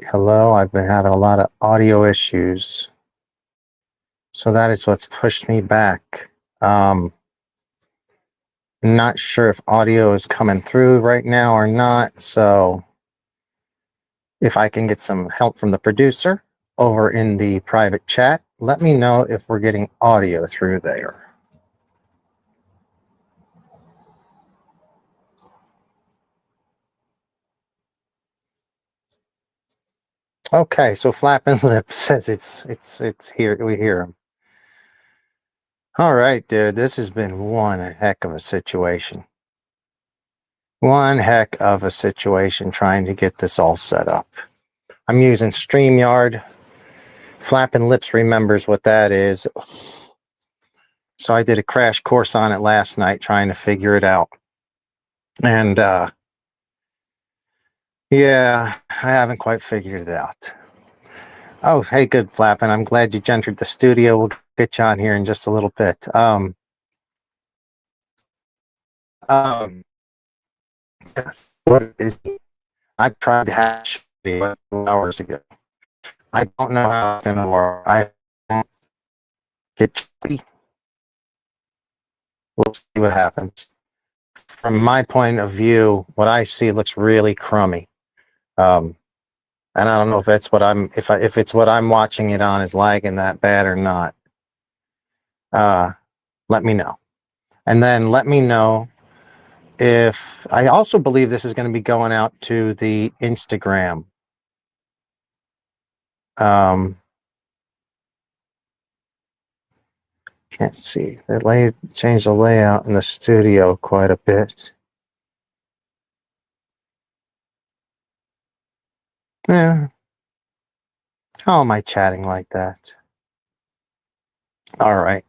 hello. I've been having a lot of audio issues, so that is what's pushed me back. Not sure if audio is coming through right now or not, so if I can get some help from the producer over in the private chat, let me know if we're getting audio through there. Okay, so Flapping Lips says it's here. We hear him. All right, dude. This has been one heck of a situation. One heck of a situation trying to get this all set up. I'm using StreamYard. Flapping Lips remembers what that is. So I did a crash course on it last night trying to figure it out. And yeah, I haven't quite figured it out. Oh, hey, good, Flapping. I'm glad you entered the studio. We'll get you on here in just a little bit. What is I tried to hash 2 hours ago. I don't know how it's gonna work. I get we'll see what happens. From my point of view, what I see looks really crummy. And I don't know if that's what if it's what I'm watching it on is lagging that bad or not. Let me know. And then let me know if I also believe this is going to be going out to the Instagram. Can't see. They changed the layout in the studio quite a bit. Yeah. How am I chatting like that? All right.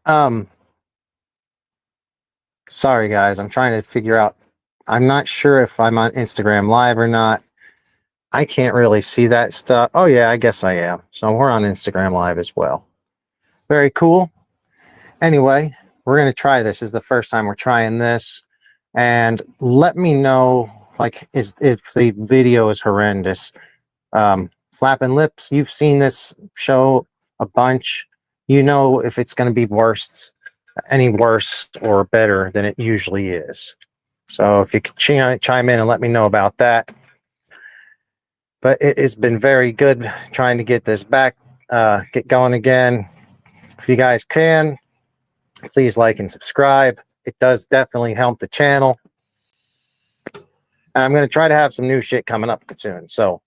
Sorry guys, I'm trying to figure out. I'm not sure if I'm on Instagram Live or not. I can't really see that stuff. Oh yeah, I guess I am. So we're on Instagram Live as well. Very cool. Anyway, we're going to try this. This is the first time we're trying this. And let me know, like, if the video is horrendous. Flapping Lips, you've seen this show a bunch. You know if it's going to be worse, any worse or better than it usually is. So if you could chime in and let me know about that. But it has been very good trying to get this back, get going again. If you guys can, please like and subscribe. It does definitely help the channel. And I'm going to try to have some new shit coming up soon. So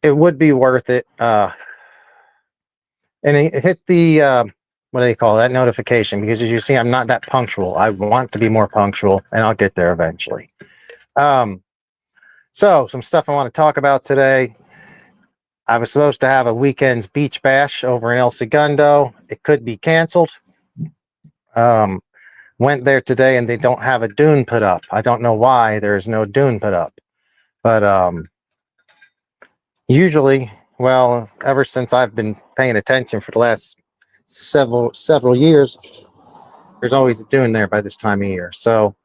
it would be worth it. And hit the, what do they call that, notification? Because as you see, I'm not that punctual. I want to be more punctual, and I'll get there eventually. So some stuff I want to talk about today. I was supposed to have a weekend's beach bash over in El Segundo. It could be canceled. Went there today and they don't have a dune put up. I don't know why there's no dune put up. But usually, well, ever since I've been paying attention for the last several years, there's always a dune there by this time of year. So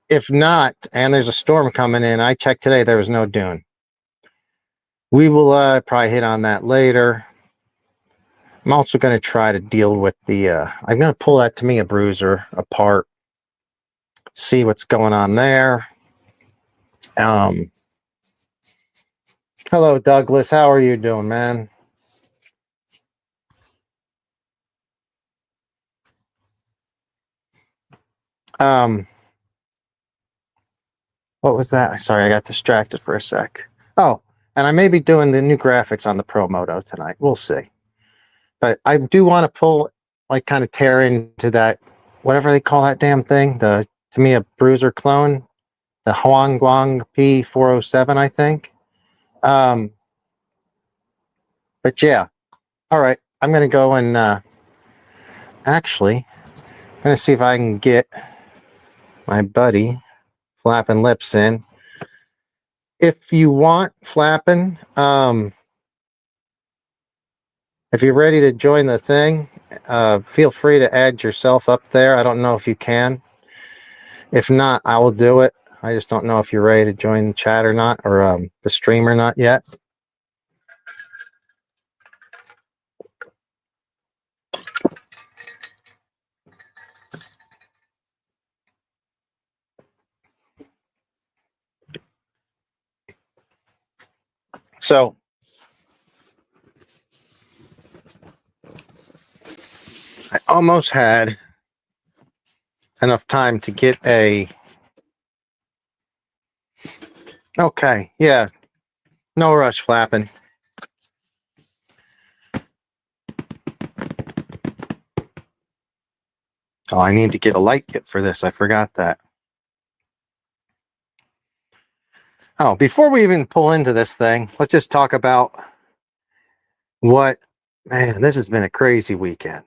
if not, and there's a storm coming in, I checked today, there was no dune. We will probably hit on that later. I'm also going to try to deal with the, I'm going to pull that Tamiya Bruiser apart, see what's going on there. Hello, Douglas. How are you doing, man? What was that? Sorry, I got distracted for a sec. Oh, and I may be doing the new graphics on the Promoto tonight. We'll see. But I do want to pull, like, kind of tear into that, whatever they call that damn thing, the Tamiya Bruiser clone, the HG P407, I think. But yeah, all right. I'm going to go and actually, I'm going to see if I can get my buddy Flapping Lips in. If you want, Flapping, if you're ready to join the thing, feel free to add yourself up there. I don't know if you can. If not, I will do it. I just don't know if you're ready to join the chat or not, or the stream or not yet. So I almost had enough time to get a, okay, yeah, no rush flapping. Oh, I need to get a light kit for this. I forgot that. Oh, before we even pull into this thing, let's just talk about what, man, this has been a crazy weekend.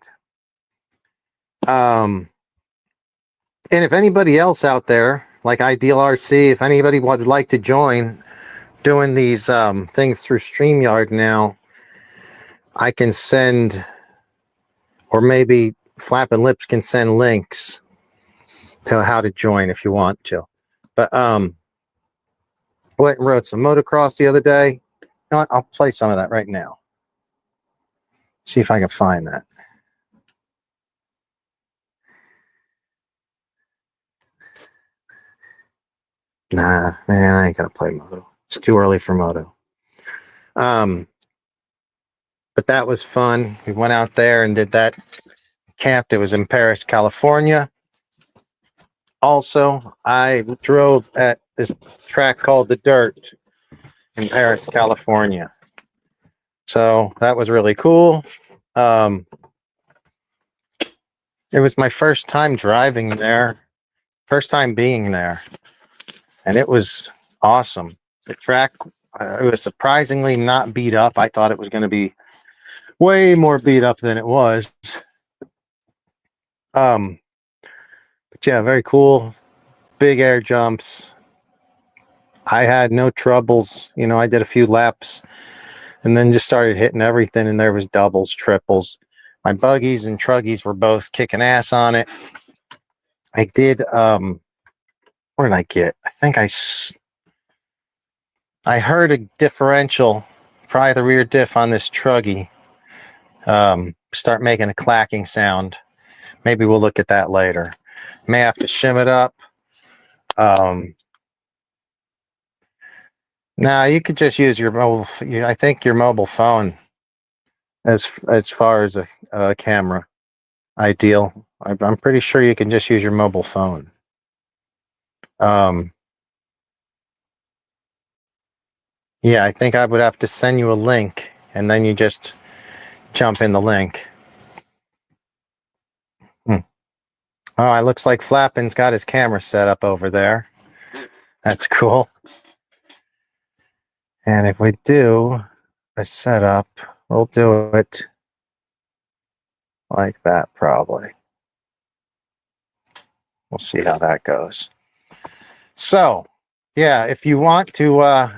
And if anybody else out there, like Ideal RC, if anybody would like to join doing these things through StreamYard now, I can send, or maybe Flappin' Lips can send links to how to join if you want to. But went and rode some motocross the other day. You know what? I'll play some of that right now. See if I can find that. Nah, man, I ain't gonna play moto. It's too early for moto. But that was fun. We went out there and did that. Camped. It was in Paris, California. Also, I drove at this track called The Dirt in Paris, California. So that was really cool. It was my first time driving there, first time being there, and it was awesome. The track, it was surprisingly not beat up. I thought it was going to be way more beat up than it was. But yeah, very cool. Big air jumps. I had no troubles. You know, I did a few laps and then just started hitting everything, and there was doubles, triples. My buggies and truggies were both kicking ass on it. I did, what did I get? I think I heard a differential, probably the rear diff on this truggy, start making a clacking sound. Maybe we'll look at that later. May have to shim it up. Now you could just use your mobile. I think your mobile phone, as far as a camera, ideal. I'm pretty sure you can just use your mobile phone. Yeah, I think I would have to send you a link, and then you just jump in the link. Oh, it looks like Flappin's got his camera set up over there. That's cool. And if we do a setup, we'll do it like that probably. We'll see how that goes. So, yeah, if you want to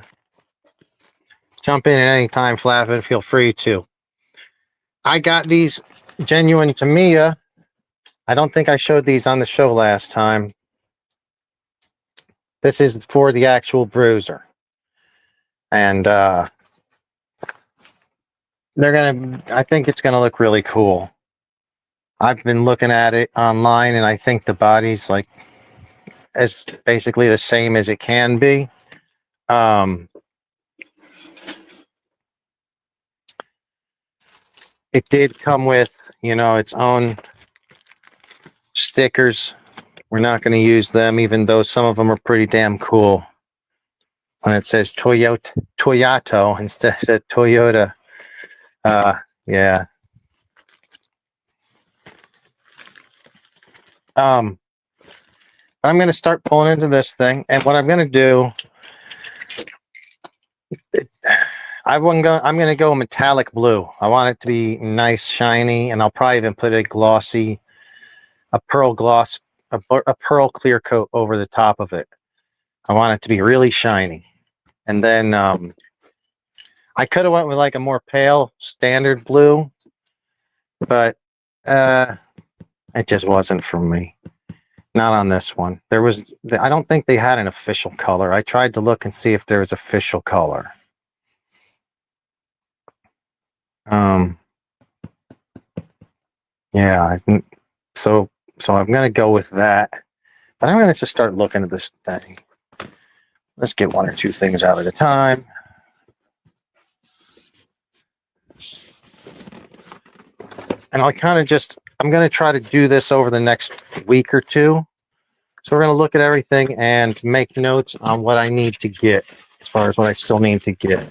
jump in at any time, Flappin, feel free to. I got these genuine Tamiya. I don't think I showed these on the show last time. This is for the actual Bruiser. And I think it's gonna look really cool. I've been looking at it online, and I think the body's like as basically the same as it can be. It did come with, you know, its own stickers. We're not going to use them, even though some of them are pretty damn cool. When it says Toyota instead of Toyota. Yeah. But I'm going to start pulling into this thing, and what I'm going to do, I'm going to go metallic blue. I want it to be nice, shiny, and I'll probably even put a pearl gloss, a pearl clear coat over the top of it. I want it to be really shiny. And then I could have went with like a more pale standard blue, but it just wasn't for me. Not on this one. I don't think they had an official color. I tried to look and see if there was official color. Yeah, so I'm gonna go with that, but I'm gonna just start looking at this thing. Let's get one or two things out at a time. And I'm going to try to do this over the next week or two. So we're going to look at everything and make notes on what I need to get as far as what I still need to get.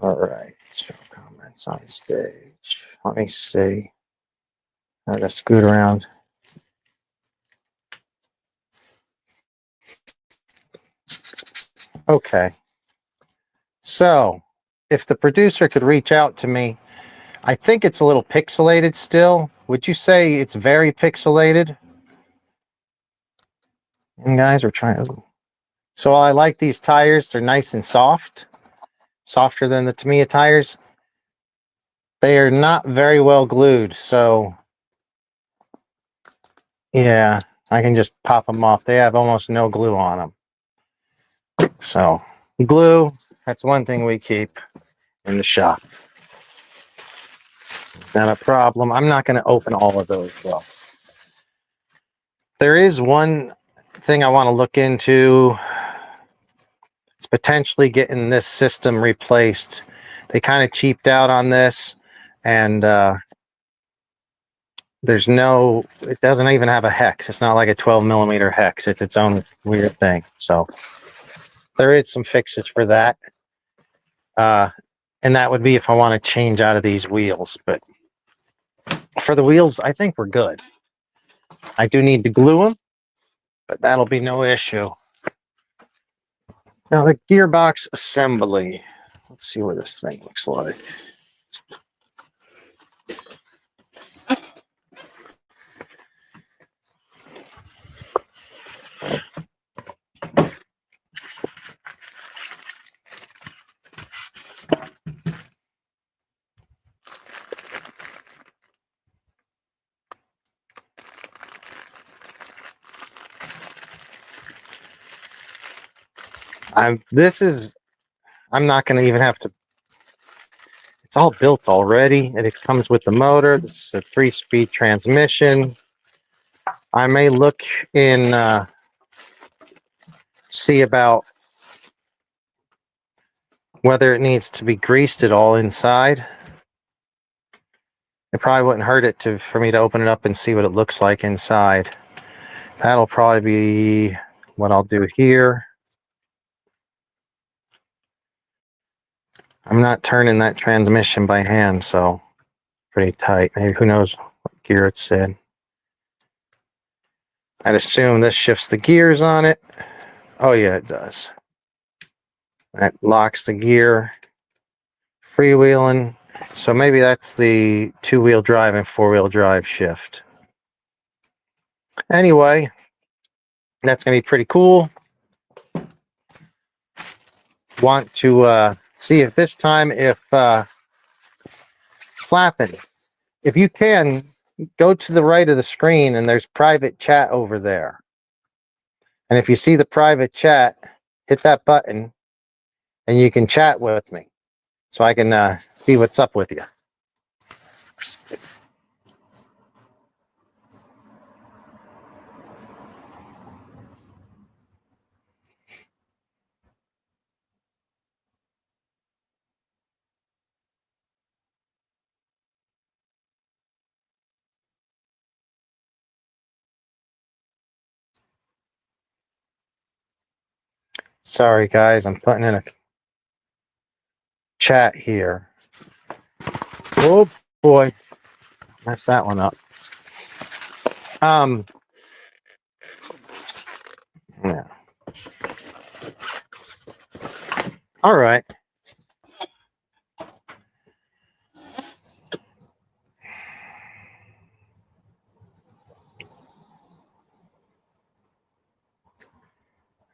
All right. Show comments on stage. Let me see. I gotta scoot around. Okay. So, if the producer could reach out to me, I think it's a little pixelated still. Would you say it's very pixelated? And guys, we're trying to... So I like these tires. They're nice and soft. Softer than the Tamiya tires. They are not very well glued, so... Yeah, I can just pop them off. They have almost no glue on them. So, glue, that's one thing we keep in the shop. Not a problem. I'm not going to open all of those, though. There is one thing I want to look into. It's potentially getting this system replaced. They kind of cheaped out on this, and there's no, it doesn't even have a hex. It's not like a 12mm hex. It's its own weird thing. So there is some fixes for that. And that would be if I want to change out of these wheels. But for the wheels, I think we're good. I do need to glue them, but that'll be no issue. Now the gearbox assembly. Let's see what this thing looks like. I'm not going to even have to, it's all built already, and it comes with the motor. This is a 3-speed transmission. I may look in, see about whether it needs to be greased at all inside. It probably wouldn't hurt it for me to open it up and see what it looks like inside. That'll probably be what I'll do here. I'm not turning that transmission by hand, so pretty tight. Maybe who knows what gear it's in. I'd assume this shifts the gears on it. Oh yeah, it does. That locks the gear. Freewheeling. So maybe that's the 2-wheel drive and 4-wheel drive shift. Anyway, that's going to be pretty cool. Want to see if this time, if flapping, if you can, go to the right of the screen and there's private chat over there. And if you see the private chat, hit that button and you can chat with me so I can see what's up with you. Sorry guys, I'm putting in a chat here. Oh boy, messed that one up. Yeah. All right.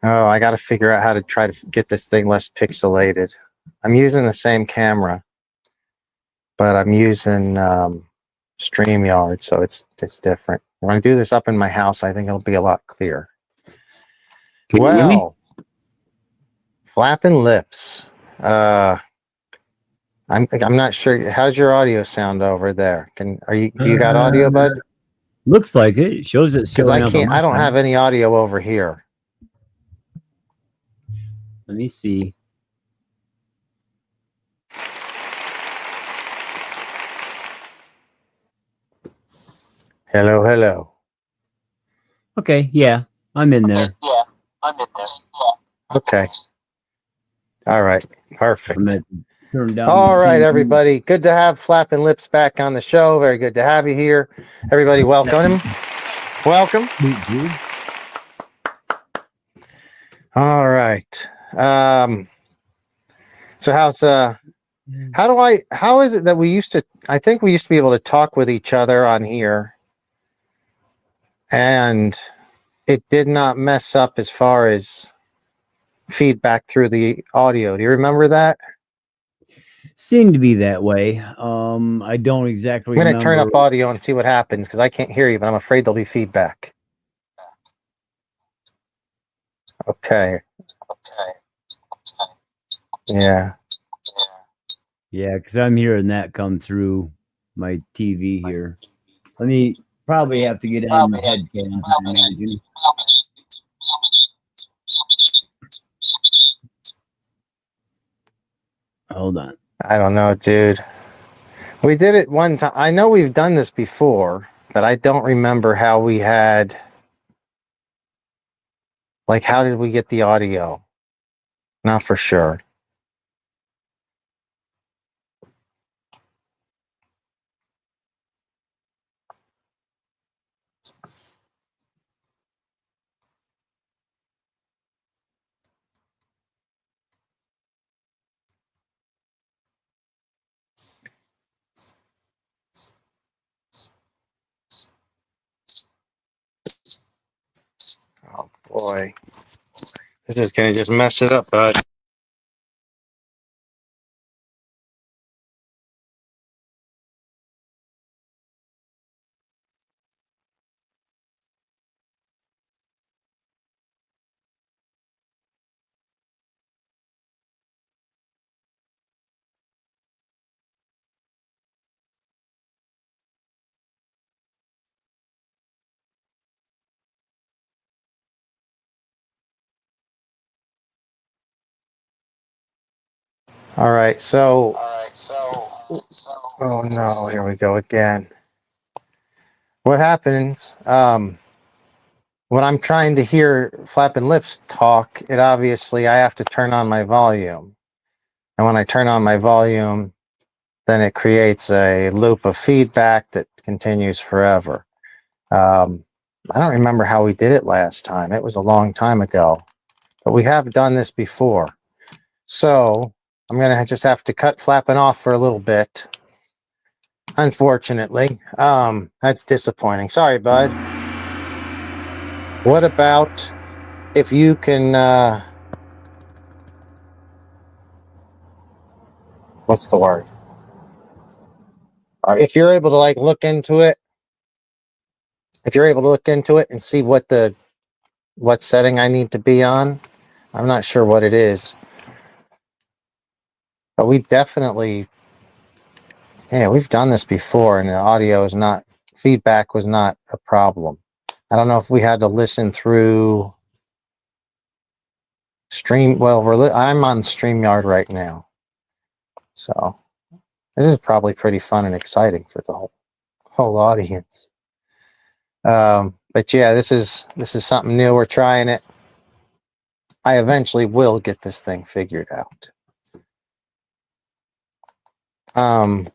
Oh, I got to figure out how to try to get this thing less pixelated. I'm using the same camera, but I'm using StreamYard, so it's different. When I do this up in my house, I think it'll be a lot clearer. Well, flapping lips. I'm not sure. How's your audio sound over there? Do you got audio, bud? Looks like it. It shows it's Because showing up. I don't have any audio over here. Let me see. Hello, hello. Okay, yeah, I'm in there. Okay. All right. Perfect. I'm gonna turn down. All the right, TV. everybody. Good to have Flapping Lips back on the show. Very good to have you here. Everybody, welcome him. Welcome. All right. So how is it that I think we used to be able to talk with each other on here and it did not mess up as far as feedback through the audio. Do you remember that? Seemed to be that way. I don't exactly I'm going remember. to turn up audio and see what happens because I can't hear you, but I'm afraid there'll be feedback. Okay. Yeah. Yeah, because I'm hearing that come through my TV here. Let me probably have to get on the headphones, I imagine. Hold on. I don't know, dude. We did it one time. I know we've done this before, but I don't remember how we had. Like, how did we get the audio? Not for sure. Oh, boy. This is going to just mess it up, bud. All right, so oh no, here we go again. What happens when I'm trying to hear Flapping Lips talk, I have to turn on my volume. And when I turn on my volume, then it creates a loop of feedback that continues forever. I don't remember how we did it last time. It was a long time ago, but we have done this before. So I'm going to just have to cut Flapping off for a little bit. Unfortunately, that's disappointing. Sorry, bud. What about if you can, what's the word? If you're able to like look into it, and see what setting I need to be on. I'm not sure what it is, but we've done this before and the audio is not, feedback was not a problem. I don't know if we had to listen through stream. Well, I'm on StreamYard right now. So this is probably pretty fun and exciting for the whole audience. But yeah, this is something new. We're trying it. I eventually will get this thing figured out. And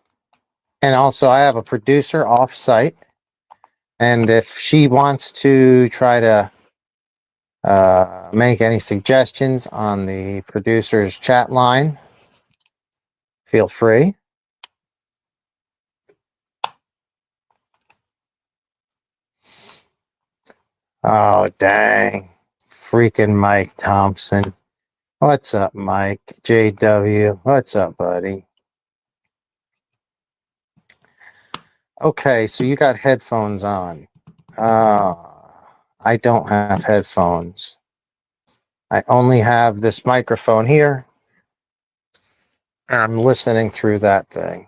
also I have a producer off site, and if she wants to try to make any suggestions on the producer's chat line, feel free. Oh, dang. Freaking Mike Thompson. What's up, Mike? JW. What's up, buddy? Okay, so you got headphones on. I don't have headphones. I only have this microphone here, and I'm listening through that thing.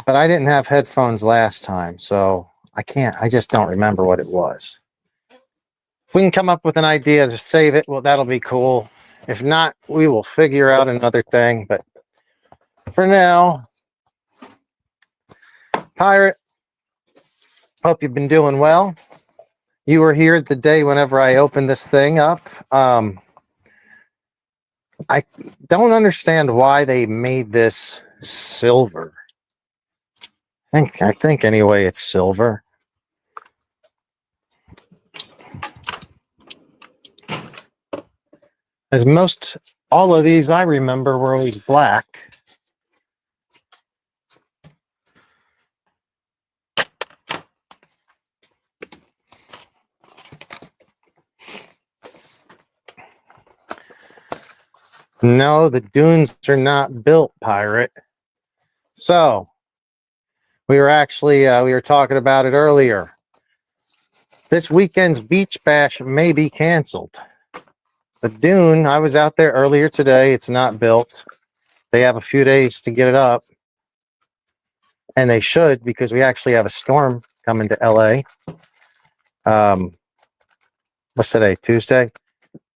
But I didn't have headphones last time, so I just don't remember what it was. If we can come up with an idea to save it, well, that'll be cool. If not, we will figure out another thing. But for now, Pirate, hope you've been doing well. You were here the day whenever I opened this thing up. I don't understand why they made this silver. I think anyway, it's silver. As all of these I remember were always black. No, the dunes are not built, Pirate. So, we were talking about it earlier. This weekend's beach bash may be canceled. The dune, I was out there earlier today. It's not built. They have a few days to get it up. And they should, because we actually have a storm coming to LA. What's today? Tuesday?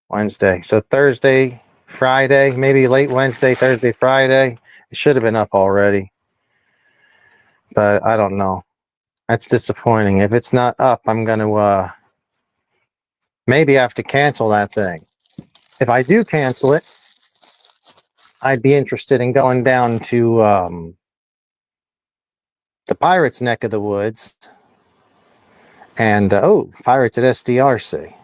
Wednesday. So Thursday, Friday, maybe late Wednesday, Thursday, Friday. It should have been up already. But I don't know. That's disappointing. If it's not up, I'm going to maybe have to cancel that thing. If I do cancel it, I'd be interested in going down to the Pirates neck of the woods. And, Pirates at SDRC.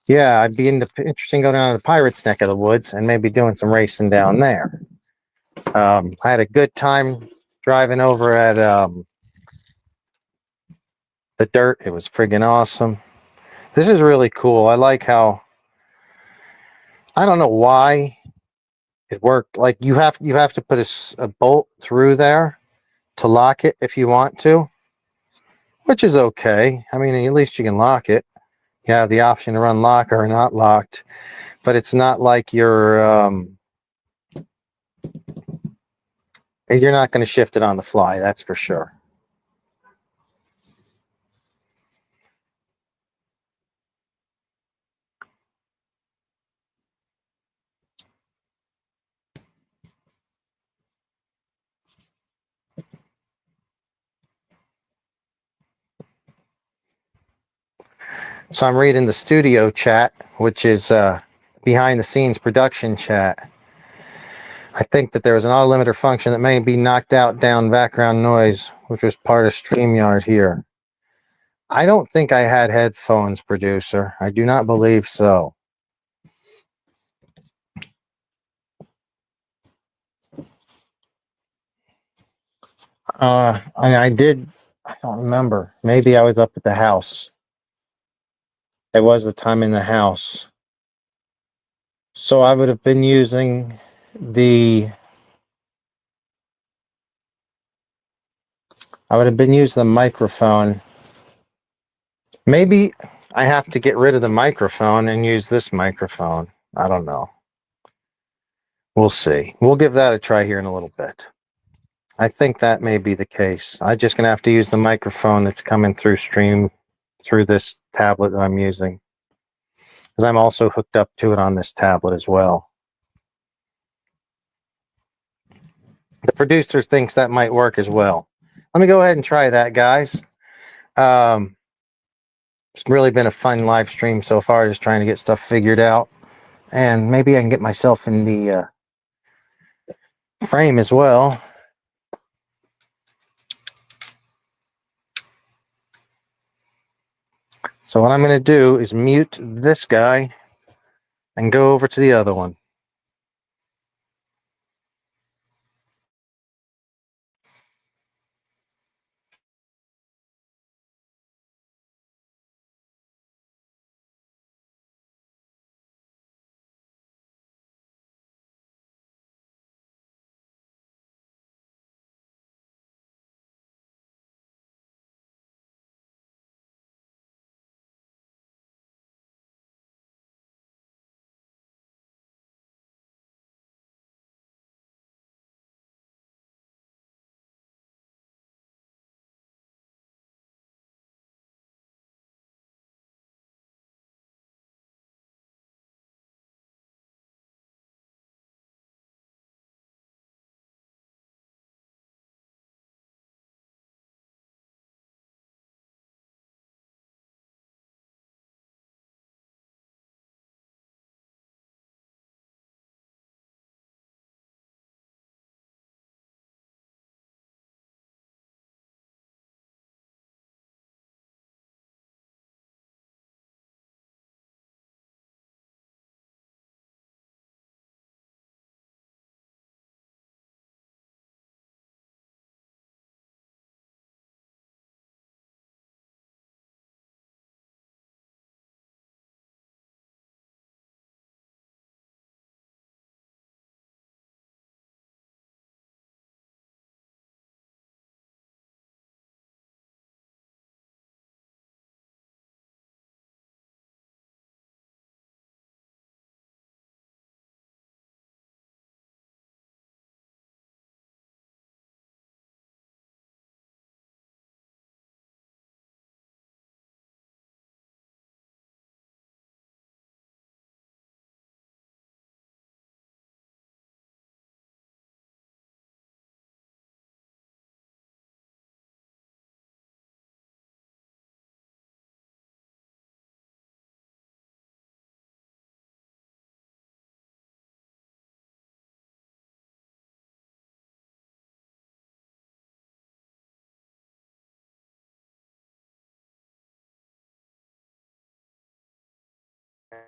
Yeah, I'd be interested in going down to the Pirates neck of the woods and maybe doing some racing down there. I had a good time driving over at the dirt. It was friggin' awesome. This is really cool. I like how, I don't know why it worked. Like you have to put a bolt through there to lock it if you want to, which is okay. I mean, at least you can lock it. You have the option to run lock or not locked, but it's not like you're not going to shift it on the fly. That's for sure. So I'm reading the studio chat, which is behind the scenes production chat. I think that there was an auto limiter function that may be knocked out down background noise, which was part of StreamYard here. I don't think I had headphones, producer. I do not believe so. I don't remember. Maybe I was up at the house. It was the time in the house. So I would have been using the microphone. Maybe I have to get rid of the microphone and use this microphone. I don't know. We'll see. We'll give that a try here in a little bit. I think that may be the case. I'm just going to have to use the microphone that's coming through this tablet that I'm using, because I'm also hooked up to it on this tablet as well. The producer thinks that might work as well. Let me go ahead and try that, guys. It's really been a fun live stream so far, just trying to get stuff figured out. And maybe I can get myself in the frame as well. So what I'm going to do is mute this guy and go over to the other one.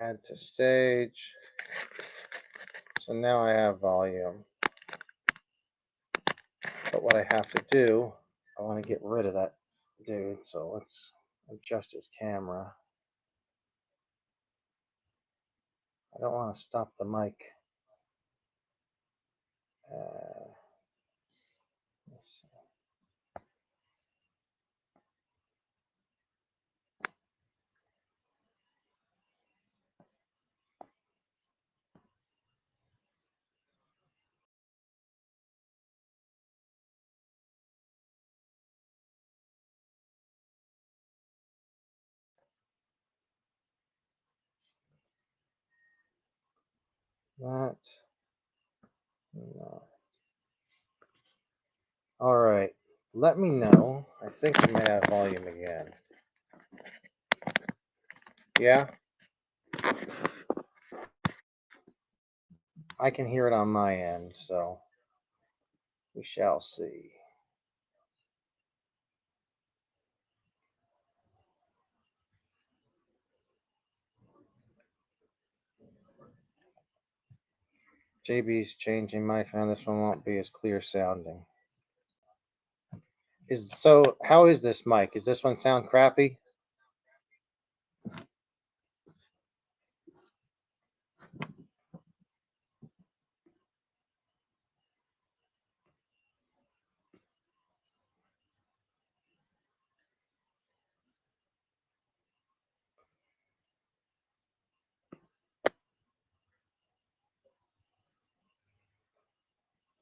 Add to stage. So now I have volume. But what I have to do, I want to get rid of that dude. So let's adjust his camera. I don't want to stop the mic. Let's see. That. No. All right. Let me know. I think I may have volume again. Yeah? I can hear it on my end, so we shall see. JB's changing my phone. This one won't be as clear sounding. So how is this mic? Is this one sound crappy?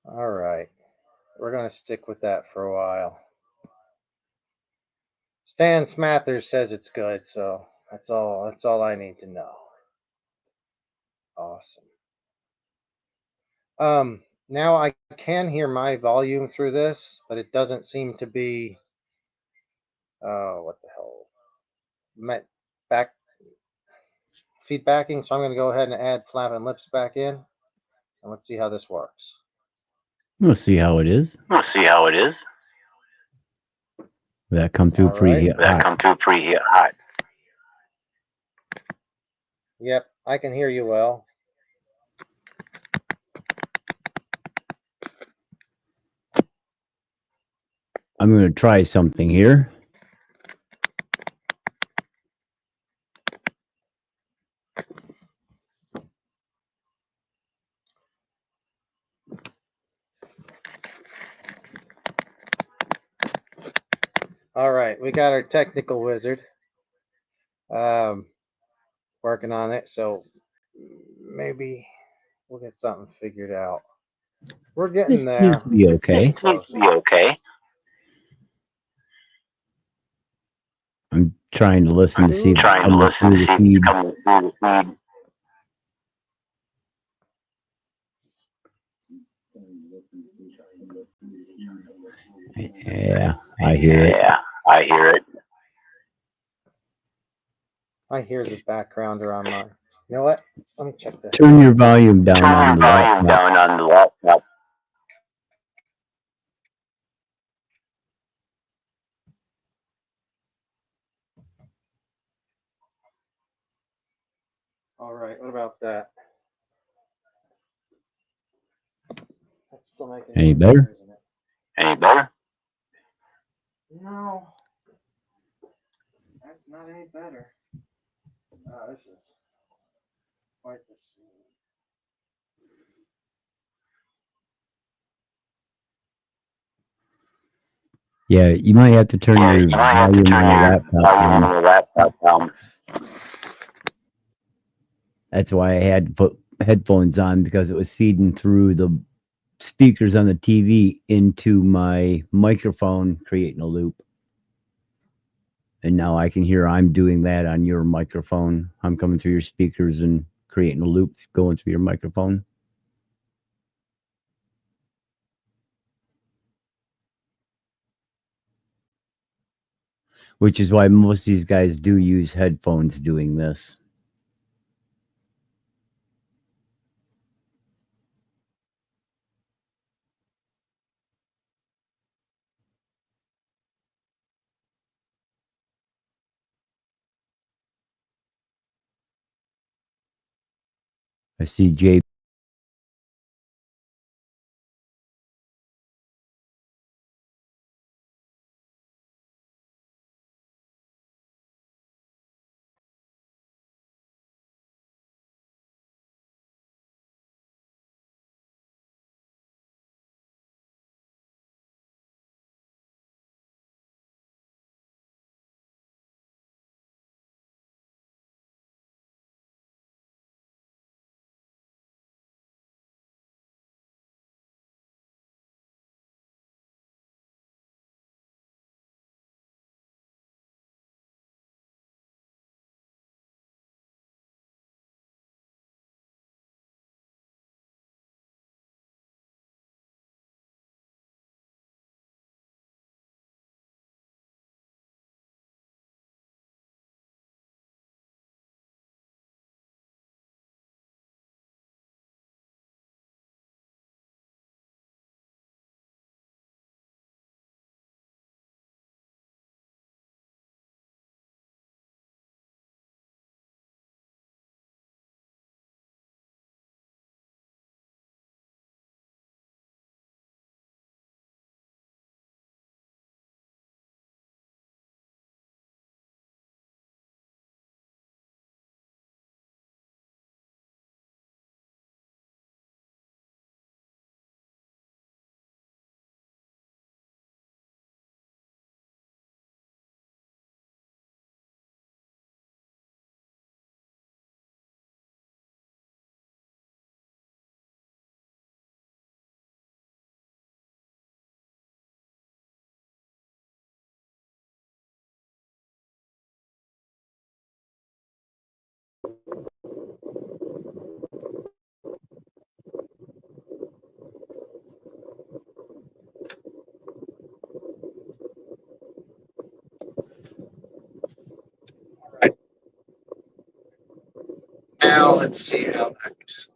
All right. We're going to stick with that for a while. Stan Smathers says it's good, so that's all I need to know. Awesome. Now I can hear my volume through this, but it doesn't seem to be what the hell? Back feedbacking, so I'm going to go ahead and add flapping lips back in, and let's see how this works. We'll see how it is. We'll see how it is. That come through pretty hot. That come through pretty hot. Yep, I can hear you well. I'm going to try something here. All right, we got our technical wizard working on it, so maybe we'll get something figured out. We're getting This there. seems to be okay. It seems to be okay. I'm trying to listen to see if it's coming through the feed. Yeah, I hear it. Yeah, I hear it. I hear the backgrounder on my. You know what? Let me check this. Turn your volume down Turn on your the volume laptop. down on the laptop. All right, what about that? That's still making Any noise, better? isn't it? Any better? No, that's not any better. This is quite the scene. Yeah, you might have to turn your volume on the laptop down. That's why I had to put headphones on, because it was feeding through the speakers on the TV into my microphone, creating a loop. And now I can hear I'm doing that on your microphone. I'm coming through your speakers and creating a loop going through your microphone. Which is why most of these guys do use headphones doing this. I see Jay. Now let's see how that goes.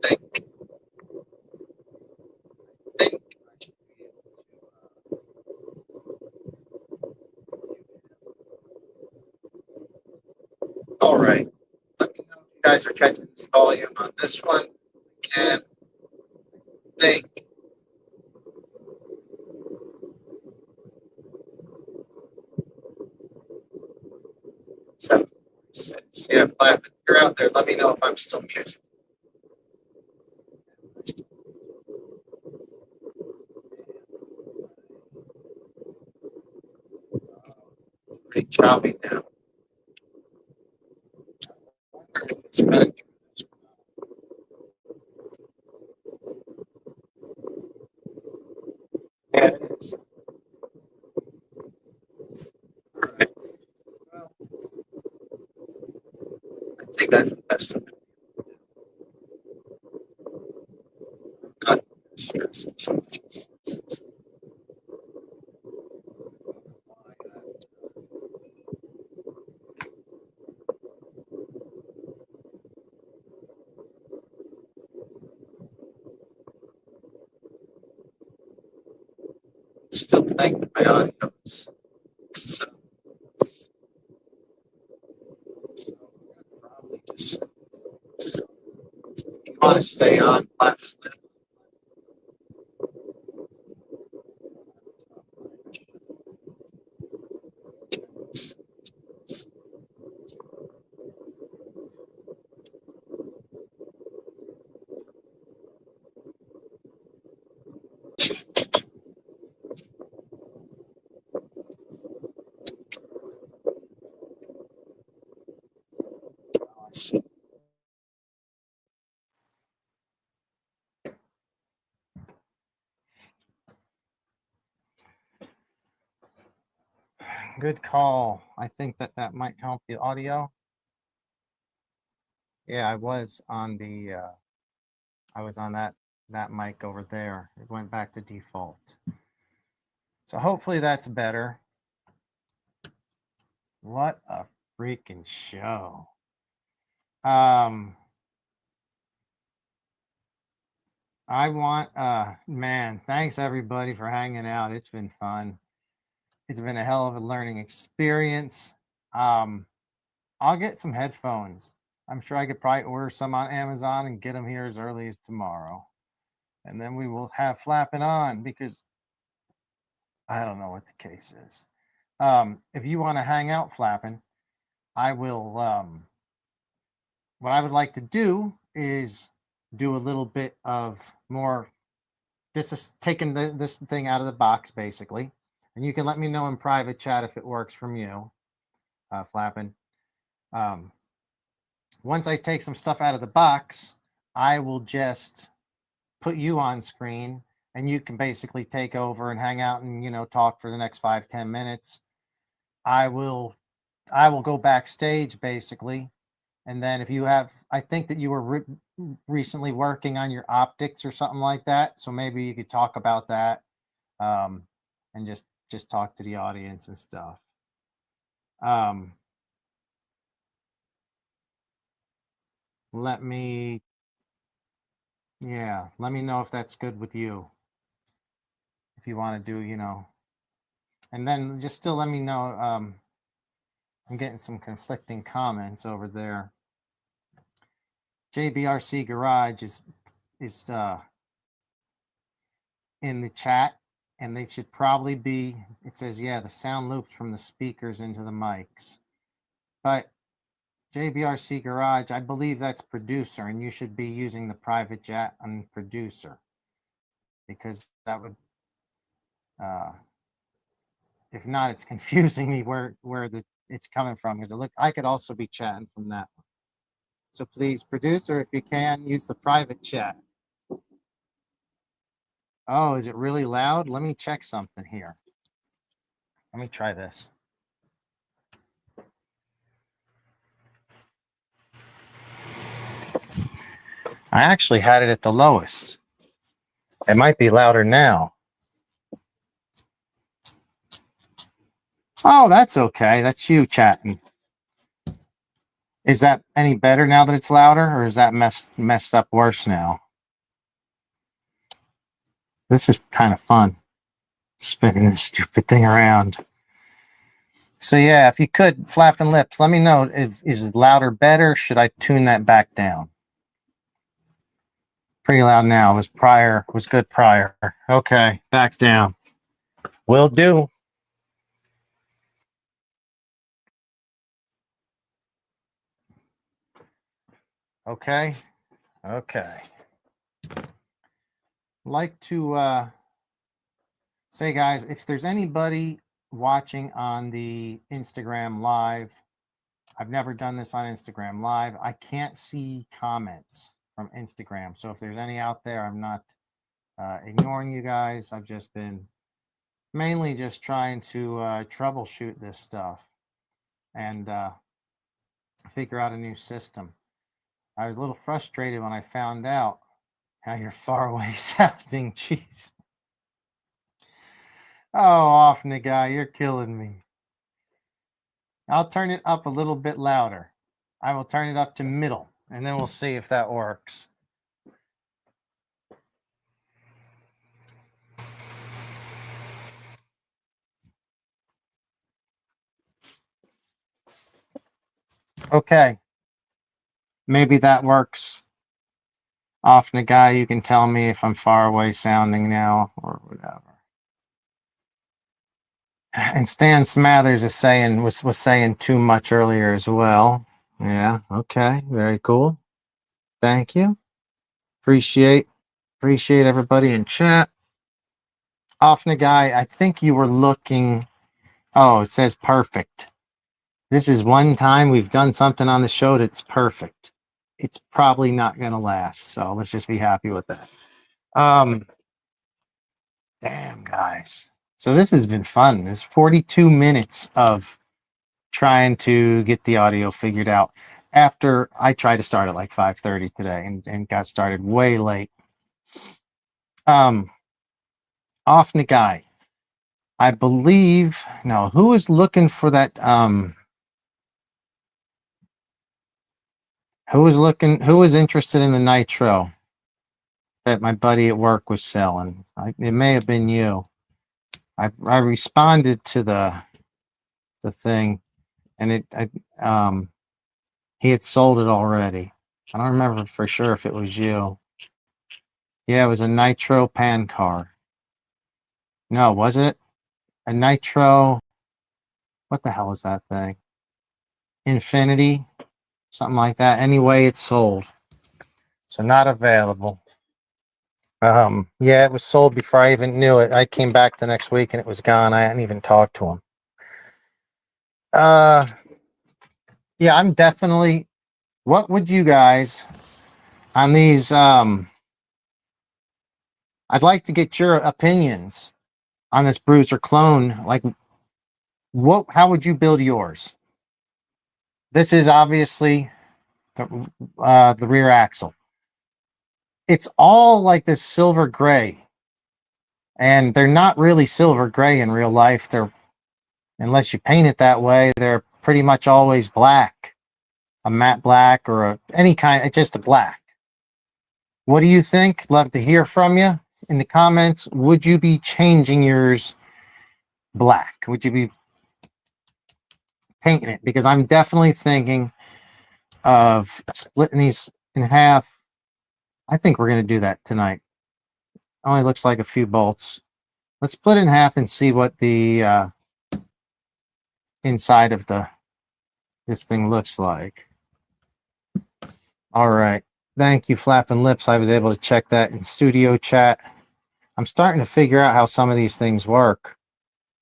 Think. All right. Let me know if you guys are catching this volume on this one. Again, think. 746. Yeah, if you're out there, let me know if I'm still muted. Pretty choppy now. It's been yeah, it is. All right. Well, I think that's the best of it. I'm not stressing too much. Still think that my audio is so probably just you want to stay on class. Good call. I think that might help the audio. Yeah, I was on that mic over there. It went back to default. So hopefully that's better. What a freaking show. I want man, thanks everybody for hanging out. It's been fun. It's been a hell of a learning experience. I'll get some headphones. I'm sure I could probably order some on Amazon and get them here as early as tomorrow. And then we will have flapping on because I don't know what the case is. If you want to hang out flapping, I will. What I would like to do is do a little bit of more. This is taking this thing out of the box, basically. And you can let me know in private chat if it works from you, flapping. Once I take some stuff out of the box, I will just put you on screen and you can basically take over and hang out and, talk for the next 5-10 minutes. I will go backstage basically. And then if you have, I think that you were recently working on your optics or something like that. So maybe you could talk about that and just talk to the audience and stuff. Let me know if that's good with you. If you want to do, and then just still let me know. I'm getting some conflicting comments over there. JBRC Garage is in the chat, and they should probably be. It says, yeah, the sound loops from the speakers into the mics, but JBRC Garage, I believe that's producer, and you should be using the private chat on producer because that would. If not, it's confusing me where it's coming from because I could also be chatting from that one. So please, producer, if you can, use the private chat. Oh, is it really loud? Let me check something here. Let me try this. I actually had it at the lowest. It might be louder now. Oh, that's okay. That's you chatting. Is that any better now that it's louder, or is that messed up worse now? This is kind of fun, spinning this stupid thing around. So yeah, if you could, flapping lips, let me know if is louder better. Should I tune that back down? Pretty loud now. Was good prior. Okay, back down. Will do. Okay. Like to say, guys, if there's anybody watching on the Instagram live, I've never done this on Instagram live. I can't see comments from Instagram. So if there's any out there, I'm not ignoring you guys. I've just been mainly just trying to troubleshoot this stuff and figure out a new system. I was a little frustrated when I found out how you're far away sounding. Jeez. Oh, off the guy, you're killing me. I'll turn it up a little bit louder. I will turn it up to middle, and then we'll see if that works. Okay. Maybe that works. Off the guy, you can tell me if I'm far away sounding now or whatever. And Stan Smathers is saying was saying too much earlier as well. Yeah, okay, very cool. Thank you. Appreciate everybody in chat. Off the guy, I think you were looking. Oh, it says perfect. This is one time we've done something on the show that's perfect. It's probably not going to last, so let's just be happy with that. Damn, guys. So this has been fun. It's 42 minutes of trying to get the audio figured out after I tried to start at like 5:30 today and got started way late. Off the guy. I believe, no, who is looking for that? Who was interested in the nitro that my buddy at work was selling? It may have been you. I responded to the thing, and He had sold it already. I don't remember for sure if it was you. Yeah, it was a nitro pan car. No, wasn't it? A nitro. What the hell was that thing? Infinity, something like that. Anyway, it's sold. So not available. Yeah, it was sold before I even knew it. I came back the next week and it was gone. I hadn't even talked to him. Yeah, I'm definitely. What would you guys on these? I'd like to get your opinions on this Bruiser clone. Like, what? How would you build yours? This is obviously the rear axle. It's all like this silver gray, and they're not really silver gray in real life. They're, unless you paint it that way, they're pretty much always black, a matte black or any kind, just a black. What do you think? Love to hear from you in the comments. Would you be changing yours black? Would you be painting it? Because I'm definitely thinking of splitting these in half. I think we're going to do that tonight. Only looks like a few bolts. Let's split it in half and see what the inside of this thing looks like. All right. Thank you, Flapping Lips. I was able to check that in studio chat. I'm starting to figure out how some of these things work,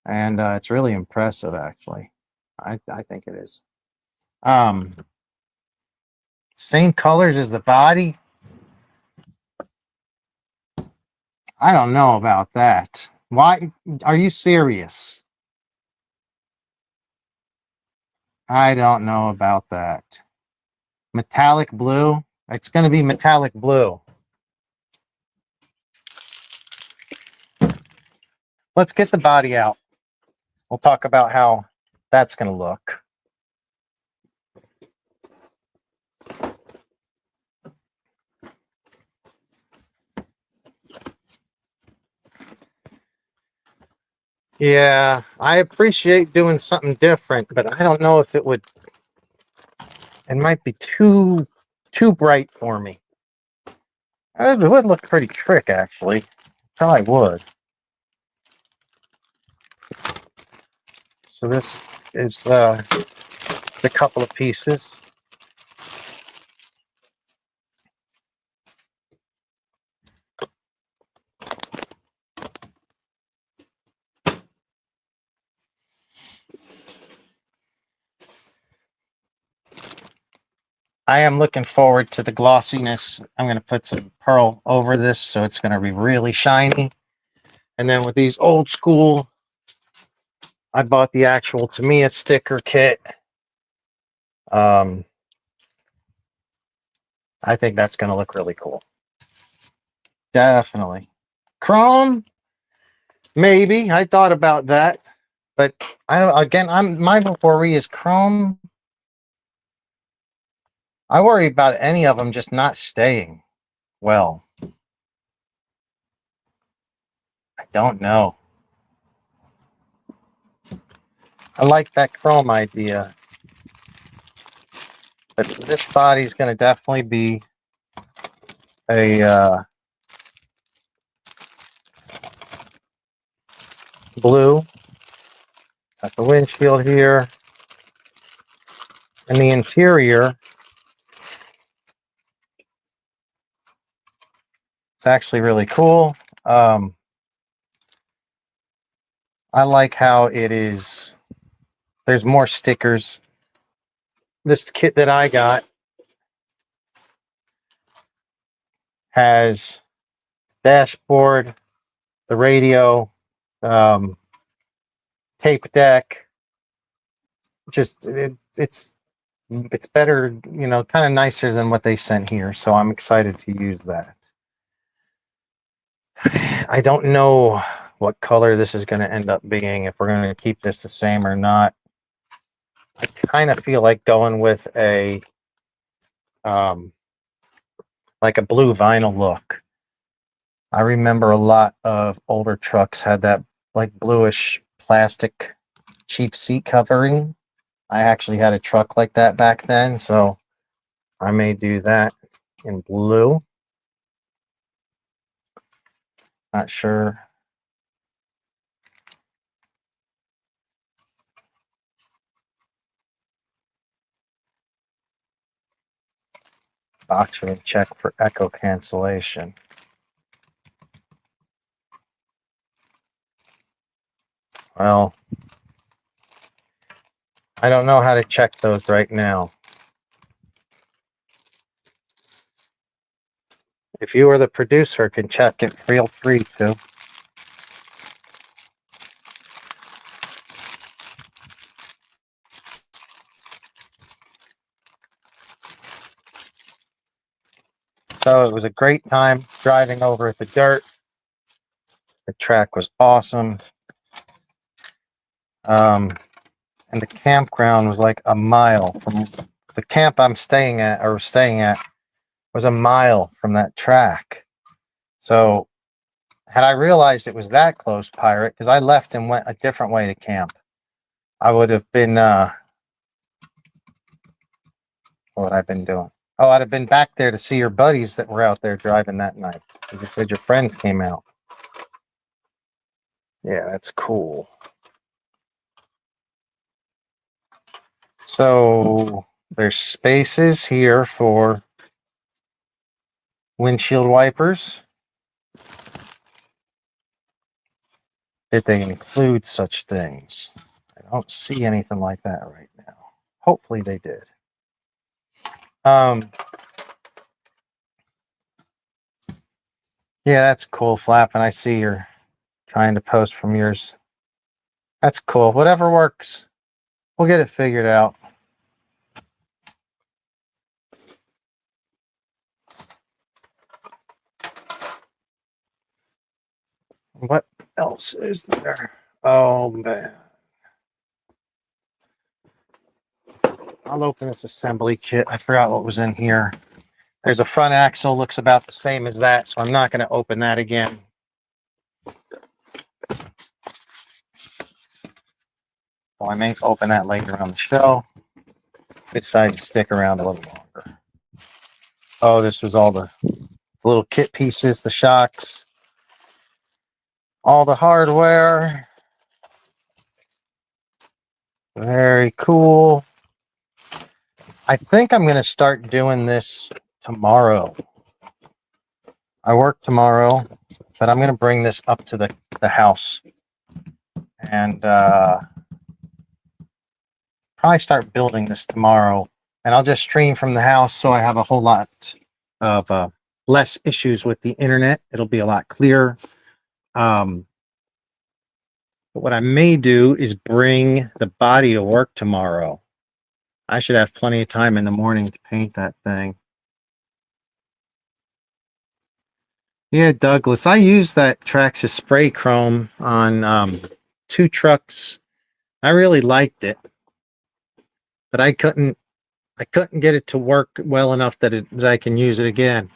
and it's really impressive, actually. I think it is. Same colors as the body. I don't know about that. Why are you serious? I don't know about that. Metallic blue. It's going to be metallic blue. Let's get the body out. We'll talk about how that's going to look. Yeah, I appreciate doing something different, but I don't know if it would. It might be too bright for me. It would look pretty trick, actually. Probably would. So this is it's a couple of pieces. I am looking forward to the glossiness. I'm going to put some pearl over this, so it's going to be really shiny. And then with these old school, I bought the actual Tamiya sticker kit. I think that's going to look really cool. Definitely. Chrome, maybe. I thought about that, but I don't. Again, my worry is chrome. I worry about any of them just not staying well. I don't know. I like that chrome idea, but this body is going to definitely be a blue. Got the windshield here, and the interior. It's actually really cool. I like how it is. There's more stickers. This kit that I got has dashboard, the radio, tape deck. Just it's better, you know, kind of nicer than what they sent here. So I'm excited to use that. I don't know what color this is going to end up being, if we're going to keep this the same or not. I kind of feel like going with a like a blue vinyl look. I remember a lot of older trucks had that like bluish plastic cheap seat covering. I actually had a truck like that back then, so I may do that in blue. Not sure. Actually, check for echo cancellation. Well, I don't know how to check those right now. If you or the producer can check it, feel free to. So it was a great time driving over the dirt. The track was awesome. And the campground was like a mile from the camp I'm staying at, was a mile from that track. So had I realized it was that close, Pirate, because I left and went a different way to camp, I would have been, what would I have been doing? Oh, I'd have been back there to see your buddies that were out there driving that night. You said your friends came out. Yeah, that's cool. So there's spaces here for windshield wipers. Did they include such things? I don't see anything like that right now. Hopefully they did. Yeah, that's cool, Flap, and I see you're trying to post from yours. That's cool. Whatever works. We'll get it figured out. What else is there? Oh, man. I'll open this assembly kit. I forgot what was in here. There's a front axle, looks about the same as that, so I'm not going to open that again. Well, I may open that later on the show. I decided to stick around a little longer. Oh, this was all the little kit pieces, the shocks, all the hardware. Very cool. I think I'm going to start doing this tomorrow. I work tomorrow, but I'm going to bring this up to the house and probably start building this tomorrow. And I'll just stream from the house so I have a whole lot of less issues with the internet. It'll be a lot clearer. But what I may do is bring the body to work tomorrow. I should have plenty of time in the morning to paint that thing. Yeah, Douglas, I used that Traxxas spray chrome on 2 trucks. I really liked it, but I couldn't get it to work well enough that I can use it again.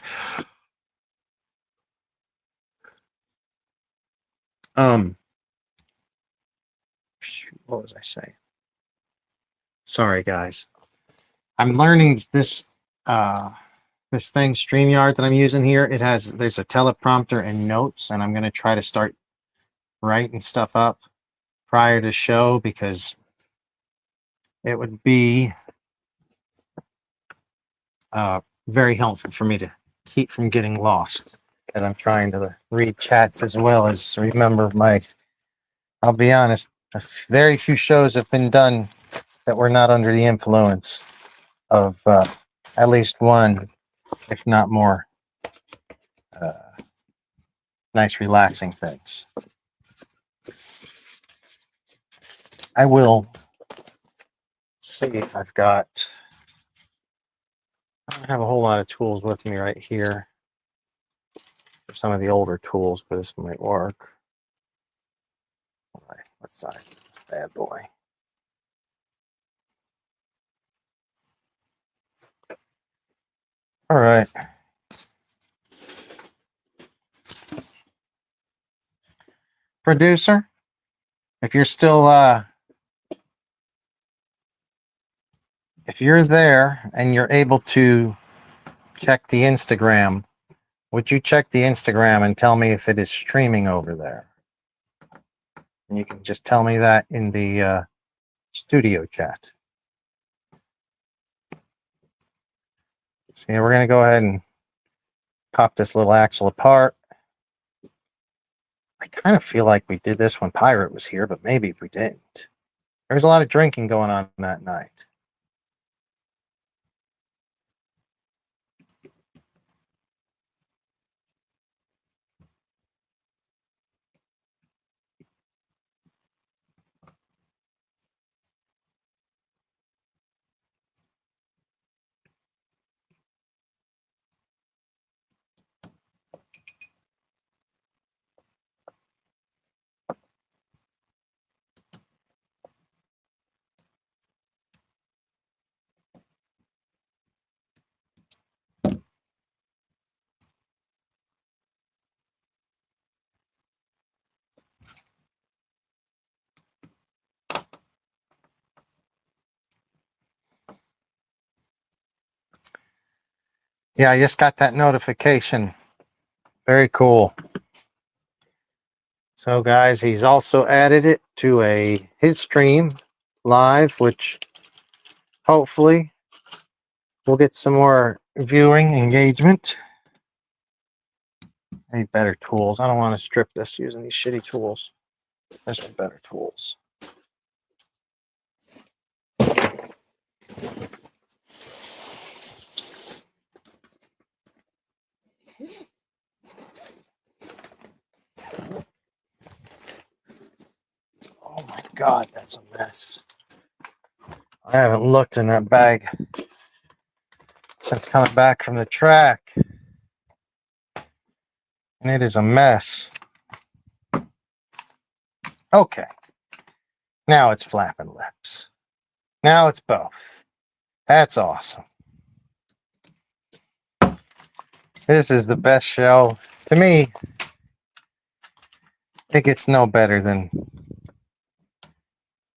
What was I saying? Sorry, guys. I'm learning this this thing, StreamYard, that I'm using here. There's a teleprompter and notes, and I'm going to try to start writing stuff up prior to show because it would be very helpful for me to keep from getting lost as I'm trying to read chats as well as remember I'll be honest, very few shows have been done that were not under the influence of at least one, if not more, nice relaxing things. I will see if I don't have a whole lot of tools with me right here. Some of the older tools, but this might work. All right, let's size this bad boy. All right. Producer, if you're still if you're there and you're able to check the Instagram, would you check the Instagram and tell me if it is streaming over there? And you can just tell me that in the studio chat. So yeah, we're going to go ahead and pop this little axle apart. I kind of feel like we did this when Pirate was here, but maybe we didn't. There was a lot of drinking going on that night. Yeah, I just got that notification. Very cool. So guys, he's also added it to his stream live, which hopefully we'll get some more viewing engagement. I need better tools. I don't want to strip this using these shitty tools. There's some better tools. Oh my God, that's a mess. I haven't looked in that bag since coming back from the track. And it is a mess. Okay. Now it's flapping lips. Now it's both. That's awesome. This is the best shell. To me, it gets no better than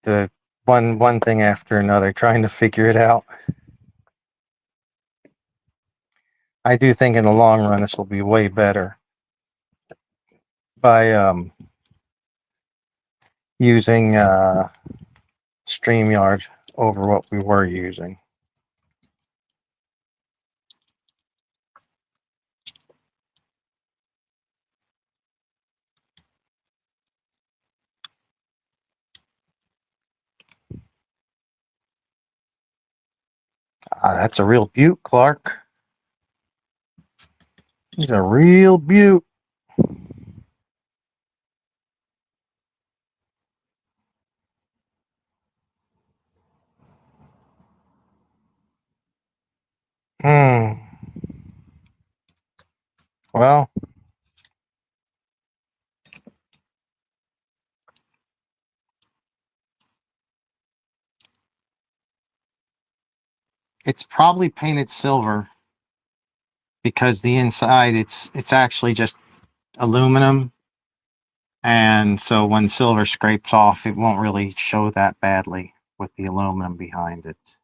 the one thing after another, trying to figure it out. I do think in the long run this will be way better by using StreamYard over what we were using. That's a real beaut, Clark. He's a real beaut. Well, it's probably painted silver because the inside it's actually just aluminum, and so when silver scrapes off, it won't really show that badly with the aluminum behind it.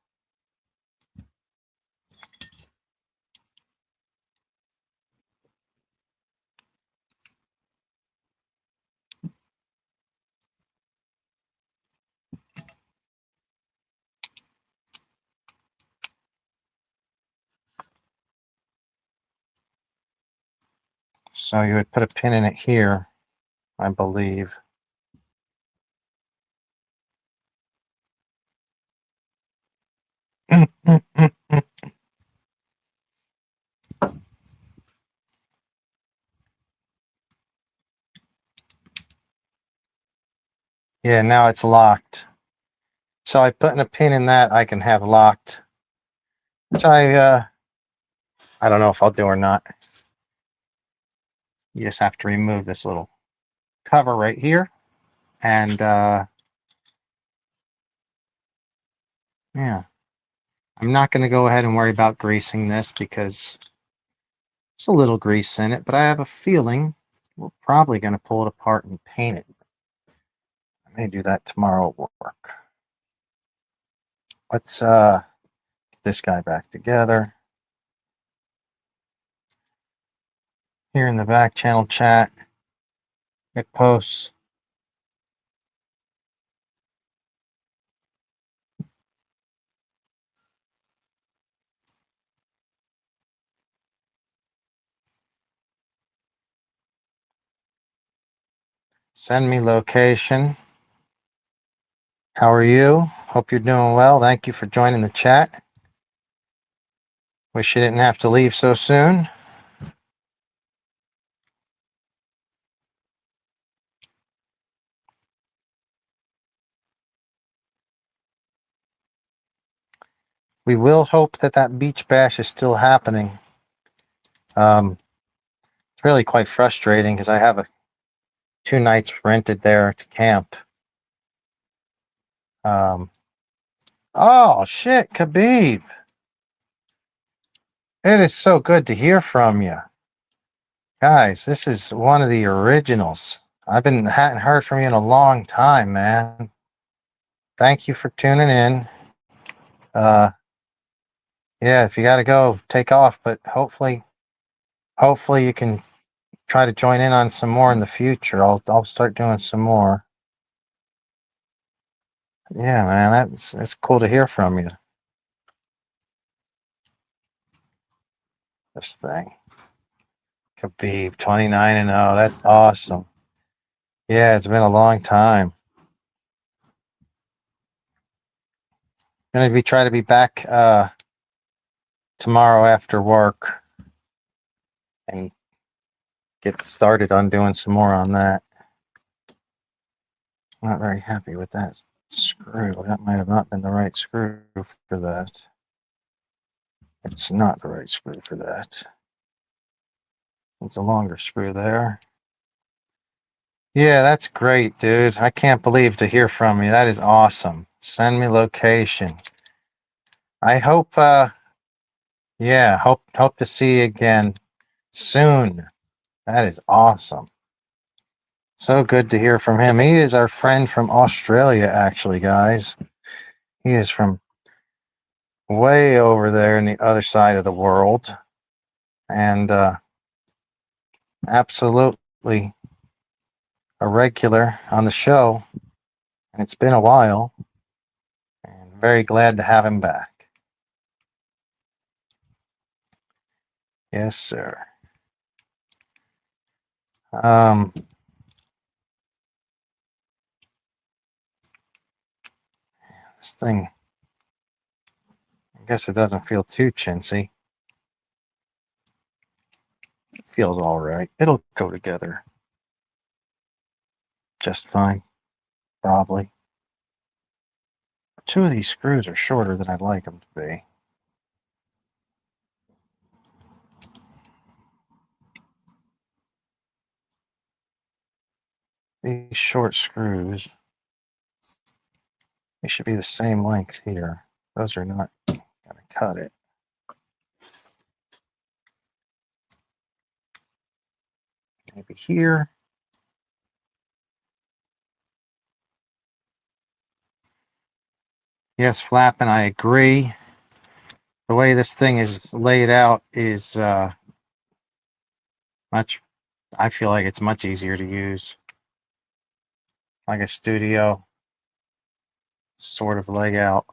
So you would put a pin in it here, I believe. Yeah, now it's locked. So I put in a pin in that I can have locked, which I don't know if I'll do or not. You just have to remove this little cover right here, and yeah, I'm not going to go ahead and worry about greasing this because there's a little grease in it, but I have a feeling we're probably going to pull it apart and paint it. I may do that tomorrow at work. Let's this guy back together. Here in the back channel chat, it posts. Send me location. How are you? Hope you're doing well. Thank you for joining the chat. Wish you didn't have to leave so soon. We will hope that that beach bash is still happening. It's really quite frustrating because I have 2 nights rented there to camp. Oh shit, Khabib. It is so good to hear from you. Guys, this is one of the originals. Hadn't heard from you in a long time, man. Thank you for tuning in. Yeah, if you gotta go, take off, but hopefully you can try to join in on some more in the future. I'll start doing some more. Yeah, man, it's cool to hear from you. This thing. Khabib, 29-0. That's awesome. Yeah, it's been a long time. Gonna try to be back tomorrow after work and get started on doing some more on that. Not very happy with that screw. That might have not been the right screw for that. It's not the right screw for that. It's a longer screw there. Yeah, that's great, dude. I can't believe to hear from you. That is awesome. Send me location. I hope yeah, hope to see you again soon. That is awesome. So good to hear from him. He is our friend from Australia, actually, guys. He is from way over there in the other side of the world. And absolutely a regular on the show. And it's been a while. And very glad to have him back. Yes, sir. This thing, I guess it doesn't feel too chintzy. It feels all right. It'll go together just fine, probably. 2 of these screws are shorter than I'd like them to be. These short screws, they should be the same length here. Those are not going to cut it. Maybe here. Yes, Flappin', I agree. The way this thing is laid out is I feel like it's much easier to use. Like a studio sort of layout.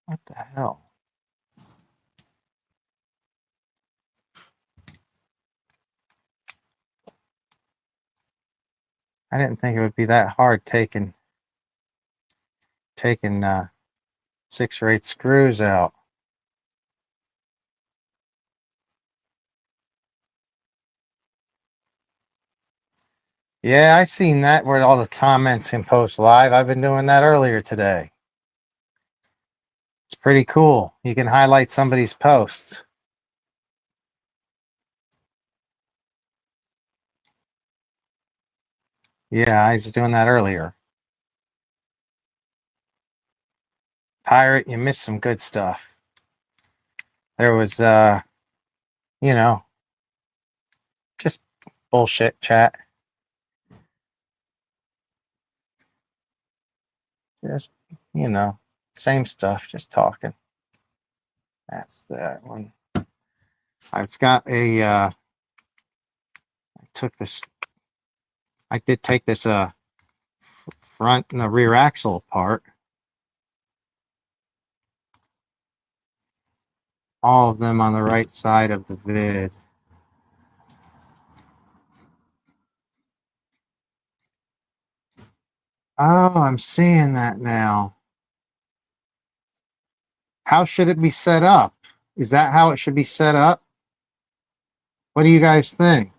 What the hell? I didn't think it would be that hard taking 6 or 8 screws out. Yeah, I seen that where all the comments can post live. I've been doing that earlier today. It's pretty cool. You can highlight somebody's posts. Yeah, I was doing that earlier. Pirate, you missed some good stuff. There was, you know, Just bullshit chat. Just, you know, same stuff, just talking. That's that one. I've got a, I did take this, front and the rear axle apart. All of them on the right side of the vid. Oh, I'm seeing that now. How should it be set up? Is that how it should be set up? What do you guys think?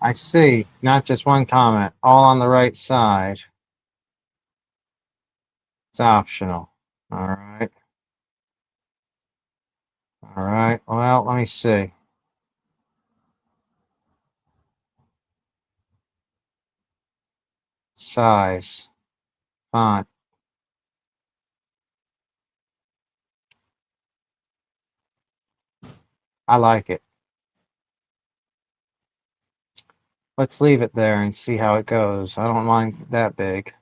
I see. Not just one comment. All on the right side. It's optional. All right. All right. Well, let me see. Size. Font. I like it. Let's leave it there and see how it goes. I don't mind that big.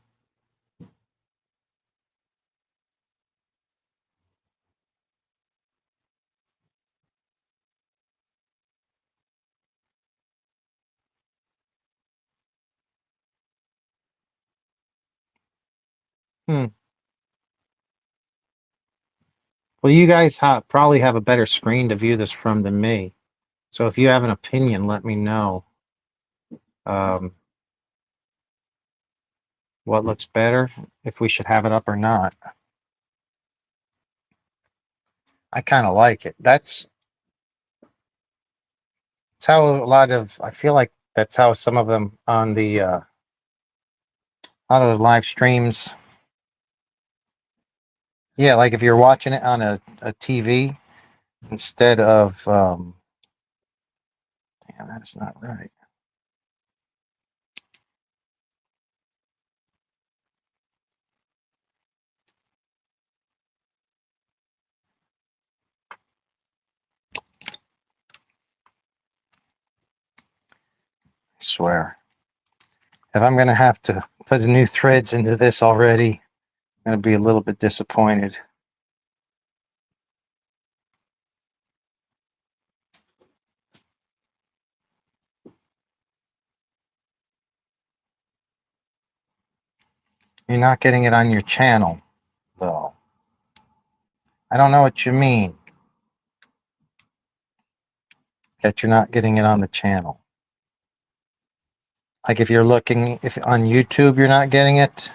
Well, you guys probably have a better screen to view this from than me. So if you have an opinion, let me know. What looks better, if we should have it up or not. I kind of like it. That's how a lot of, I feel like that's how some of them on the live streams. Yeah, like if you're watching it on a TV instead of damn, that's not right. I swear. If I'm gonna have to put new threads into this already, I'm gonna be a little bit disappointed. You're not getting it on your channel, though. I don't know what you mean. That you're not getting it on the channel. Like if you're looking, if on YouTube you're not getting it.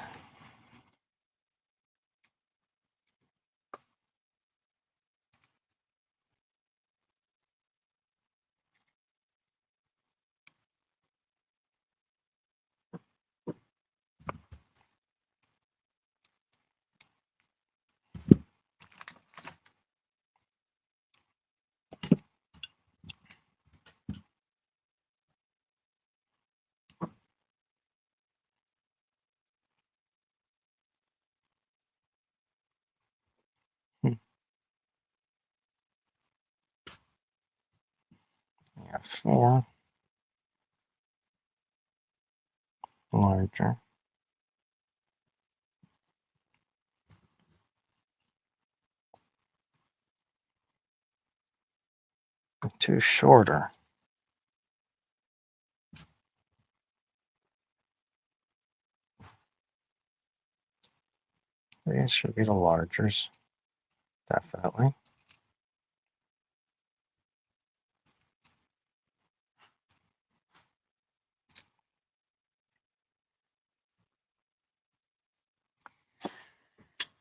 Yeah, 4 larger. 2 shorter. These should be the largers. Definitely.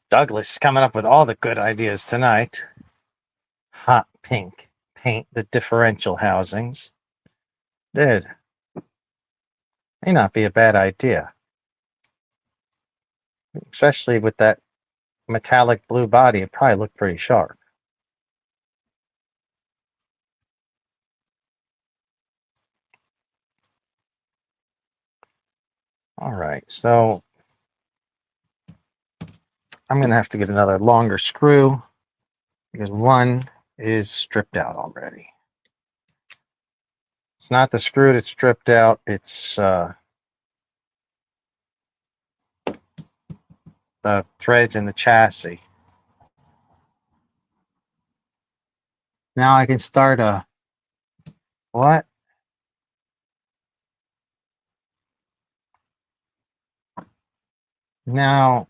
Douglas is coming up with all the good ideas tonight. Hot pink. Paint the differential housings. Dude. May not be a bad idea. Especially with that metallic blue body, it probably looked pretty sharp. All right, so I'm going to have to get another longer screw because one is stripped out already. It's not the screw that's stripped out. It's the threads in the chassis. Now I can start a what? Now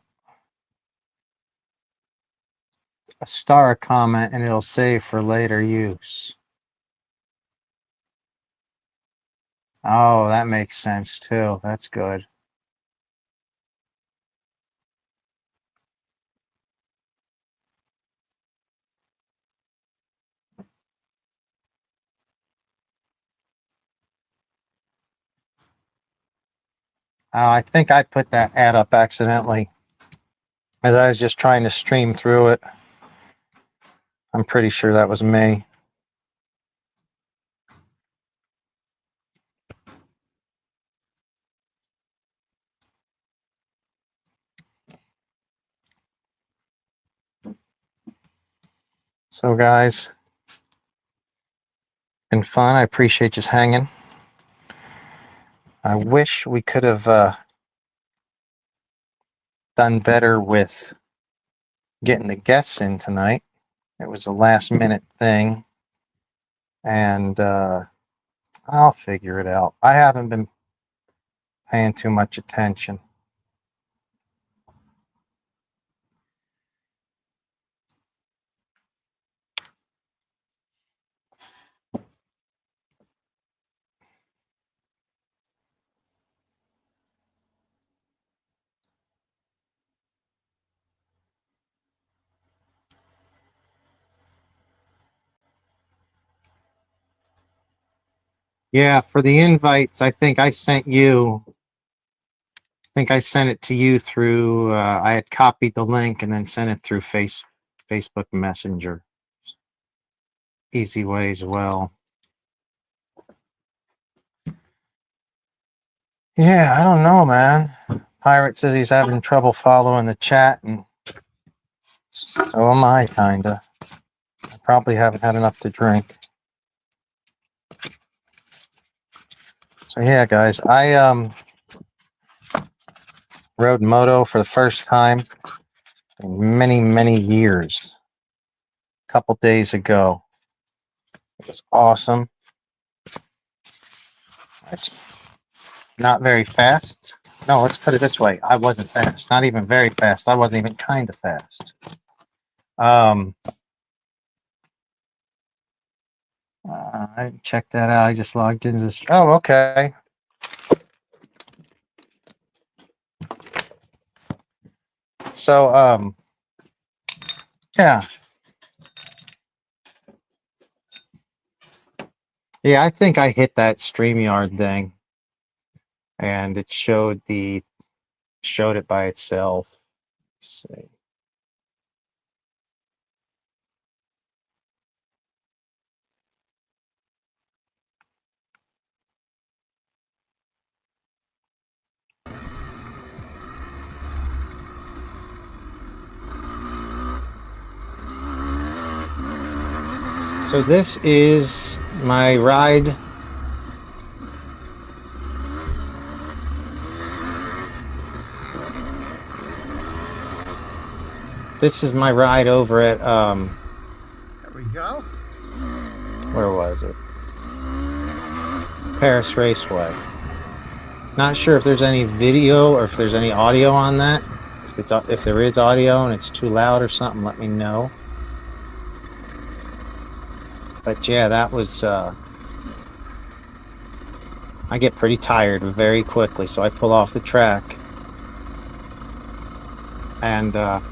a star comment and it'll save for later use. Oh, that makes sense too. That's good. I think I put that ad up accidentally as I was just trying to stream through it. I'm pretty sure that was me. So guys, been fun. I appreciate just hanging. I wish we could have done better with getting the guests in tonight. It was a last minute thing, and I'll figure it out. I haven't been paying too much attention. Yeah, for the invites, I think I sent you. I think I sent it to you through. I had copied the link and then sent it through Facebook Messenger. Easy way as well. Yeah, I don't know, man. Pirate says he's having trouble following the chat, and so am I, kinda. I probably haven't had enough to drink. So yeah, guys, I rode moto for the first time in many, many years. A couple days ago. It was awesome. It's not very fast. No, let's put it this way. I wasn't fast. Not even very fast. I wasn't even kind of fast. I didn't check that out. I just logged into this. Oh, okay. So, yeah. Yeah, I think I hit that StreamYard thing, and it showed it by itself. Let's see. So this is my ride. This is my ride over at There we go. where was it? Paris Raceway. Not sure if there's any video or if there's any audio on that. If there is audio and it's too loud or something, let me know. But yeah, that was I get pretty tired very quickly, so I pull off the track. And let's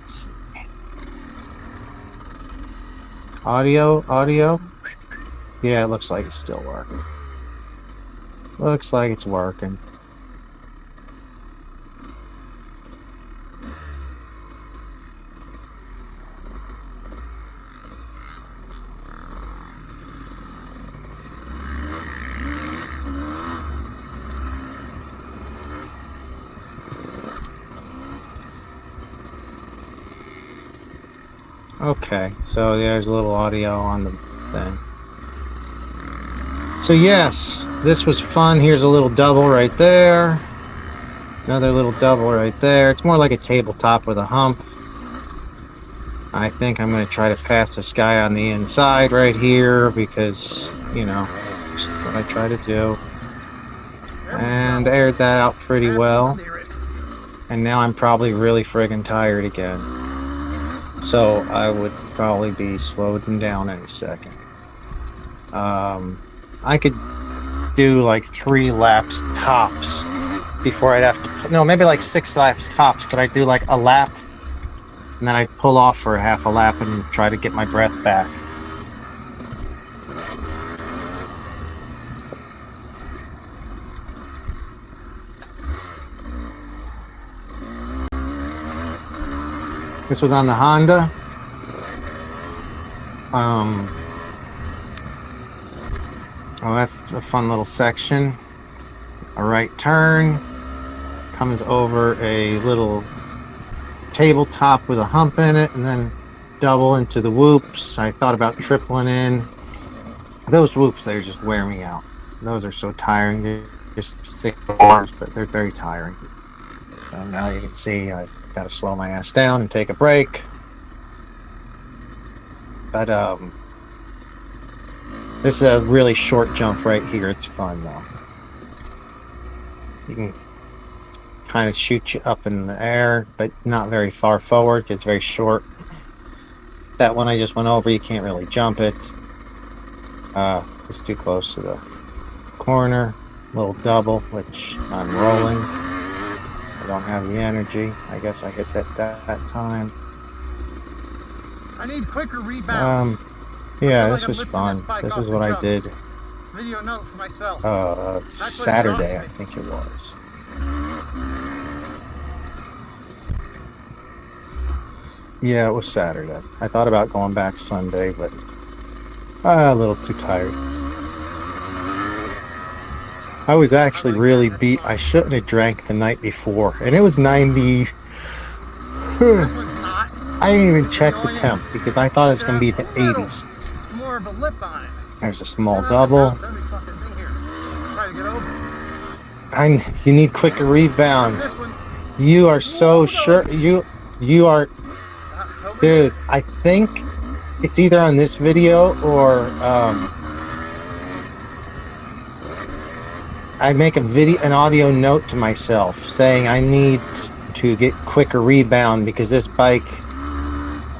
see. Audio. Yeah, it looks like it's still working. Looks like it's working. Okay, so there's a little audio on the thing. So yes, this was fun. Here's a little double right there. Another little double right there. It's more like a tabletop with a hump. I think I'm going to try to pass this guy on the inside right here because, you know, that's just what I try to do. And aired that out pretty well. And now I'm probably really friggin' tired again. So I would probably be slowing down in a second. I could do like 3 laps tops before I'd have to, no, maybe like 6 laps tops, but I'd do like a lap and then I'd pull off for half a lap and try to get my breath back. This was on the Honda. Oh, that's a fun little section. A right turn comes over a little tabletop with a hump in it, and then double into the whoops. I thought about tripling in. Those whoops, they just wear me out. Those are so tiring. They're just 6 bars, but they're very tiring. So now you can see I've got to slow my ass down and take a break. But this is a really short jump right here. It's fun though. You can kind of shoot you up in the air, but not very far forward. It's very short. That one I just went over, you can't really jump it. It's too close to the corner. Little double, which I'm rolling. I don't have the energy. I guess I hit that time. I need quicker rebound. Yeah, this was fun. This is what I did. Video note for myself. Saturday, I think it was. Yeah, it was Saturday. I thought about going back Sunday, but a little too tired. I was actually really beat. I shouldn't have drank the night before, and it was 90. I didn't even check the temp because I thought it was going to be the 80s. More of a lip on it. There's a small double. You need quicker rebound. You are so sure. You are, dude. I think it's either on this video or I make an audio note to myself saying I need to get quicker rebound because this bike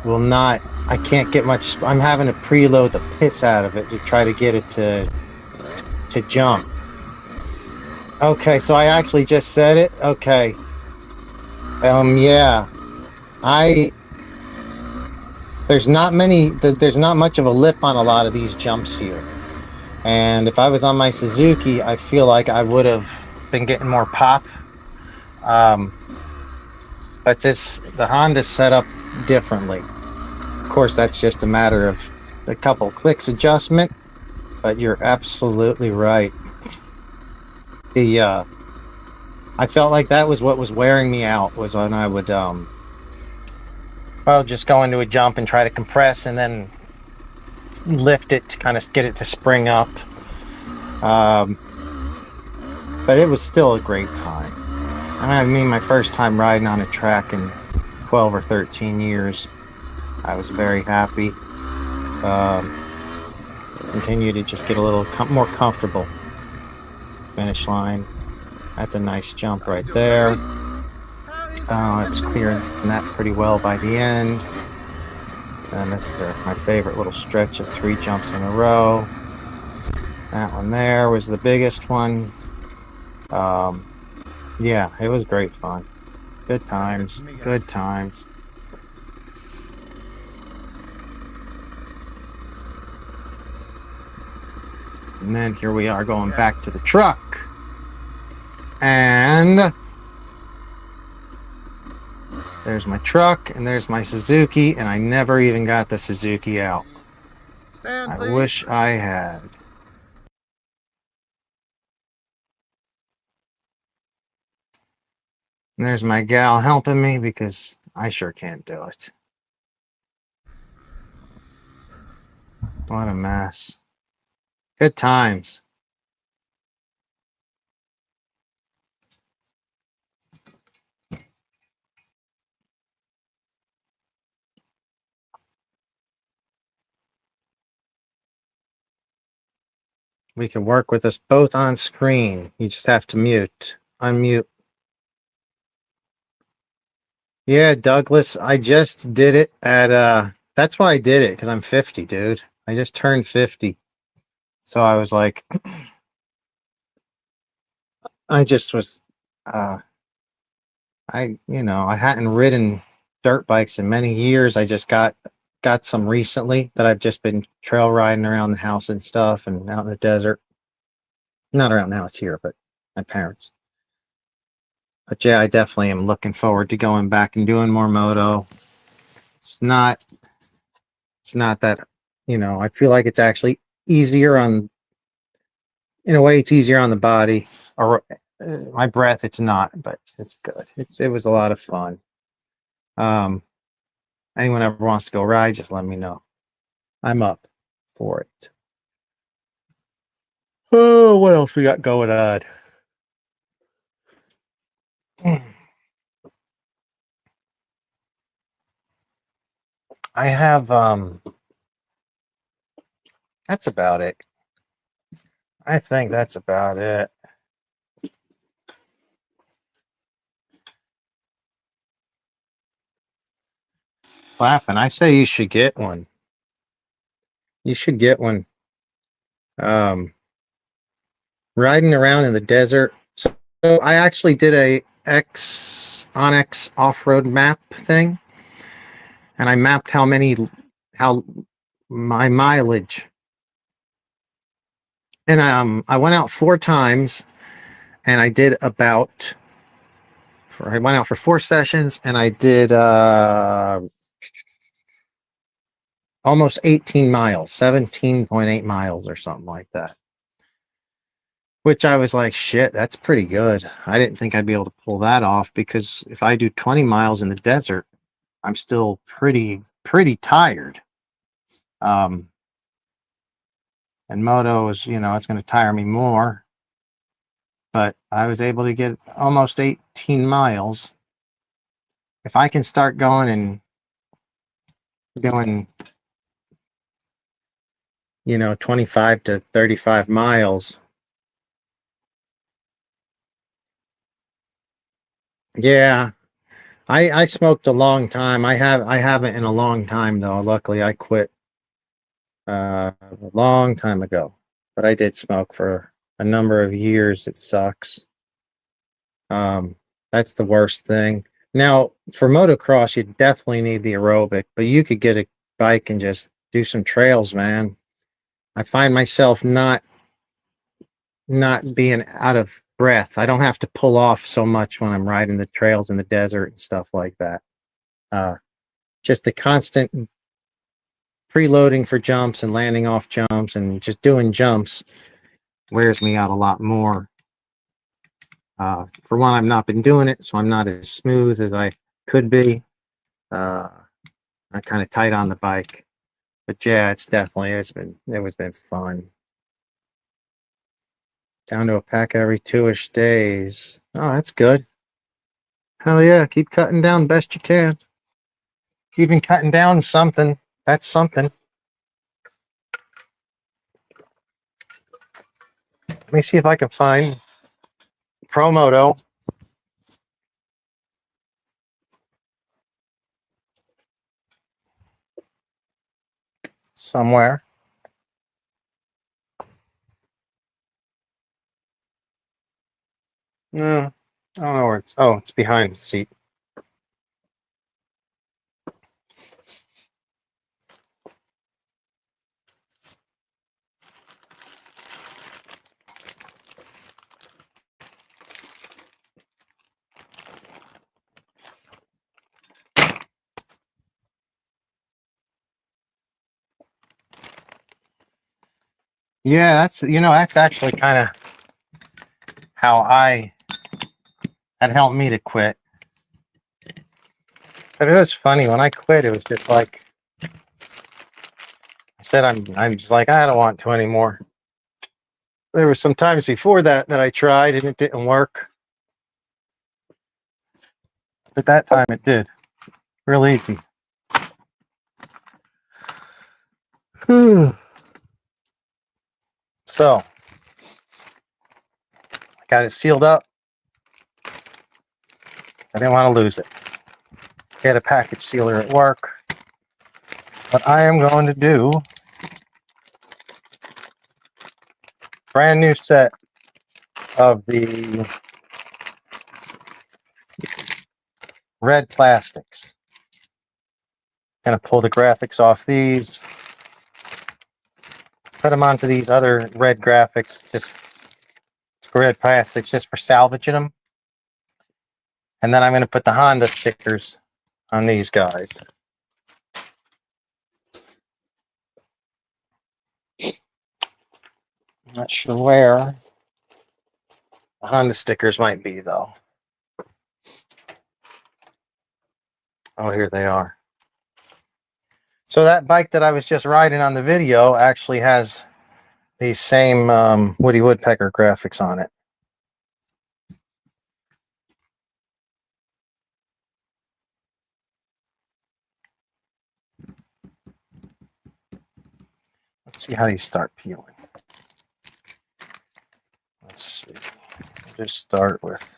will not. I can't get much. I'm having to preload the piss out of it to try to get it to jump. Okay, so I actually just said it. Okay. Yeah. There's not much of a lip on a lot of these jumps here. And if I was on my Suzuki, I feel like I would have been getting more pop. But the Honda's set up differently. Of course, that's just a matter of a couple clicks adjustment, but you're absolutely right. I felt like that was what was wearing me out, was when I would just go into a jump and try to compress and then lift it to kind of get it to spring up. But it was still a great time. I mean, my first time riding on a track in 12 or 13 years. I was very happy. Continue to just get a little more comfortable. Finish line. That's a nice jump right there. I was clearing that pretty well by the end. And this is my favorite little stretch of 3 jumps in a row. That one there was the biggest one. Yeah, it was great fun. Good times. Good times. And then here we are going back to the truck. And there's my truck and there's my Suzuki, and I never even got the Suzuki out. I wish I had. And there's my gal helping me because I sure can't do it. What a mess. Good times. We can work with us both on screen. You just have to unmute. Yeah, Douglas, I just did it at that's why I did it, because I'm 50, dude. I just turned 50. So I was like I just was I hadn't ridden dirt bikes in many years. I just got some recently that I've just been trail riding around the house and stuff and out in the desert. Not around the house here, but my parents. But yeah, I definitely am looking forward to going back and doing more moto. It's not that, I feel like it's actually easier in a way it's easier on the body, or my breath it's not, but it's good. It was a lot of fun. Anyone ever wants to go ride, just let me know. I'm up for it. Oh, what else we got going on? I have that's about it. I think that's about it. Flapping, I say you should get one. You should get one. Riding around in the desert. So I actually did a Onyx off-road map thing, and I mapped how my mileage. And I went out 4 times, and I did I went out for 4 sessions, and I did almost 18 miles, 17.8 miles or something like that. Which I was like, shit, that's pretty good. I didn't think I'd be able to pull that off, because if I do 20 miles in the desert, I'm still pretty tired. And moto is, it's going to tire me more. But I was able to get almost 18 miles. If I can start going and doing, 25 to 35 miles. Yeah. I smoked a long time. I haven't in a long time though. Luckily I quit a long time ago. But I did smoke for a number of years. It sucks. That's the worst thing. Now, for motocross, you definitely need the aerobic, but you could get a bike and just do some trails, man. I find myself not being out of breath. I don't have to pull off so much when I'm riding the trails in the desert and stuff like that. Just the constant preloading for jumps and landing off jumps and just doing jumps wears me out a lot more. For one, I've not been doing it, so I'm not as smooth as I could be. I'm kind of tight on the bike, but yeah, it's been fun. Down to a pack every 2-ish days. Oh, that's good. Hell yeah, keep cutting down best you can. Even cutting down something, that's something. Let me see if I can find Promoto. Somewhere. No, I don't know where it's. Oh, it's behind the seat. Yeah, that's actually kind of how that helped me to quit. But it was funny when I quit. It was just like I said, I'm just like, I don't want to anymore. There were some times before that I tried and it didn't work, but that time it did. Real easy. So Got it sealed up. I didn't want to lose it. Get a package sealer at work. What I am going to do, brand new set of the red plastics. Gonna pull the graphics off these, put them onto these other red graphics, just red plastics, just for salvaging them. And then I'm gonna put the Honda stickers on these guys. Not sure where the Honda stickers might be though. Oh, here they are. So that bike that I was just riding on the video actually has these same Woody Woodpecker graphics on it. Let's see how you start peeling. Let's see. Just start with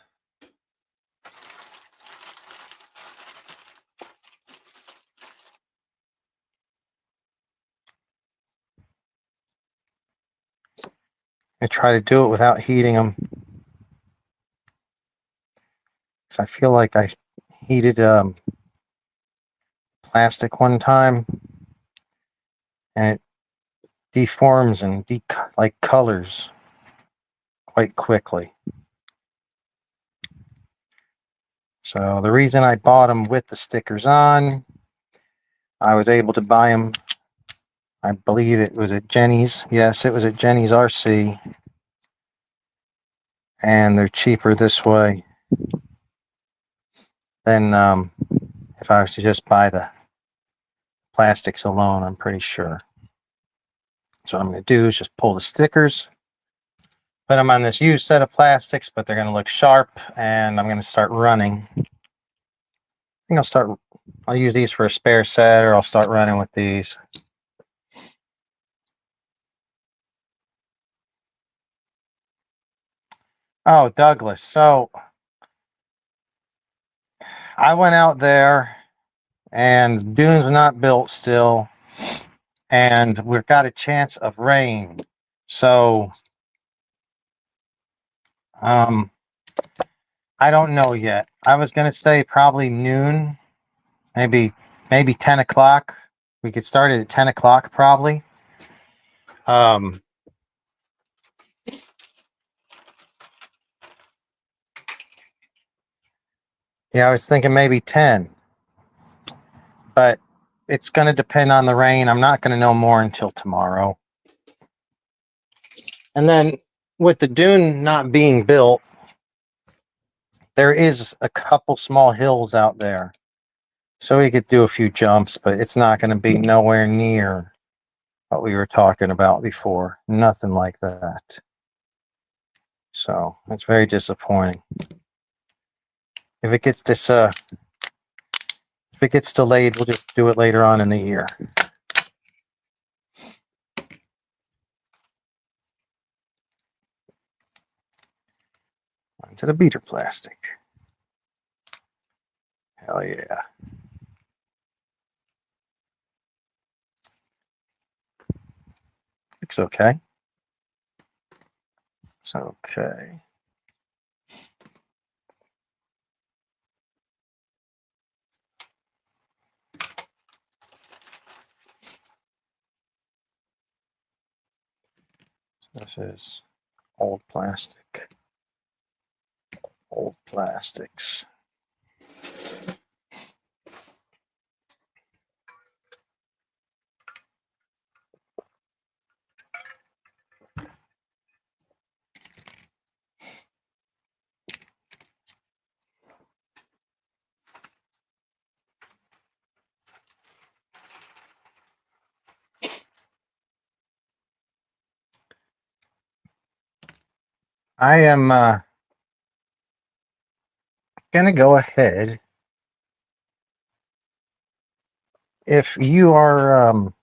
I try to do it without heating them. So I feel like I heated plastic one time and it deforms and like colors quite quickly. So the reason I bought them with the stickers on, I was able to buy them, I believe it was at Jenny's. Yes, it was at Jenny's RC. And they're cheaper this way than if I was to just buy the plastics alone, I'm pretty sure. So what I'm going to do is just pull the stickers, put them on this used set of plastics, but they're going to look sharp, and I'm going to start running. I think I'll use these for a spare set, or I'll start running with these. Oh, Douglas. So I went out there and Dune's not built still, and we've got a chance of rain. So I don't know yet. I was going to say probably noon, maybe 10 o'clock. We could start it at 10 o'clock probably. Yeah, I was thinking maybe 10, but it's going to depend on the rain. I'm not going to know more until tomorrow. And then with the dune not being built, there is a couple small hills out there. So we could do a few jumps, but it's not going to be nowhere near what we were talking about before. Nothing like that. So it's very disappointing. If it gets delayed, we'll just do it later on in the year. Onto the beater plastic. Hell yeah. It's okay. It's okay. This is old plastic. Old plastics. I am going to go ahead. If you're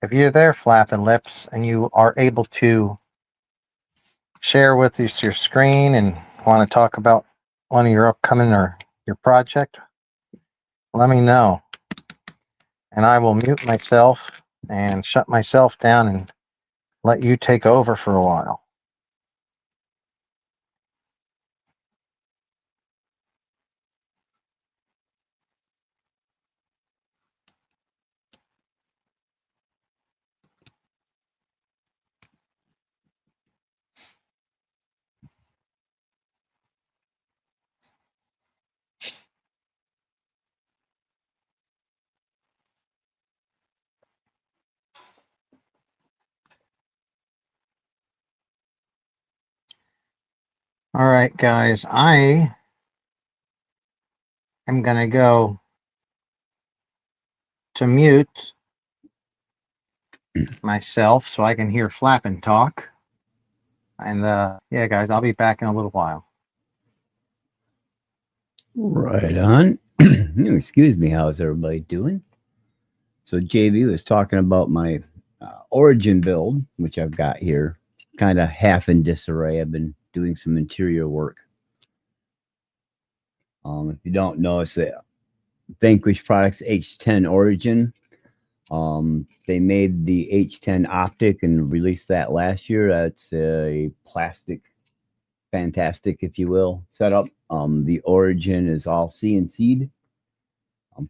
there flapping lips and you are able to share with us your screen and want to talk about one of your upcoming or your project, let me know. And I will mute myself and shut myself down and let you take over for a while. All right, guys, I am going to go to mute myself so I can hear Flappin' talk. And yeah, guys, I'll be back in a little while. Right on. Excuse me. How's everybody doing? So JB was talking about my Origin build, which I've got here, kind of half in disarray. I've been doing some interior work. If you don't know, it's the Vanquish Products H10 Origin. They made the H10 Optic and released that last year. That's a plastic, fantastic, if you will, setup. The Origin is all CNC'd.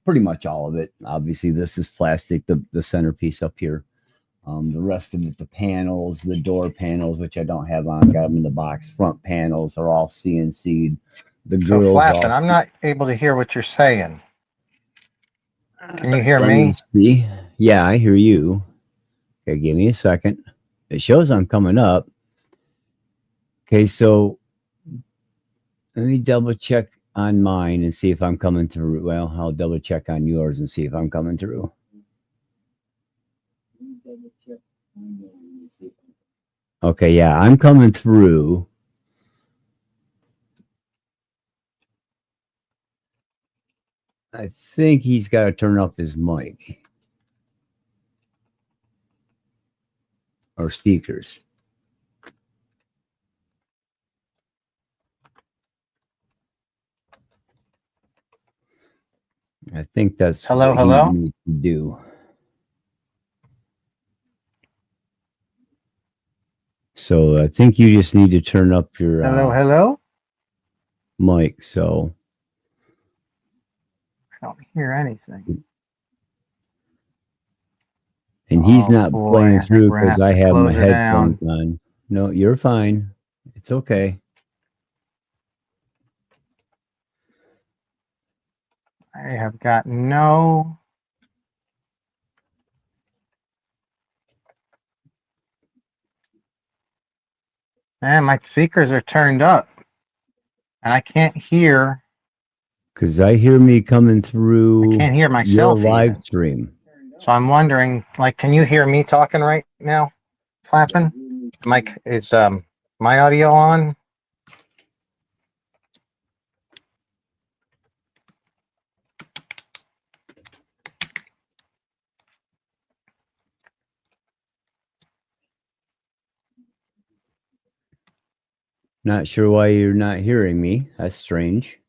Pretty much all of it. Obviously, this is plastic, the centerpiece up here. The rest of it, the panels, the door panels, which I don't have on, got them in the box. Front panels are all CNC'd. The So grills Flappin', I'm not able to hear what you're saying. Can you hear Let me? see. Yeah, I hear you. Okay, give me a second. It shows I'm coming up. Okay, so let me double check on mine and see if I'm coming through. Well, I'll double check on yours and see if I'm coming through. Okay, yeah, I'm coming through. I think he's got to turn up his mic or speakers. I think that's Hello, what hello? he needs to do. So I think you just need to turn up your Hello? mic. So I don't hear anything. and he's Oh not boy, playing I think through we're gonna because have I to have my close her down. headphones on. No, you're fine. It's okay. I have got no. Man, my speakers are turned up and I can't hear. Because I hear me coming through I can't hear your myself live even. stream. So I'm wondering, like, can you hear me talking right now, Flappin'? Mike, is my audio on? Not sure why you're not hearing me. That's strange.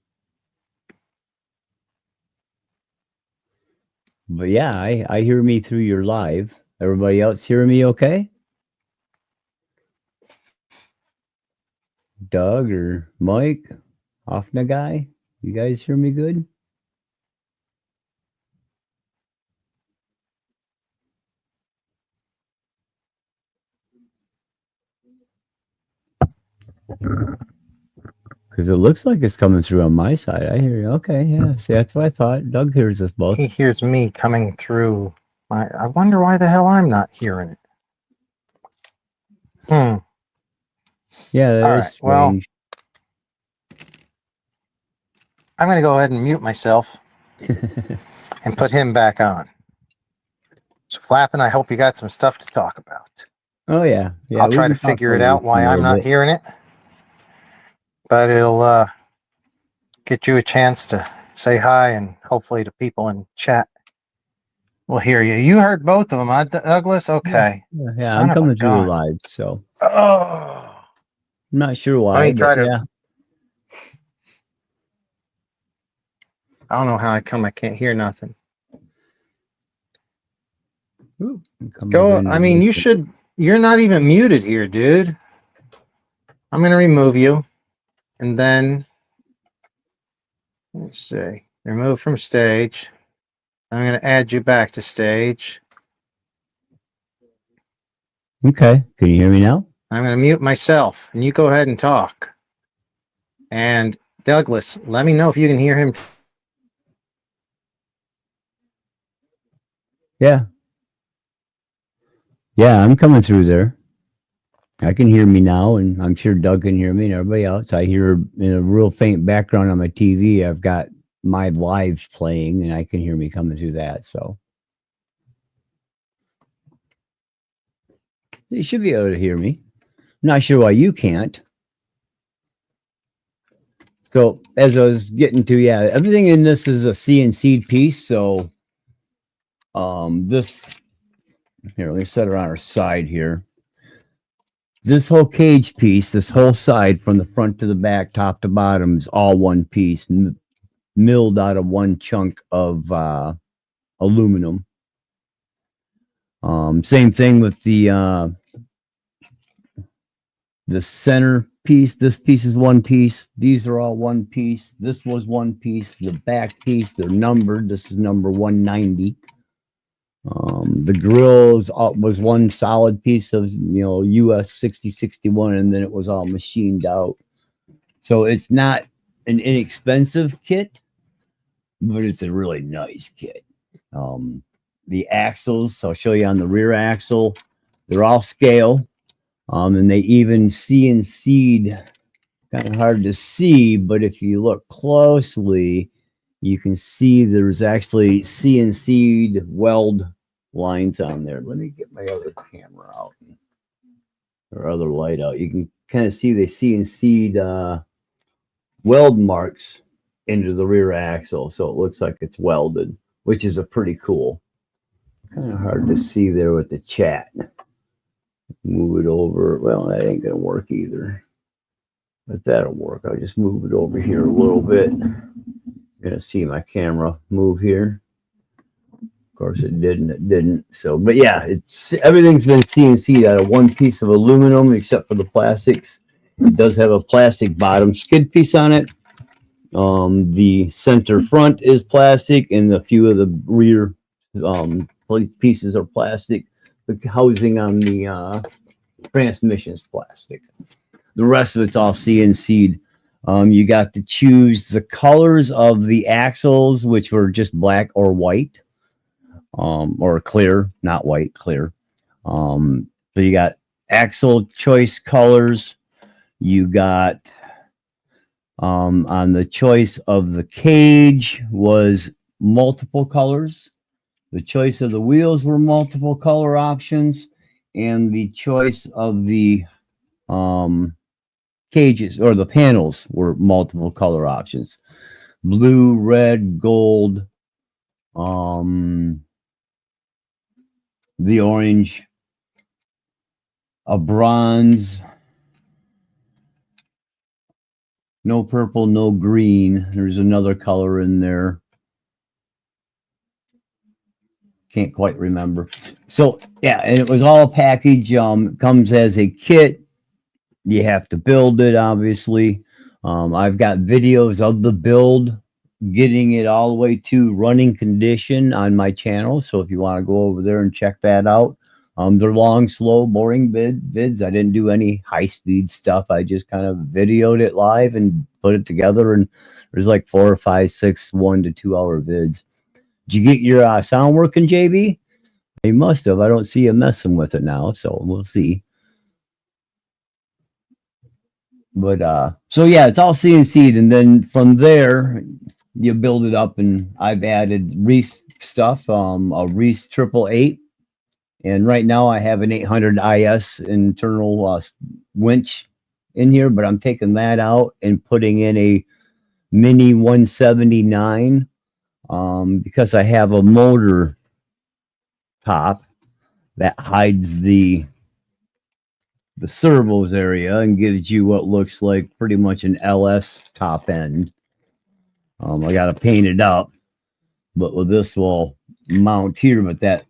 But yeah, I hear me through your live. Everybody else hearing me okay? Doug or Mike, Hoffna guy, you guys hear me good? Because it looks like it's coming through on my side. I hear you. Okay, yeah. See, that's what I thought. Doug hears us both. He hears me coming through. I wonder why the hell I'm not hearing it. Yeah, that All is right. Well, strange. I'm going to go ahead and mute myself and put him back on. So Flappin', I hope you got some stuff to talk about. Oh yeah, yeah. I'll we try to can talk figure it over out this why a I'm little not bit. hearing it, but it'll get you a chance to say hi, and hopefully the people in chat will hear you. You heard both of them, huh, Douglas? Okay. Yeah, Son I'm of a coming through gun. live, so Oh. not sure Let why, me try but to. yeah. I don't know how I can't hear nothing. Ooh, come Go. over into I mean, this you one. should. You're not even muted here, dude. I'm gonna remove you, and then let's see. Remove from stage. I'm gonna add you back to stage. Okay, can you hear me now? I'm gonna mute myself, and you go ahead and talk. And Douglas, let me know if you can hear him. Yeah. Yeah, I'm coming through there. I can hear me now, and I'm sure Doug can hear me and everybody else. I hear in a real faint background on my TV, I've got my live playing, and I can hear me coming through that. So you should be able to hear me. I'm not sure why you can't. So as I was getting to, yeah, everything in this is a CNC piece. So this here, let me set it on our side here. This whole cage piece, this whole side from the front to the back, top to bottom, is all one piece, milled out of one chunk of aluminum. Same thing with the center piece. This piece is one piece. These are all one piece. This was one piece. The back piece, they're numbered. This is number 190. The grills was one solid piece of US 6061, and then it was all machined out. So it's not an inexpensive kit, but it's a really nice kit. The axles, I'll show you on the rear axle, they're all scale, and they even CNC'd. Kind of hard to see, but if you look closely, you can see there's actually CNC'd weld lines on there. Let me get my other camera out, or other light out. You can kind of see the CNC'd weld marks into the rear axle, so it looks like it's welded, which is a pretty cool. Kind of hard to see there with the chat. Move it over. Well, that ain't gonna work either, but that'll work. I'll just move it over here a little bit. You're gonna see my camera move here. Of course, it didn't. So, but yeah, everything's been CNC'd out of one piece of aluminum except for the plastics. It does have a plastic bottom skid piece on it. The center front is plastic, and a few of the rear pieces are plastic. The housing on the transmission is plastic. The rest of it's all CNC'd. You got to choose the colors of the axles, which were just black or white, or clear, not white, clear. So you got axle choice colors. You got on the choice of the cage was multiple colors. The choice of the wheels were multiple color options, and the choice of the cages or the panels were multiple color options: blue, red, gold, the orange, a bronze, no purple, no green. There's another color in there. Can't quite remember. So yeah, and it was all a package. Comes as a kit. You have to build it, obviously. I've got videos of the build, getting it all the way to running condition on my channel. So if you want to go over there and check that out, they're long, slow, boring vids. I didn't do any high-speed stuff. I just kind of videoed it live and put it together. And there's like 4 or 5, 6, 1 to 2 hour vids. Did you get your sound working, JB? You must have. I don't see you messing with it now, so we'll see. But so yeah, it's all CNC'd, and then from there you build it up. And I've added Reese stuff, a Reese 888, and right now I have an 800 IS internal winch in here, but I'm taking that out and putting in a mini 179 because I have a motor top that hides the the servos area and gives you what looks like pretty much an LS top end. I got to paint it up, but with this will mount here, but that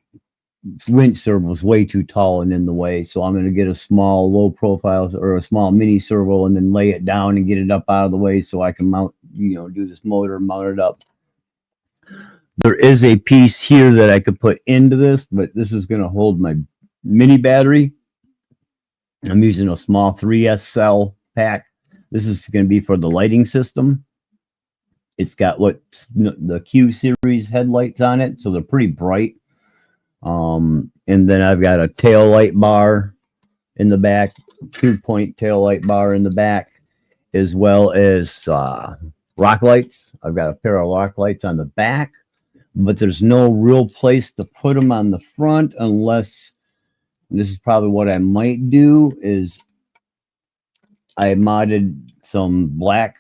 winch servo is way too tall and in the way. So I'm going to get a small low profile or a small mini servo and then lay it down and get it up out of the way so I can mount, do this motor, mount it up. There is a piece here that I could put into this, but this is going to hold my mini battery. I'm using a small 3S cell pack. This is going to be for the lighting system. It's got the Q series headlights on it, so they're pretty bright. And then I've got a tail light bar in the back, 2-point tail light bar in the back, as well as rock lights. I've got a pair of rock lights on the back, but there's no real place to put them on the front unless, this is probably what I might do, is I modded some black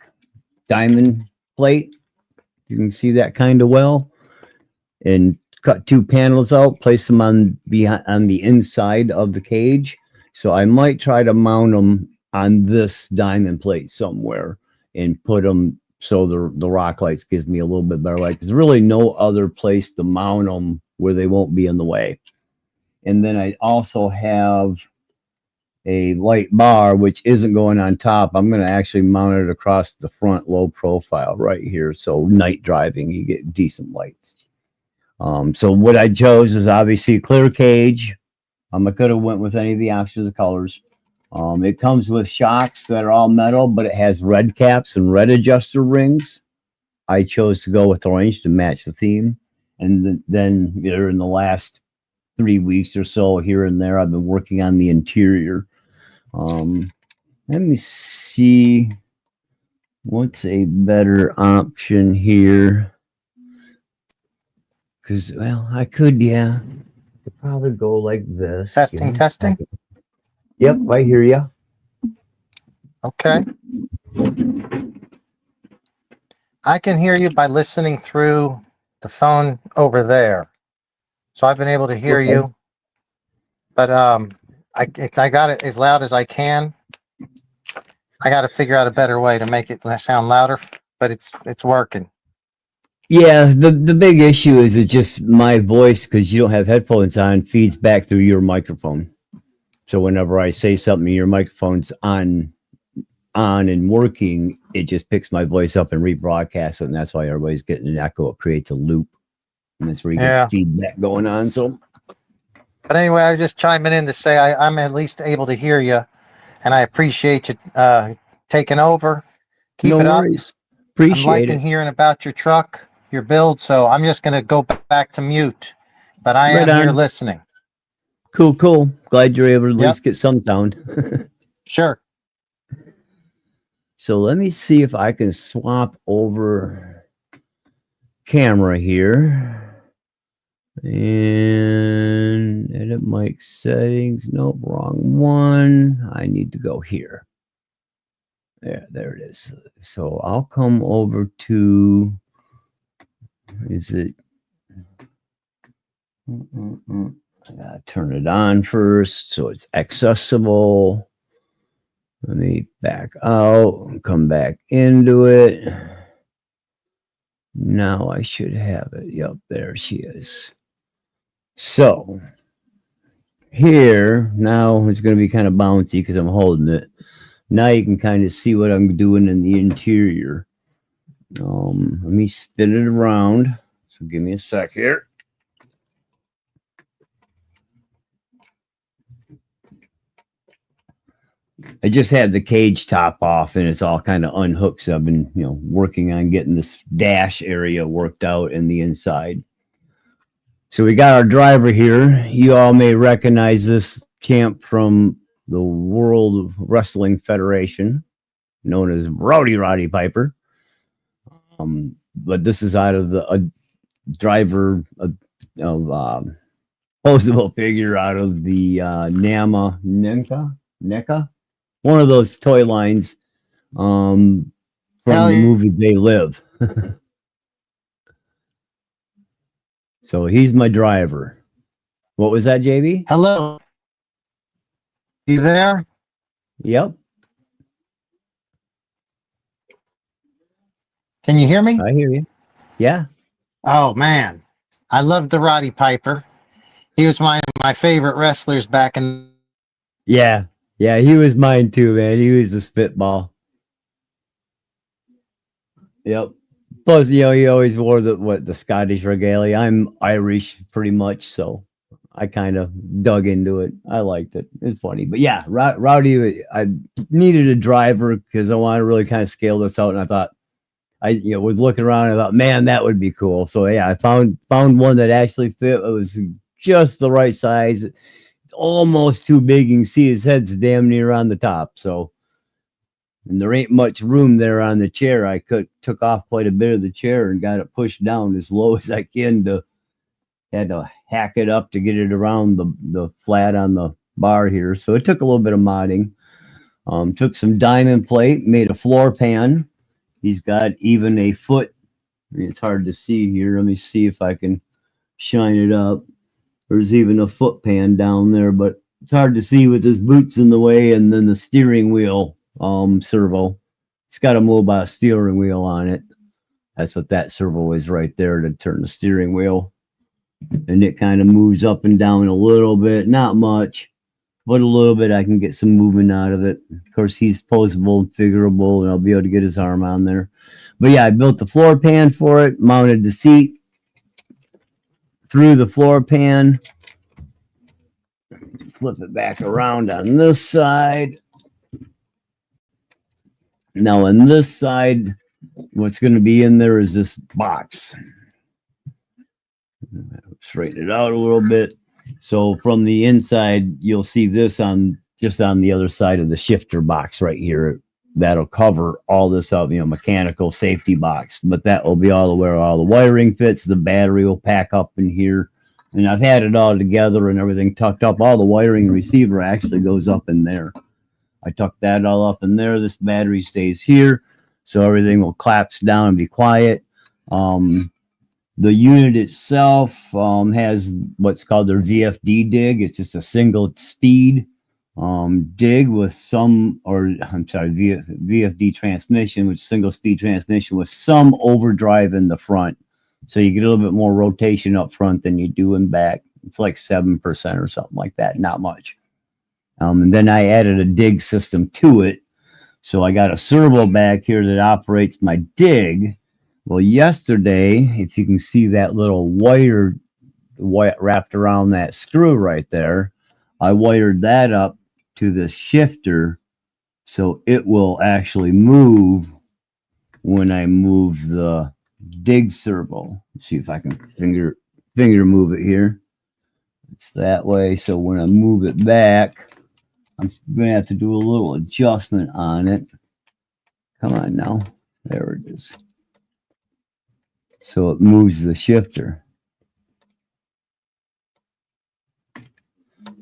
diamond plate. You can see that kind of well, and cut 2 panels out, place them on the inside of the cage. So I might try to mount them on this diamond plate somewhere and put them so the rock lights gives me a little bit better light. There's really no other place to mount them where they won't be in the way. And then I also have a light bar, which isn't going on top. I'm going to actually mount it across the front low profile right here. So night driving, you get decent lights. So what I chose is obviously clear cage. I could have went with any of the options of colors. It comes with shocks that are all metal, but it has red caps and red adjuster rings. I chose to go with orange to match the theme. And then here in the last 3 weeks or so, here and there, I've been working on the interior. Let me see what's a better option here. Because, well, I could probably go like this. Testing. Yep, I hear you. Okay. I can hear you by listening through the phone over there. So I've been able to hear you. But I got it as loud as I can. I got to figure out a better way to make it sound louder, but it's working. Yeah, the big issue is it just my voice, because you don't have headphones on, feeds back through your microphone. So whenever I say something, your microphone's on and working, it just picks my voice up and rebroadcasts it, and that's why everybody's getting an echo. It creates a loop, and that's where you get feedback going on. So, but anyway, I was just chiming in to say I'm at least able to hear you, and I appreciate you taking over. Keep it up. Appreciate I'm liking hearing about your truck, your build, so I'm just going to go back to mute, but I am here listening. Cool. Glad you're able to at least get some sound. Sure. So let me see if I can swap over camera here and edit mic settings. Nope, wrong one. I need to go here. There it is. So I'll come over to, is it? I gotta turn it on first so it's accessible. Let me back out and come back into it. Now I should have it. Yep, there she is. So here, now it's going to be kind of bouncy because I'm holding it. Now you can kind of see what I'm doing in the interior. Let me spin it around. So give me a sec here. I just had the cage top off and it's all kind of unhooked. So I've been, working on getting this dash area worked out in the inside. So we got our driver here. You all may recognize this champ from the World Wrestling Federation, known as Roddy Piper. But this is out of the driver of posable figure out of the NECA. One of those toy lines from the movie They Live. So he's my driver. What was that, JB? Hello. You there? Yep, Can you hear me? I hear you. Yeah. Oh man, I loved the Roddy Piper. He was one of my favorite wrestlers back in. Yeah. Yeah, he was mine too, man. He was a spitball. Yep. Plus, you know, he always wore the Scottish regalia. I'm Irish pretty much, so I kind of dug into it. I liked it. It's funny. But yeah, Rowdy, I needed a driver because I wanted to really kind of scale this out. And I thought, was looking around and I thought, man, that would be cool. So yeah, I found one that actually fit. It was just the right size, almost too big. You can see his head's damn near on the top. So, and there ain't much room there on the chair. I took off quite a bit of the chair and got it pushed down as low as I can had to hack it up to get it around the flat on the bar here. So it took a little bit of modding. Took some diamond plate, made a floor pan. He's got even a foot. I mean, it's hard to see here. Let me see if I can shine it up. There's even a foot pan down there, but it's hard to see with his boots in the way, and then the steering wheel servo. It's got a mobile steering wheel on it. That's what that servo is right there to turn the steering wheel. And it kind of moves up and down a little bit, not much, but a little bit. I can get some movement out of it. Of course, he's posable, figurable, and I'll be able to get his arm on there. But yeah, I built the floor pan for it, mounted the seat through the floor pan, flip it back around on this side. Now on this side, what's going to be in there is this box. Straighten it out a little bit. So from the inside, you'll see this just on the other side of the shifter box right here. That'll cover all this up, mechanical safety box. But that will be all the where all the wiring fits. The battery will pack up in here. And I've had it all together and everything tucked up. All the wiring and receiver actually goes up in there. I tucked that all up in there. This battery stays here, so everything will collapse down and be quiet. The unit itself has what's called their VFD dig. It's just a single speed dig with VFD transmission, which is single speed transmission with some overdrive in the front. So you get a little bit more rotation up front than you do in back. It's like 7% or something like that, not much. And then I added a dig system to it. So I got a servo back here that operates my dig. Well, yesterday, if you can see that little wire wrapped around that screw right there, I wired that up to the shifter so it will actually move when I move the dig servo. Let's see if I can finger move it here. It's that way. So when I move it back, I'm going to have to do a little adjustment on it. Come on now. There it is. So it moves the shifter.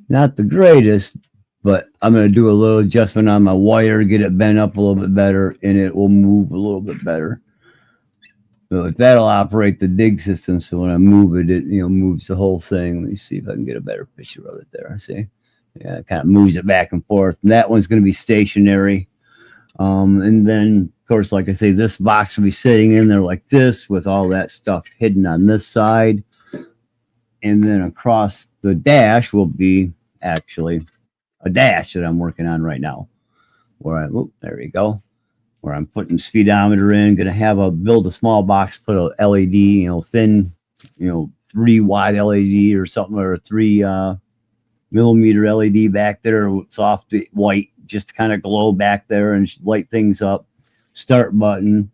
Not the greatest, but I'm going to do a little adjustment on my wire, get it bent up a little bit better, and it will move a little bit better. So that'll operate the dig system. So when I move it, it moves the whole thing. Let me see if I can get a better picture of it there. See? Yeah, it kind of moves it back and forth. And that one's going to be stationary. And then, of course, like I say, this box will be sitting in there like this with all that stuff hidden on this side. And then across the dash will be actually a dash that I'm working on right now. There we go. Where I'm putting speedometer in, going to build a small box, put a LED, thin, 3 watt LED or something, or a 3 millimeter LED back there, soft white, just to kind of glow back there and light things up. Start button.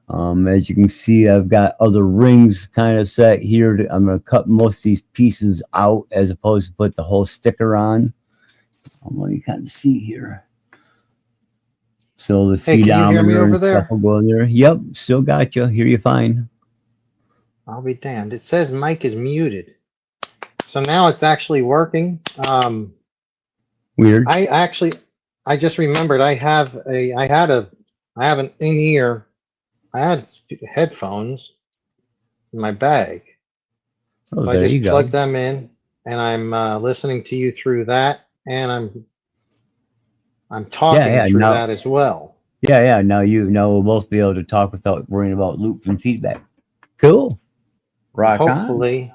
As you can see, I've got other rings kind of set here. I'm going to cut most of these pieces out as opposed to put the whole sticker on. Let me kind of see here. So the speedometer, can you hear me over there? Will go in there. Yep, still got you. Hear you fine. I'll be damned. It says mic is muted. So now it's actually working. Weird. I just remembered I have an in-ear. I had headphones in my bag. Oh, so I just plugged them in, and I'm listening to you through that, and I'm I'm talking yeah, through now, that as well. yeah. Now we'll both be able to talk without worrying about loops and feedback. Cool. Rock on. Hopefully,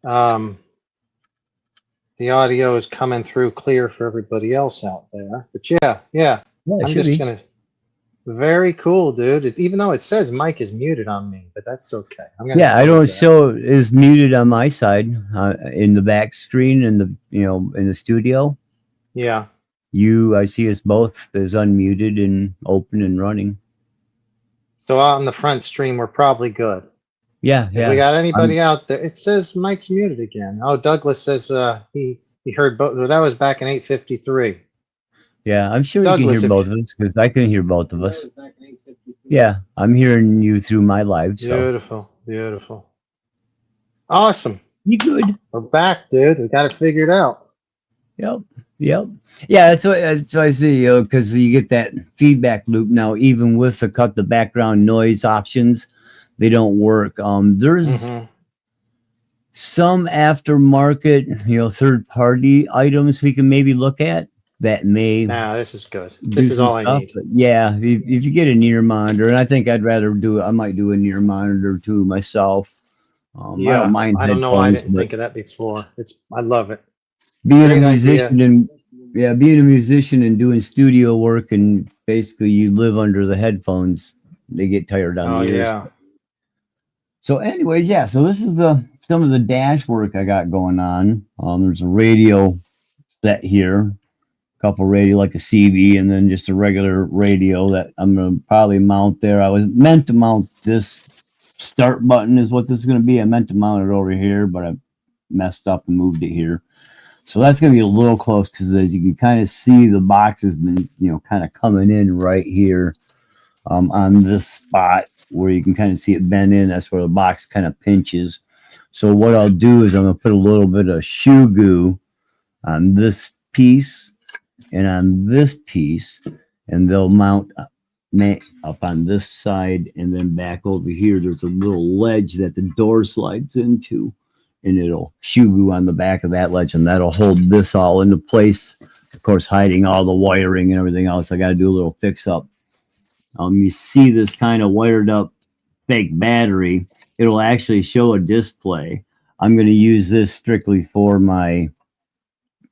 the audio is coming through clear for everybody else out there. But yeah, Yeah, it I'm should just be. gonna. Very cool, dude. Even though it says mic is muted on me, but that's okay. I'm gonna. Yeah, I don't close that. show is muted on my side in the back screen in the in the studio. Yeah. I see us both as unmuted and open and running. So out in the front stream, we're probably good. Yeah, If we got anybody out there, it says mic's muted again. Oh, Douglas says he heard both. Well, that was back in 8:53. Yeah, I'm sure Douglas, you can hear if- both of us because I can hear both of us. Yeah, I'm hearing you through my live. So Beautiful, beautiful, awesome. you good? We're back, dude. We got it figured out. Yep. Yeah, that's what I see. Because you get that feedback loop now, even with the cut the background noise options, they don't work. There's some aftermarket, third party items we can maybe look at that may. Nah, this is good. This is all I need. But yeah, if you get an ear monitor, and I think I might do an ear monitor too myself. Yeah, I don't mind. I don't know why I didn't but think of that before. I love it. being Great a musician idea. being a musician and doing studio work, and basically you live under the headphones, they get tired on the ears. Yeah. So anyways, yeah, so this is some of the dash work I got going on. There's a radio set here, a couple radio like a CB, and then just a regular radio that I'm gonna probably mount there. I was meant to mount this start button is what this is gonna be. I meant to mount it over here, but I messed up and moved it here. So that's going to be a little close because as you can kind of see, the box has been, kind of coming in right here on this spot where you can kind of see it bend in. That's where the box kind of pinches. So what I'll do is I'm going to put a little bit of shoe goo on this piece and on this piece, and they'll mount up on this side, and then back over here, there's a little ledge that the door slides into. And it'll shoe glue on the back of that ledge, and that'll hold this all into place. Of course, hiding all the wiring and everything else. I got to do a little fix up. You see this kind of wired up fake battery. It'll actually show a display. I'm going to use this strictly for my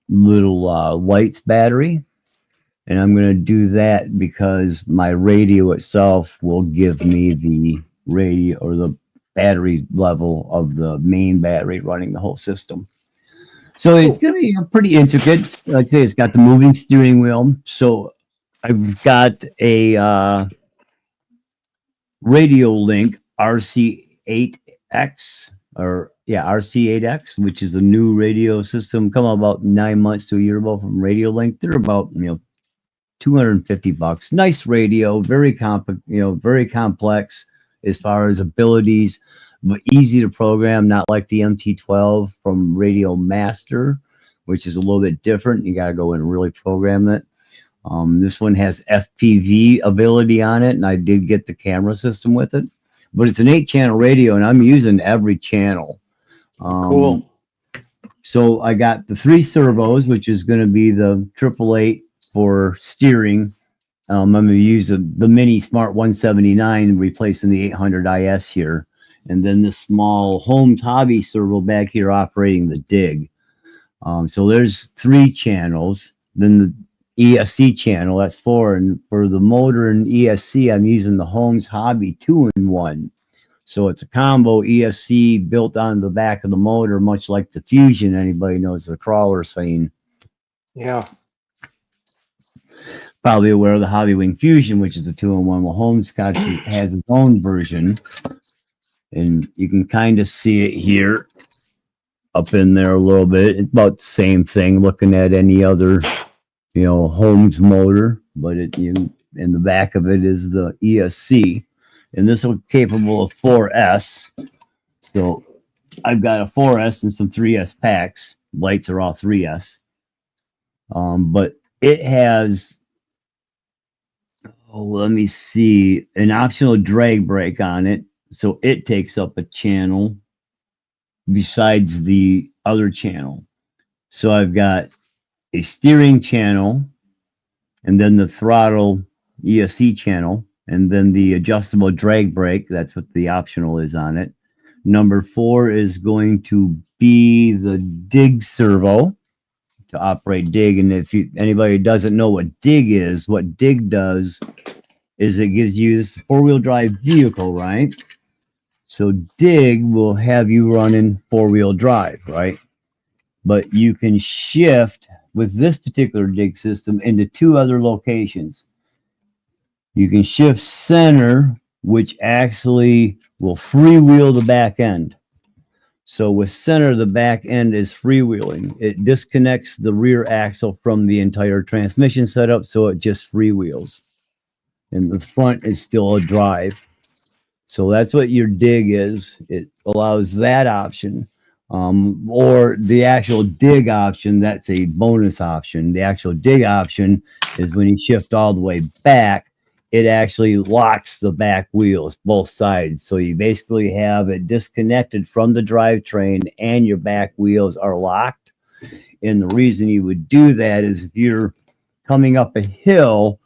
little lights battery. And I'm going to do that because my radio itself will give me the radio or the battery level of the main battery running the whole system. So it's going to be pretty intricate. Like I say, it's got the moving steering wheel. So I've got a Radio Link RC8X RC8X, which is a new radio system. Come about 9 months to a year ago from Radio Link. They're about $250. Nice radio, very complex as far as abilities, but easy to program, not like the MT12 from Radio Master, which is a little bit different. You got to go in and really program it. This one has FPV ability on it, and I did get the camera system with it. But it's an 8-channel radio, and I'm using every channel. Cool. So I got the 3 servos, which is going to be the 888 for steering. I'm going to use the mini Smart 179, replacing the 800 IS here. And then this small Holmes Hobby servo back here operating the Dig. So there's 3 channels. Then the ESC channel, that's 4. And for the motor and ESC, I'm using the Holmes Hobby 2-in-1. So it's a combo ESC built on the back of the motor, much like the Fusion. Anybody knows the crawler scene. Yeah. Probably aware of the Hobby Wing Fusion, which is a 2-in-1. Well, Holmes has its own version. And you can kind of see it here up in there a little bit. It's about the same thing looking at any other, Holmes motor, but in the back of it is the ESC. And this is capable of 4S. So I've got a 4S and some 3S packs. Lights are all 3S. But it has, let me see, an optional drag brake on it. So it takes up a channel besides the other channel. So I've got a steering channel and then the throttle ESC channel, and then the adjustable drag brake. That's what the optional is on it. Number 4 is going to be the dig servo to operate dig. And if anybody doesn't know what dig is, what dig does is it gives you this 4-wheel drive vehicle, right? So dig will have you running 4-wheel drive, right? But you can shift with this particular dig system into 2 other locations. You can shift center, which actually will freewheel the back end. So with center, the back end is freewheeling. It disconnects the rear axle from the entire transmission setup, so it just freewheels. And the front is still a drive. So that's what your dig is. It allows that option. Or the actual dig option, that's a bonus option. The actual dig option is when you shift all the way back, it actually locks the back wheels, both sides. So you basically have it disconnected from the drivetrain and your back wheels are locked. And the reason you would do that is if you're coming up a hill,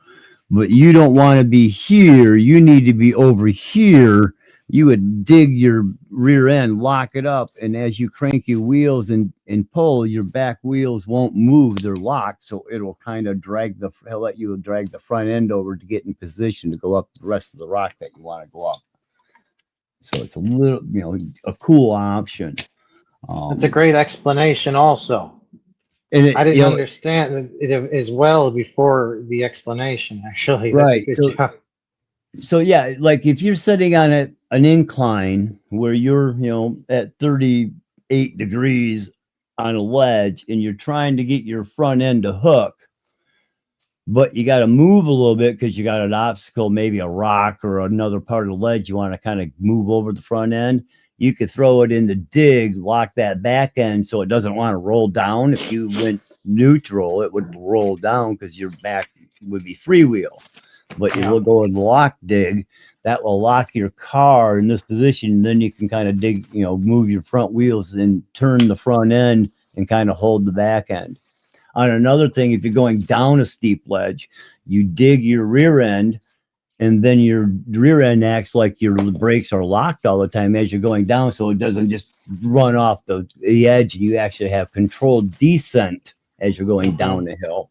but you don't want to be here, you need to be over here, you would dig your rear end, lock it up, and as you crank your wheels and pull, your back wheels won't move. They're locked, so it'll kind of let you drag the front end over to get in position to go up the rest of the rock that you want to go up. So it's a little, a cool option. That's a great explanation also. And I didn't understand it as well before the explanation, actually. That's right. a good job. So yeah, like if you're sitting on an incline where you're, at 38 degrees on a ledge and you're trying to get your front end to hook, but you got to move a little bit because you got an obstacle, maybe a rock or another part of the ledge you want to kind of move over the front end, you could throw it in the dig, lock that back end so it doesn't want to roll down. If you went neutral, it would roll down because your back would be freewheel. But you will go in the lock dig, that will lock your car in this position. And then you can kind of dig, move your front wheels and turn the front end and kind of hold the back end. On another thing, if you're going down a steep ledge, you dig your rear end, and then your rear end acts like your brakes are locked all the time as you're going down, so it doesn't just run off the edge. You actually have controlled descent as you're going down the hill.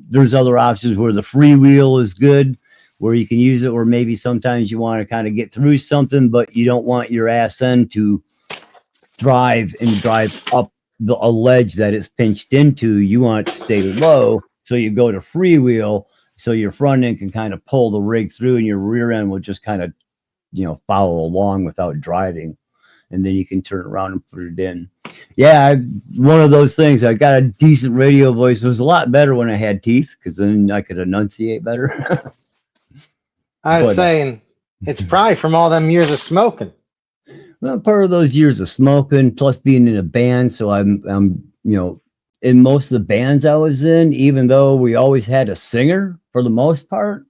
There's other options where the freewheel is good, where you can use it, or maybe sometimes you want to kind of get through something, but you don't want your ass end to drive up a ledge that it's pinched into. You want it to stay low, so you go to freewheel, so your front end can kind of pull the rig through, and your rear end will just kind of, follow along without driving. And then you can turn around and put it in. Yeah, one of those things. I got a decent radio voice. It was a lot better when I had teeth, because then I could enunciate better. I was saying, it's probably from all them years of smoking. Well, part of those years of smoking, plus being in a band. So I'm in most of the bands I was in, even though we always had a singer for the most part,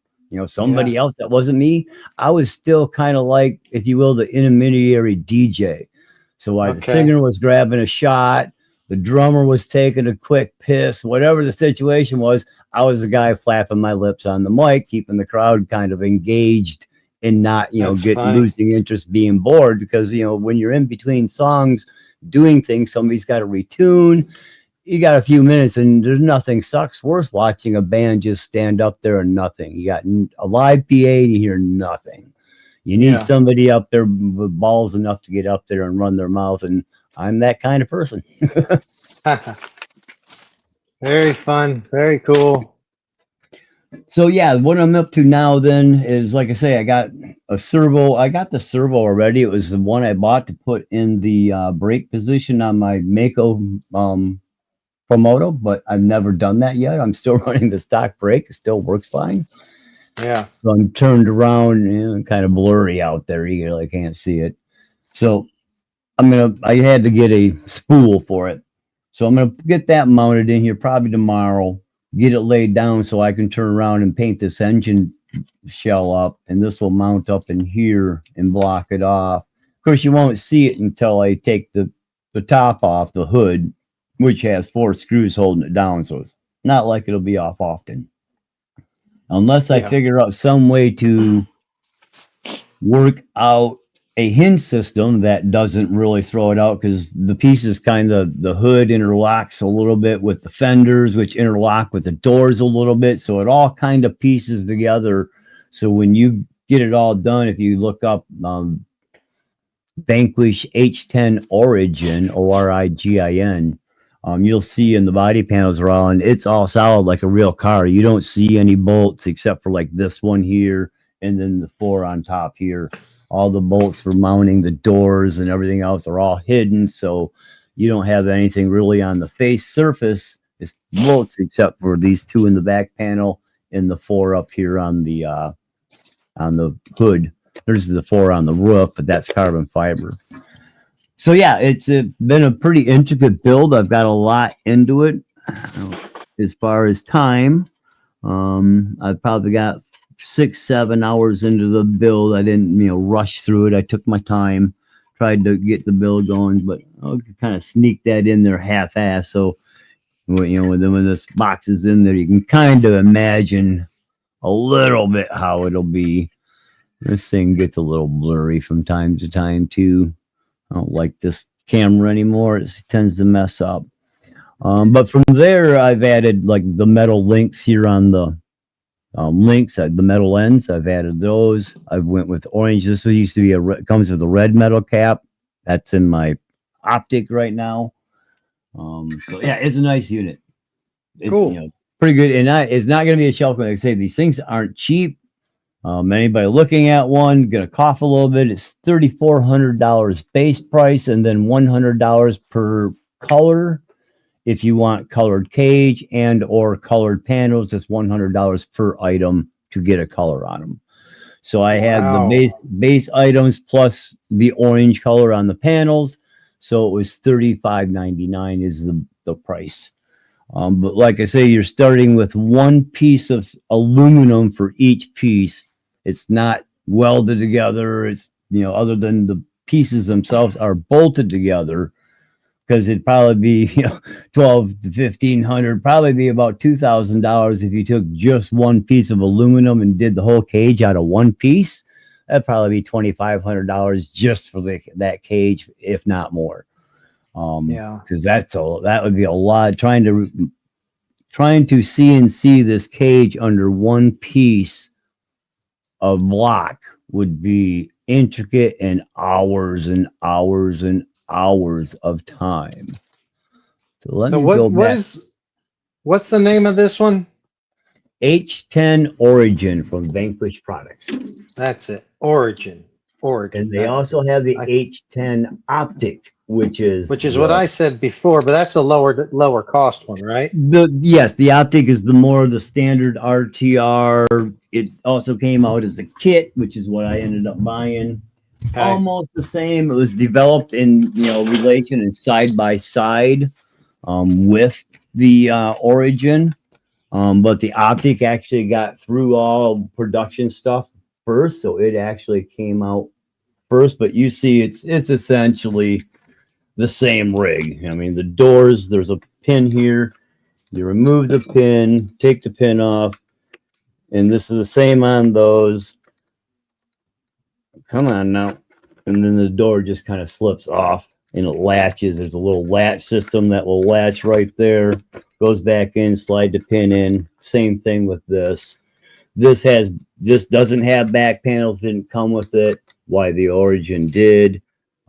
somebody else that wasn't me, I was still kind of like, if you will, the intermediary DJ. So while the singer was grabbing a shot, the drummer was taking a quick piss, whatever the situation was, I was the guy flapping my lips on the mic, keeping the crowd kind of engaged and not, losing interest, being bored, because, when you're in between songs doing things, somebody's got to retune. You got a few minutes, and there's nothing sucks worse watching a band just stand up there and nothing. You got a live PA and you hear nothing. You need somebody up there with balls enough to get up there and run their mouth, and I'm that kind of person. Very fun, very cool. So yeah, what I'm up to now then is, like I say, I got a servo. I got the servo already. It was the one I bought to put in the brake position on my Mako Promoto, but I've never done that yet. I'm still running the stock brake. It still works fine. Yeah. So I'm turned around, kind of blurry out there. You really can't see it. So I had to get a spool for it. So I'm going to get that mounted in here probably tomorrow, get it laid down so I can turn around and paint this engine shell up, and this will mount up in here and block it off. Of course, you won't see it until I take the top off the hood, which has 4 screws holding it down. So it's not like it'll be off often. Unless I Yeah. figure out some way to work out a hinge system that doesn't really throw it out, because the pieces kind of, the hood interlocks a little bit with the fenders, which interlock with the doors a little bit. So it all kind of pieces together. So when you get it all done, if you look up Vanquish H10 Origin, Origin, you'll see in the body panels are all, and it's all solid like a real car. You don't see any bolts except for like this one here, and then the 4 on top here. All the bolts for mounting the doors and everything else are all hidden, so you don't have anything really on the face surface. It's bolts except for these 2 in the back panel and the 4 up here on the hood. There's the 4 on the roof, but that's carbon fiber. So yeah, it's been a pretty intricate build. I've got a lot into it. As far as time, I've probably got 6-7 hours into the build. I didn't, rush through it. I took my time, tried to get the build going, but I'll kind of sneak that in there half-ass. So, when this box is in there, you can kind of imagine a little bit how it'll be. This thing gets a little blurry from time to time too. I don't like this camera anymore. It tends to mess up. But from there, I've added like the metal links here on the links, the metal ends. I've added those. I went with orange. This one used to be comes with a red metal cap. That's in my optic right now. So yeah, it's a nice unit. It's, Cool. Pretty good. And it's not going to be a shelf. Like I say, these things aren't cheap. Anybody looking at one gonna cough a little bit. It's $3,400 base price, and then $100 per color. If you want colored cage and or colored panels, it's $100 per item to get a color on them. So I have the base items plus the orange color on the panels. So it was $35.99 is the price. But like I say, you're starting with 1 piece of aluminum for each piece. It's not welded together. It's, other than the pieces themselves are bolted together, because it'd probably be, $1,200 to $1,500, probably be about $2,000 if you took just 1 piece of aluminum and did the whole cage out of 1 piece. That'd probably be $2,500 just for that cage, if not more. Because that would be a lot. Trying to CNC this cage under 1 piece of block would be intricate and hours and hours and hours of time. So what's the name of this one? H10 Origin from Vanquish Products. That's it. Origin. And they also have the H10 Optic, which is what I said before, but that's a lower cost one, right? Yes, the Optic is the standard RTR. It also came out as a kit, which is what I ended up buying. Okay. Almost the same. It was developed in relation and side by side with the Origin, but the Optic actually got through all production stuff first, so it actually came out first. But you see, it's essentially the same rig. I mean, the doors, there's a pin here. You remove the pin, take the pin off, and this is the same on those. Come on now. And then the door just kind of slips off and it latches. There's a little latch system that will latch right there. Goes back in, slide the pin in. Same thing with this. This doesn't have back panels, didn't come with it. Why the Origin did.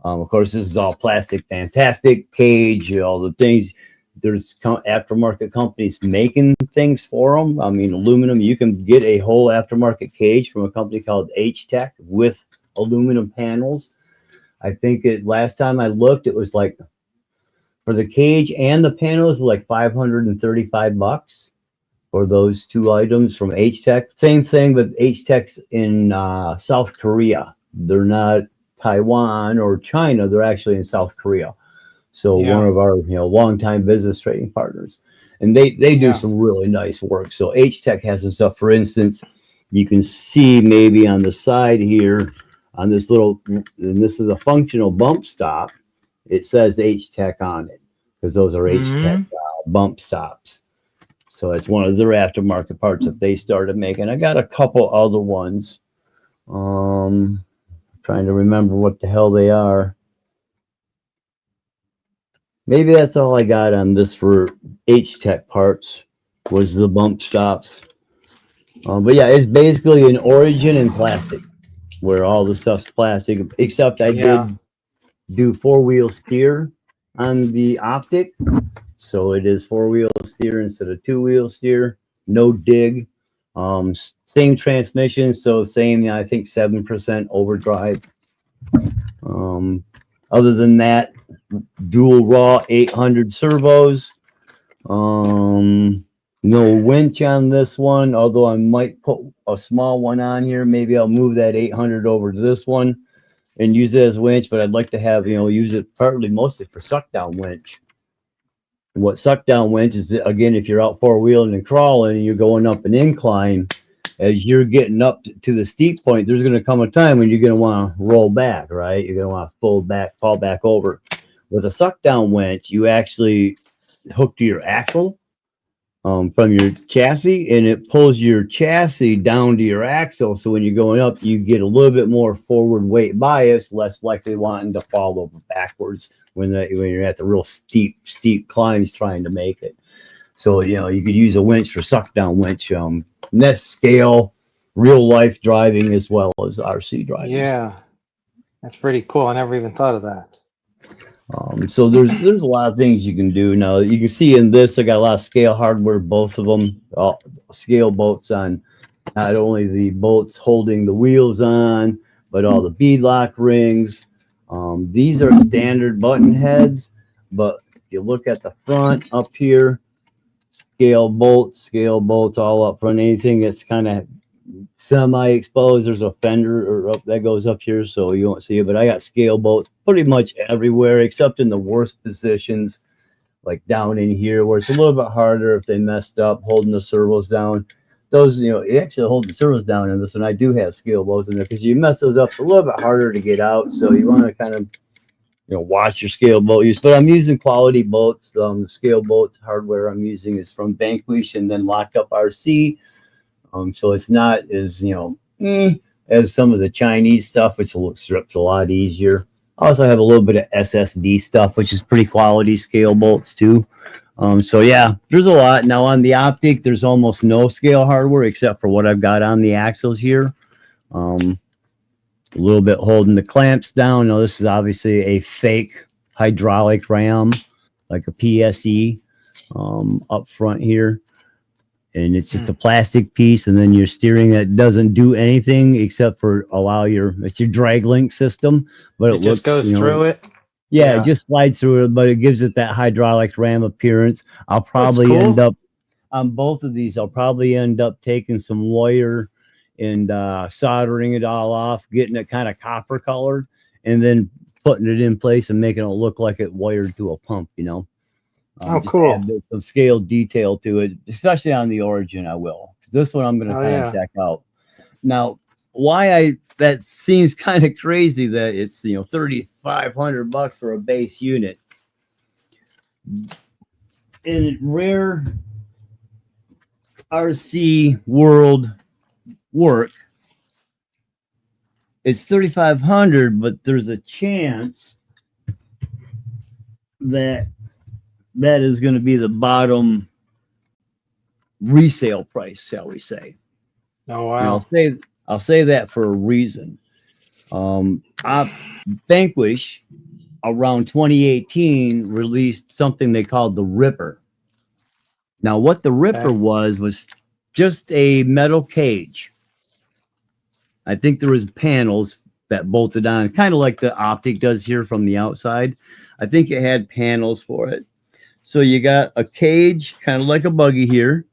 Of course, this is all plastic, fantastic cage, all the things. There's aftermarket companies making things for them. I mean, aluminum, you can get a whole aftermarket cage from a company called H-Tech with aluminum panels. I think last time I looked, it was like, for the cage and the panels, like $535 for those 2 items from H-Tech. Same thing with H-Tech's in South Korea. They're not Taiwan or China. They're actually in South Korea. So one of our longtime business trading partners, and they do some really nice work. So H-Tech has some stuff. For instance, you can see maybe on the side here on this little, and this is a functional bump stop. It says H-Tech on it because those are H-Tech bump stops. So it's one of their aftermarket parts that they started making. I got a couple other ones. Trying to remember what the hell they are. Maybe that's all I got on this for H-Tech parts, was the bump stops. But yeah, it's basically an origin in plastic, where all the stuff's plastic, except I did do four-wheel steer on the optic. So it is four-wheel steer instead of two-wheel steer. No dig. Same transmission, so same, I think 7% overdrive. Other than that, dual raw 800 servos. No winch on this one, although I might put a small one on here. Maybe I'll move that 800 over to this one and use it as winch, but I'd like to have, use it mostly for suck down winch. What suck down winch is, again, if you're out four-wheeling and crawling and you're going up an incline, as you're getting up to the steep point, there's going to come a time when you're going to want to roll back, right? You're going to want to fall back over. With a suck down winch, you actually hook to your axle from your chassis, and it pulls your chassis down to your axle. So when you're going up, you get a little bit more forward weight bias, less likely wanting to fall over backwards when you're at the real steep climbs trying to make it. So, you could use a winch for suck down winch. And that's scale, real life driving as well as RC driving. Yeah, that's pretty cool. I never even thought of that. So there's a lot of things you can do. Now you can see in this, I got a lot of scale hardware, both of them, scale bolts on not only the bolts holding the wheels on, but all the beadlock rings. These are standard button heads, but if you look at the front up here, scale bolts all up front. Anything that's kind of semi-exposed, there's a fender or up that goes up here, so you won't see it. But I got scale bolts pretty much everywhere, except in the worst positions, like down in here, where it's a little bit harder if they messed up holding the servos down. Those, you actually hold the servos down in this one. I do have scale bolts in there because you mess those up, it's a little bit harder to get out. So you want to kind of watch your scale bolt use. But I'm using quality bolts. The scale bolts hardware I'm using is from Vanquish and then Locked Up RC. So it's not as as some of the Chinese stuff, which strips a lot easier. I also have a little bit of SSD stuff, which is pretty quality scale bolts too. So yeah, there's a lot. Now on the optic, there's almost no scale hardware except for what I've got on the axles here. A little bit holding the clamps down. Now this is obviously a fake hydraulic ram, like a PSE up front here. And it's just a plastic piece, and then your steering that doesn't do anything except for it's your drag link system, but it just goes through it. Yeah, it just slides through it, but it gives it that hydraulic ram appearance. I'll probably end up on both of these. I'll probably end up taking some wire and soldering it all off, getting it kind of copper colored, and then putting it in place and making it look like it wired to a pump, Oh, cool. Add some scale detail to it, especially on the Origin. I will. This one I'm going to kind of check out. Now, that seems kind of crazy that it's $3,500 for a base unit. In rare RC world work, it's $3,500, but there's a chance that is going to be the bottom resale price, shall we say. Oh, wow. And I'll say that for a reason. Vanquish around 2018 released something they called the Ripper. Now what the Ripper was just a metal cage. I think there was panels that bolted on, kind of like the optic does here from the outside. I think it had panels for it. So you got a cage, kind of like a buggy here.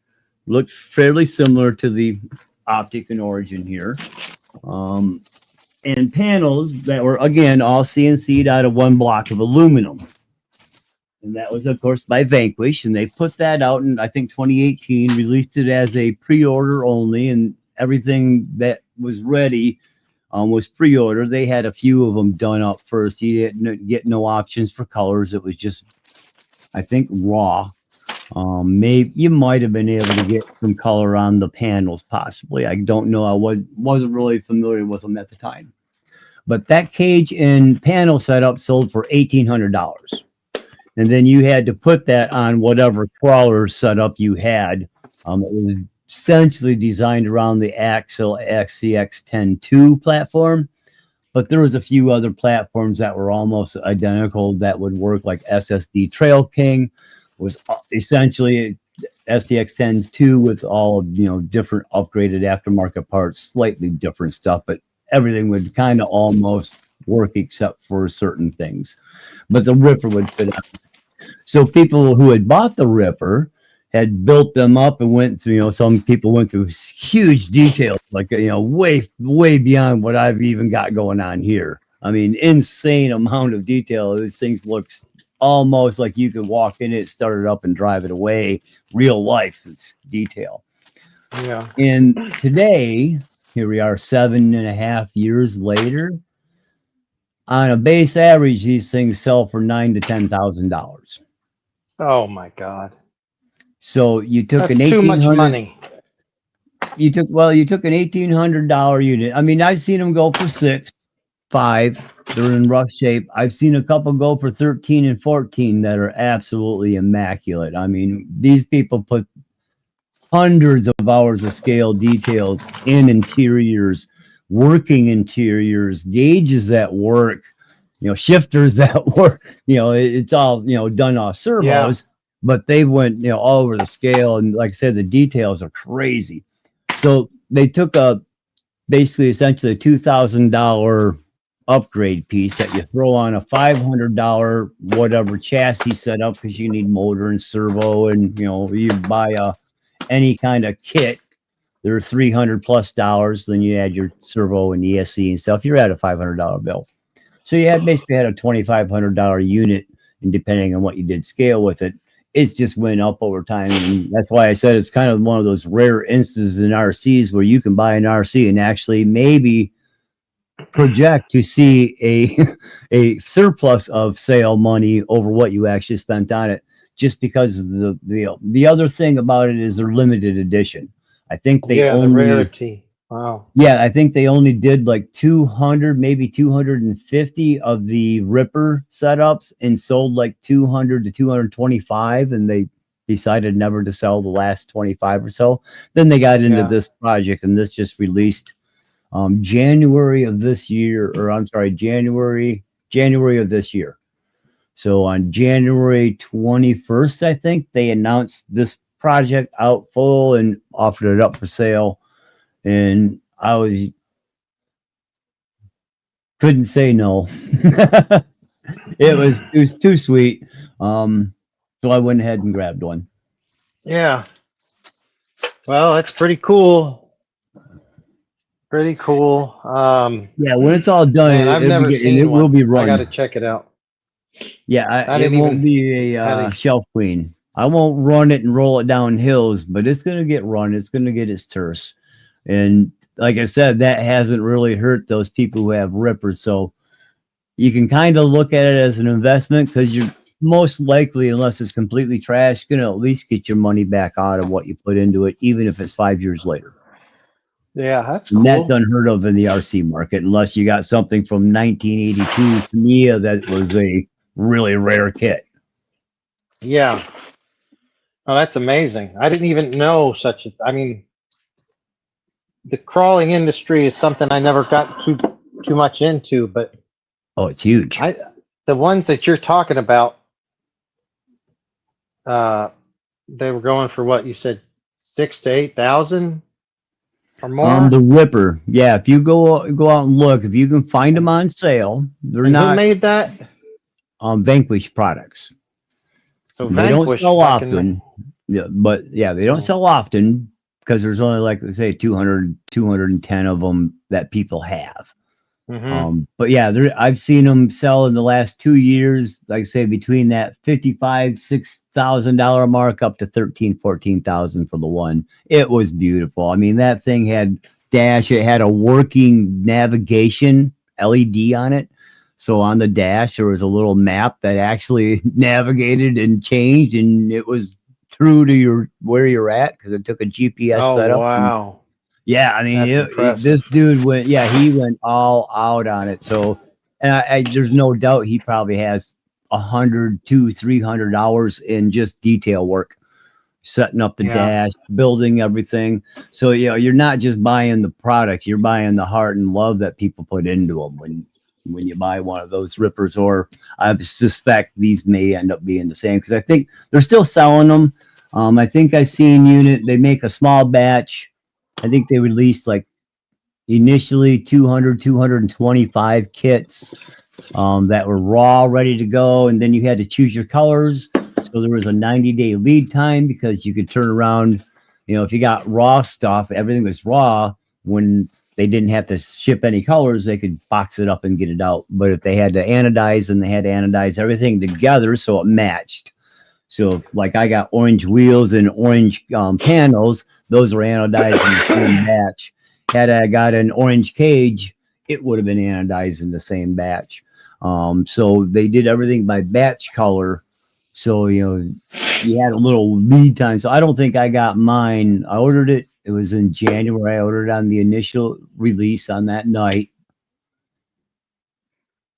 Looked fairly similar to the optic and Origin here. And panels that were, again, all CNC'd out of one block of aluminum. And that was, of course, by Vanquish. And they put that out in, I think, 2018, released it as a pre-order only. And everything that was ready was pre-order. They had a few of them done up first. You didn't get no options for colors. It was just, I think, raw. Maybe you might have been able to get some color on the panels, possibly. I don't know. I wasn't really familiar with them at the time. But that cage and panel setup sold for $1,800. And then you had to put that on whatever crawler setup you had. It was essentially designed around the Axle XCX102 platform. But there was a few other platforms that were almost identical that would work, like SSD Trail King was essentially SCX102 with all different upgraded aftermarket parts, slightly different stuff, but everything would kind of almost work except for certain things. But the Ripper would fit on. So people who had bought the Ripper had built them up and went through, some people went through huge details, like, way beyond what I've even got going on here. I mean, insane amount of detail. These things looks almost like you could walk in it, start it up, and drive it away. Real life, it's detail. Yeah. And today, here we are 7.5 years later. On a base average, these things sell for $9,000 to $10,000. Oh my God. So you took That's too much money. You took an $1,800 unit. I mean, I've seen them go for 6, 5. They're in rough shape. I've seen a couple go for 13 and 14 that are absolutely immaculate. I mean, these people put hundreds of hours of scale details in interiors, working interiors, gauges that work, shifters that work. It's all done off servos. Yeah. But they went all over the scale, and like I said, the details are crazy. So they took basically essentially a $2,000 upgrade piece that you throw on a $500 whatever chassis setup, because you need motor and servo, and you buy any kind of kit. They're $300+ then you add your servo and ESC and stuff, you're at a $500 bill. So you basically had a $2,500 unit, and depending on what you did scale with it, it's just went up over time. And that's why I said it's kind of one of those rare instances in RCs where you can buy an RC and actually maybe project to see a surplus of sale money over what you actually spent on it, just because the other thing about it is they're limited edition. I think they the rarity. Wow. Yeah, I think they only did like 200, maybe 250 of the Ripper setups, and sold like 200 to 225, and they decided never to sell the last 25 or so. Then they got into this project, and this just released January of this year, or I'm sorry, January of this year. So on January 21st, I think they announced this project out full and offered it up for sale. And I couldn't say no. It was too sweet. So I went ahead and grabbed one. Yeah. Well, that's pretty cool. Pretty cool. Yeah, when it's all done, man, I've never seen it one. will be run. I got to check it out. Yeah, it won't be a shelf queen. I won't run it and roll it down hills, but it's going to get run. It's going to get its terse. And like I said, that hasn't really hurt those people who have Rippers. So you can kind of look at it as an investment, because you're most likely, unless it's completely trash, going to at least get your money back out of what you put into it, even if it's 5 years later. Yeah, that's cool. And that's unheard of in the RC market, unless you got something from 1982 Tamiya that was a really rare kit. Yeah. Oh, that's amazing. I didn't even know such a, I mean, the crawling industry is something I never got too much into, but oh, it's huge. The ones that you're talking about, they were going for what you said, 6,000 to 8,000 or more. The Ripper, yeah. If you go out and look, if you can find them on sale, they're and not. Who made that? Vanquish products. So they don't sell often. Yeah, but yeah, they don't Oh. sell often, because there's only, like, let's say 200, 210 of them that people have. Mm-hmm. But yeah, I've seen them sell in the last 2 years, like I say, between that $5,000-6,000 mark up to 13,000 14,000 for the one. It was beautiful. I mean, that thing had dash. It had a working navigation LED on it. So on the dash, there was a little map that actually navigated and changed, and it was true to where you're at because it took a GPS Oh, setup. wow. Yeah, I mean, That's impressive. this dude went. Yeah, he went all out on it. So, and there's no doubt he probably has 100 to 300 hours in just detail work, setting up the dash, building everything. So, you know, you're not just buying the product, you're buying the heart and love that people put into them when you buy one of those rippers. Or I suspect these may end up being the same because I think they're still selling them. I think I seen unit, they make a small batch. I think they released like initially 225 kits that were raw, ready to go. And then you had to choose your colors. So there was a 90-day lead time because you could turn around, you know, if you got raw stuff, everything was raw. When they didn't have to ship any colors, they could box it up and get it out. But if they had to anodize, and they had to anodize everything together so it matched. So like I got orange wheels and orange panels, those were anodized in the same batch. Had I got an orange cage, it would have been anodized in the same batch. So they did everything by batch color. So, you know, you had a little lead time. So I don't think I got mine. I ordered it. It was in January. I ordered on the initial release on that night.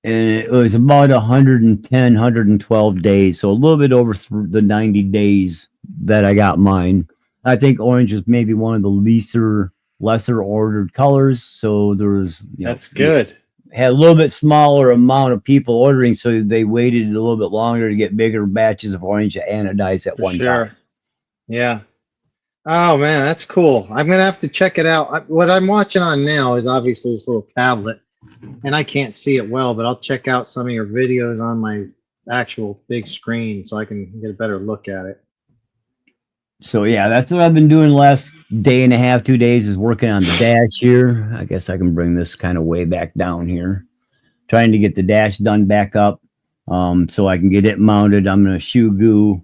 And it was about 110, 112 days. So a little bit over the 90 days that I got mine. I think orange was maybe one of the lesser ordered colors. So there was, you know, That's good. Had a little bit smaller amount of people ordering. So they waited a little bit longer to get bigger batches of orange to anodize at one time. Yeah. Oh man, that's cool. I'm going to have to check it out. What I'm watching on now is obviously this little tablet. And I can't see it well, but I'll check out some of your videos on my actual big screen so I can get a better look at it. So yeah, that's what I've been doing the last day and a half, 2 days, is working on the dash here. I guess I can bring this kind of way back down here. Trying to get the dash done back up so I can get it mounted. I'm going to shoe goo,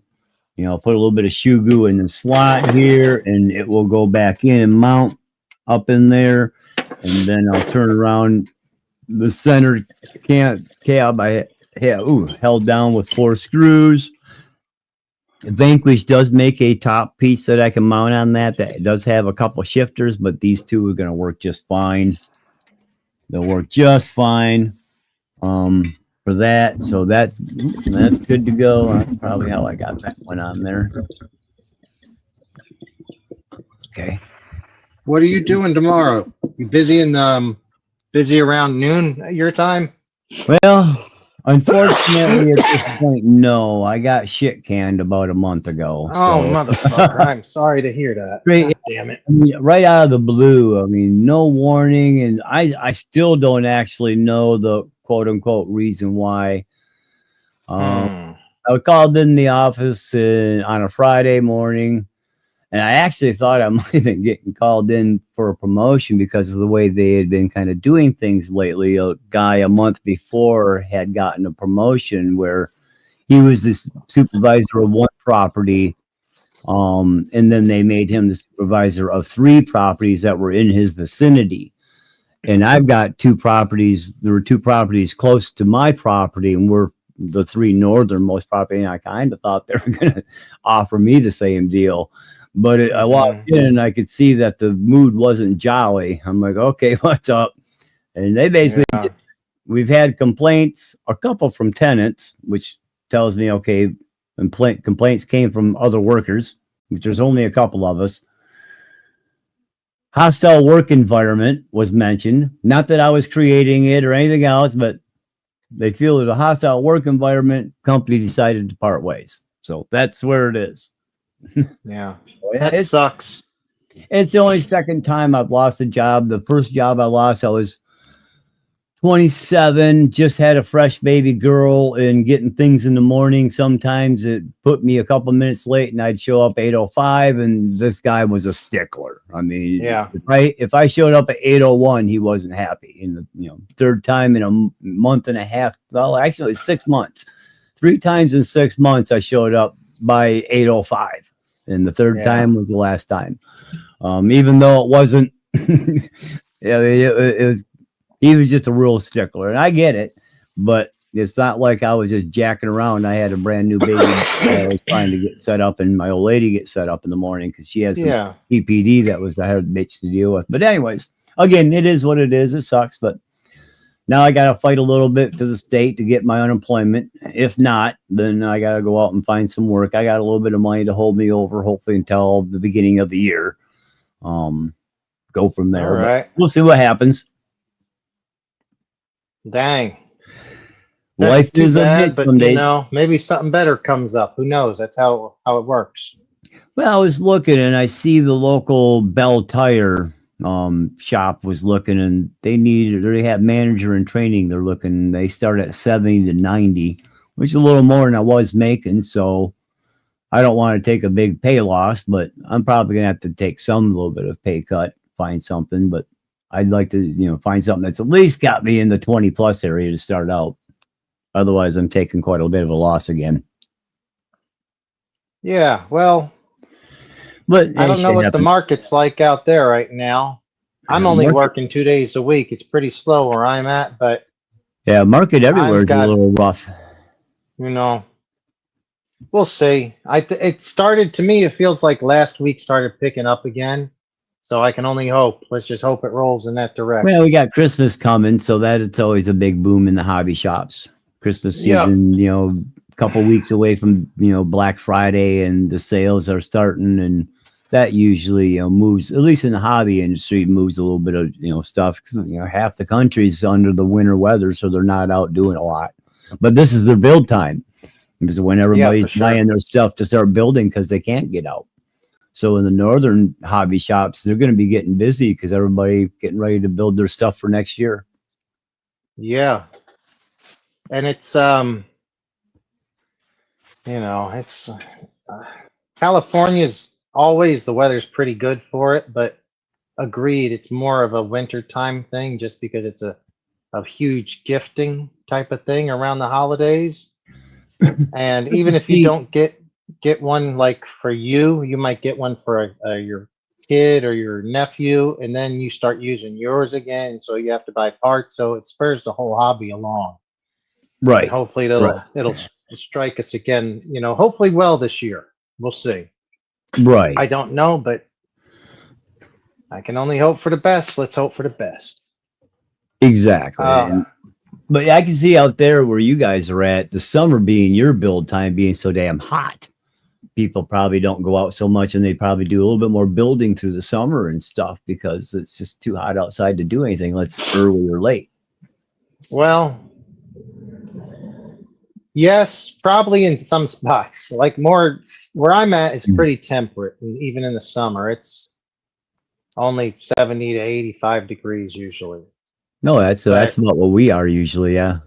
you know, put a little bit of shoe goo in the slot here, and it will go back in and mount up in there. And then I'll turn around the center cab I held down with 4 screws. Vanquish does make a top piece that I can mount on that does have a couple shifters, but these two are going to work just fine. They'll work just fine for that. So that's good to go. That's probably how I got that one on there. Okay. What are you doing tomorrow? You busy busy around noon your time? Well, unfortunately, at this point, no. I got shit canned about a month ago. Oh, motherfucker. I'm sorry to hear that. God damn it. I mean, right out of the blue. I mean, no warning. And I still don't actually know the quote unquote reason why. I was called in the office on a Friday morning. And I actually thought I might have been getting called in for a promotion because of the way they had been kind of doing things lately. A guy a month before had gotten a promotion where he was the supervisor of one property. And then they made him the supervisor of 3 properties that were in his vicinity. And I've got 2 properties. There were 2 properties close to my property, and we're the 3 northernmost property. And I kind of thought they were going to offer me the same deal. But I walked in and I could see that the mood wasn't jolly. I'm like, okay, what's up? And they basically, we've had complaints, a couple from tenants, which tells me, okay, complaints came from other workers, which there's only a couple of us. Hostile work environment was mentioned. Not that I was creating it or anything else, but they feel that a hostile work environment, company decided to part ways. So that's where it is. Yeah, that sucks. It's the only second time I've lost a job. The first job I lost, I was 27, just had a fresh baby girl, and getting things in the morning. Sometimes it put me a couple minutes late, and I'd show up 8:05, and this guy was a stickler. I mean, yeah. If I showed up at 8:01, he wasn't happy. In the third time in a month and a half, well, actually it was 6 months. 3 times in 6 months I showed up by 8:05, and the third time was the last time. Even though it wasn't, it was. He was just a real stickler, and I get it. But It's not like I was just jacking around. I had a brand new baby that I was trying to get set up, and my old lady get set up in the morning because she has some Yeah. PPD that was I had a bitch to deal with. But anyways, again, it is what it is. It sucks, but now I got to fight a little bit to the state to get my unemployment. If not, then I got to go out and find some work. I got a little bit of money to hold me over, hopefully until the beginning of the year. Go from there. All right. We'll see what happens. Dang. Life That's too is a bad, bitch but some you days. know, maybe something better comes up. Who knows? That's how it works. Well, I was looking and I see the local Bell Tire shop was looking, and they have manager and training. They're looking, they start at 70 to 90, which is a little more than I was making. So I don't want to take a big pay loss, but I'm probably gonna have to take some little bit of pay cut, find something. But I'd like to, find something that's at least got me in the 20 plus area to start out. Otherwise, I'm taking quite a bit of a loss again. Yeah, well, But I don't know what the market's like out there right now. I'm only working 2 days a week. It's pretty slow where I'm at, but market everywhere is a little rough. You know, we'll see. It started to me. It feels like last week started picking up again. So I can only hope. Let's just hope it rolls in that direction. Well, we got Christmas coming, so that it's always a big boom in the hobby shops. Christmas season, a couple weeks away from Black Friday, and the sales are starting, and that usually moves, at least in the hobby industry, moves a little bit of stuff. Half the country's under the winter weather, so they're not out doing a lot. But this is their build time, because when everybody's buying their stuff to start building because they can't get out. So in the northern hobby shops, they're going to be getting busy because everybody getting ready to build their stuff for next year. Yeah. And it's, it's California's always, the weather's pretty good for it, but agreed, it's more of a wintertime thing just because it's a huge gifting type of thing around the holidays. And even if you don't get one like for you might get one for your kid or your nephew, and then you start using yours again. So you have to buy parts. So it spurs the whole hobby along. Right. And hopefully it'll strike us again, hopefully well this year. We'll see. Right. I don't know, but I can only hope for the best. Let's hope for the best. Exactly. But I can see out there where you guys are at, the summer being your build time being so damn hot, people probably don't go out so much, and they probably do a little bit more building through the summer and stuff because it's just too hot outside to do anything, let's early or late. Well, yes, probably in some spots. Like more where I'm at is pretty temperate, and even in the summer, it's only 70 to 85 degrees usually. No, that's about what we are usually. Yeah,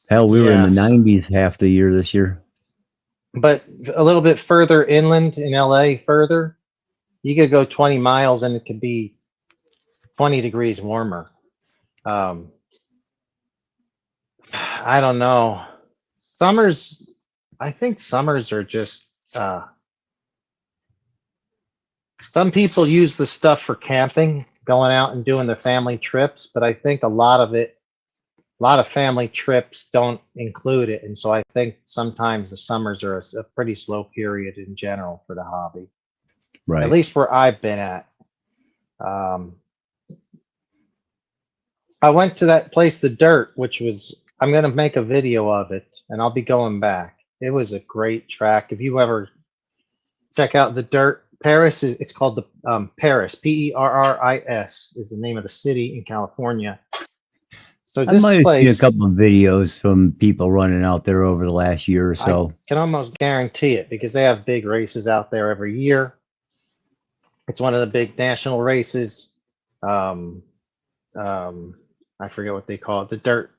hell, we were in the 90s half the year this year. But a little bit further inland in LA, further, you could go 20 miles and it could be 20 degrees warmer. I don't know. I think summers are just, some people use the stuff for camping, going out and doing the family trips, but I think a lot of family trips don't include it. And so I think sometimes the summers are a pretty slow period in general for the hobby. Right. At least where I've been at. I went to that place, The Dirt, which was, I'm going to make a video of it and I'll be going back. It was a great track. If you ever check out The Dirt, Paris it's called the Paris, Perris is the name of the city in California. So this I might have place, seen a couple of videos from people running out there over the last year or so. I can almost guarantee it because they have big races out there every year. It's one of the big national races. I forget what they call it, the Dirt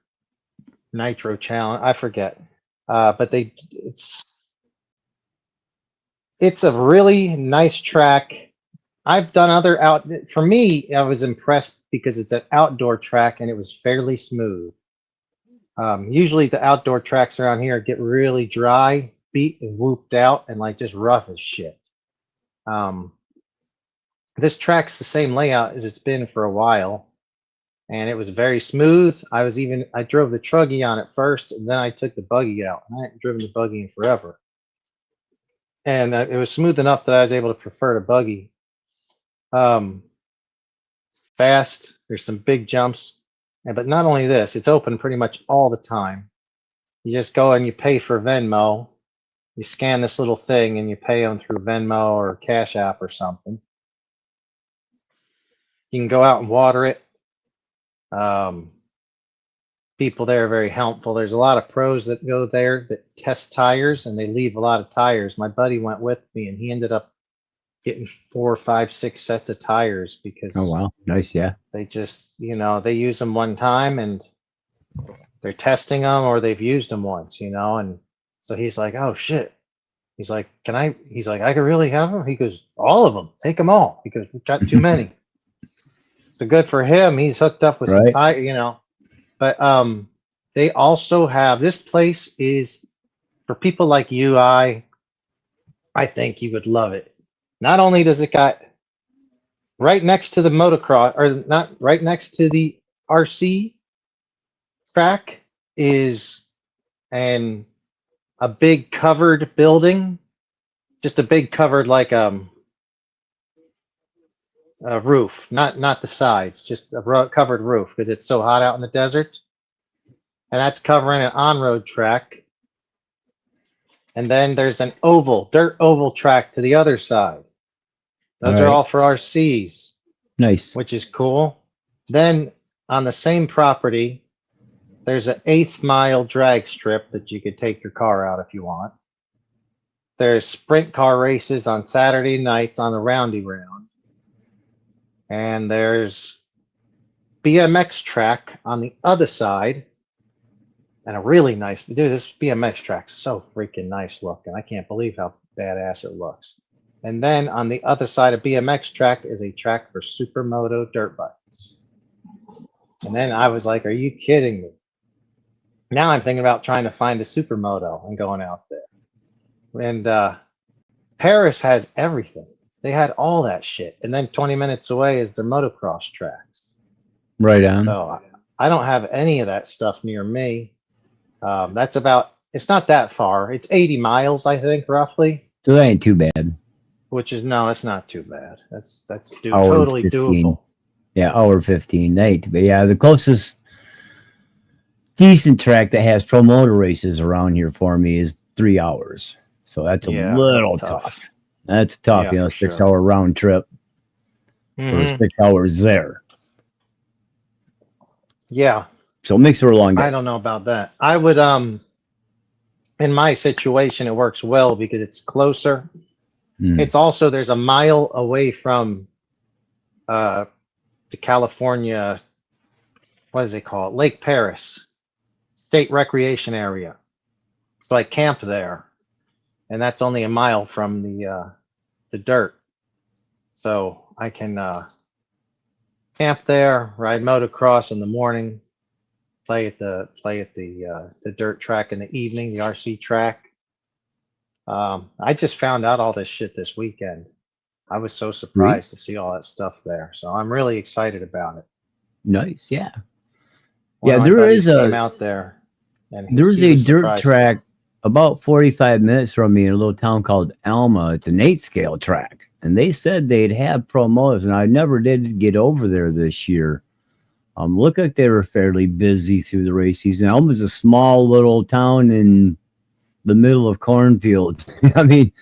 Nitro Challenge. I forget, but it's a really nice track. I've done for me, I was impressed because it's an outdoor track and it was fairly smooth. Usually the outdoor tracks around here get really dry, beat and whooped out, and like just rough as shit. This track's the same layout as it's been for a while. and it was very smooth. I drove the truggy on it first, and then I took the buggy out. I hadn't driven the buggy in forever, and it was smooth enough that I was able to prefer the buggy. It's fast. There's some big jumps, but not only this, it's open pretty much all the time. You just go and you pay for Venmo. You scan this little thing and you pay them through Venmo or Cash App or something. You can go out and water it. People there are very helpful. There's a lot of pros that go there that test tires, and they leave a lot of tires. My buddy went with me, and he ended up getting 4, 5, 6 sets of tires because Oh wow, nice, yeah. they just, they use them one time and they're testing them, or they've used them once, and so he's like, oh shit. He's like, he's like, I could really have them? He goes, all of them, take them all. He goes, we've got too many. So good for him. He's hooked up with some tire, but they also have, this place is for people like you. I think you would love it. Not only does it got right next to the motocross, or not right next to the RC track, is a big covered building, just a big covered like a roof, not the sides, just a covered roof because it's so hot out in the desert. And that's covering an on-road track. And then there's an dirt oval track to the other side. Those are all for RCs. Nice. Which is cool. Then on the same property, there's an 1/8 mile drag strip that you could take your car out if you want. There's sprint car races on Saturday nights on the Roundy Round. And there's BMX track on the other side. And a really nice, dude, this BMX track's so freaking nice looking. I can't believe how badass it looks. And then on the other side of BMX track is a track for Supermoto dirt bikes. And then I was like, are you kidding me? Now I'm thinking about trying to find a Supermoto and going out there. And Paris has everything. They had all that shit. And then 20 minutes away is the motocross tracks. Right on. So I don't have any of that stuff near me. That's about, it's not that far. It's 80 miles, I think, roughly. So that ain't too bad. Which is, no, it's not too bad. That's Hour totally 15. doable. Yeah, hour 15. That ain't too bad. Yeah, the closest decent track that has pro motor races around here for me is 3 hours. So that's a little tough. That's tough, 6-hour round trip for 6 hours there. Yeah. So it makes for a long day. I don't know about that. I would, in my situation, it works well because it's closer. It's also, there's a mile away from the California, what does it call it? Lake Paris State Recreation Area. So I camp there, and that's only a mile from the dirt. So I can camp there, ride motocross in the morning, play at the dirt track in the evening, the RC track. I just found out all this shit this weekend. I was so surprised to see all that stuff there. So I'm really excited about it. Nice, yeah. One of my buddies came out there. And there's a dirt track about 45 minutes from me in a little town called Alma. It's an 8-scale track. And they said they'd have promos, and I never did get over there this year. Looked like they were fairly busy through the race season. Alma's a small little town in the middle of cornfields. I mean,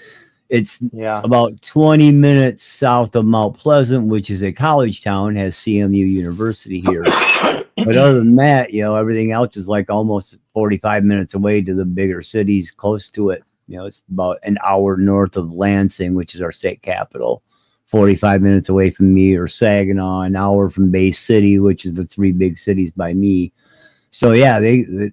it's about 20 minutes south of Mount Pleasant, which is a college town, has CMU University here. But other than that, everything else is like almost 45 minutes away to the bigger cities close to it. It's about an hour north of Lansing, which is our state capital, 45 minutes away from me, or Saginaw, an hour from Bay City, which is the 3 big cities by me. So yeah, they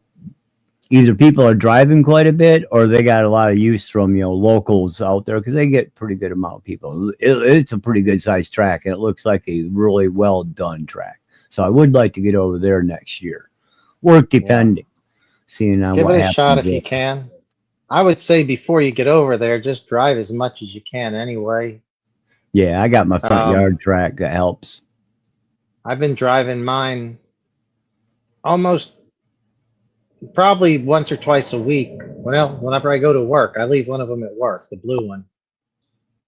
either people are driving quite a bit, or they got a lot of use from locals out there, because they get pretty good amount of people. It's a pretty good sized track, and it looks like a really well done track. So I would like to get over there next year. Work depending, seeing on give what it a happens. shot if you can. I would say before you get over there, just drive as much as you can anyway. Yeah, I got my front yard track that helps. I've been driving mine almost probably once or twice a week. Whenever I go to work, I leave one of them at work, the blue one,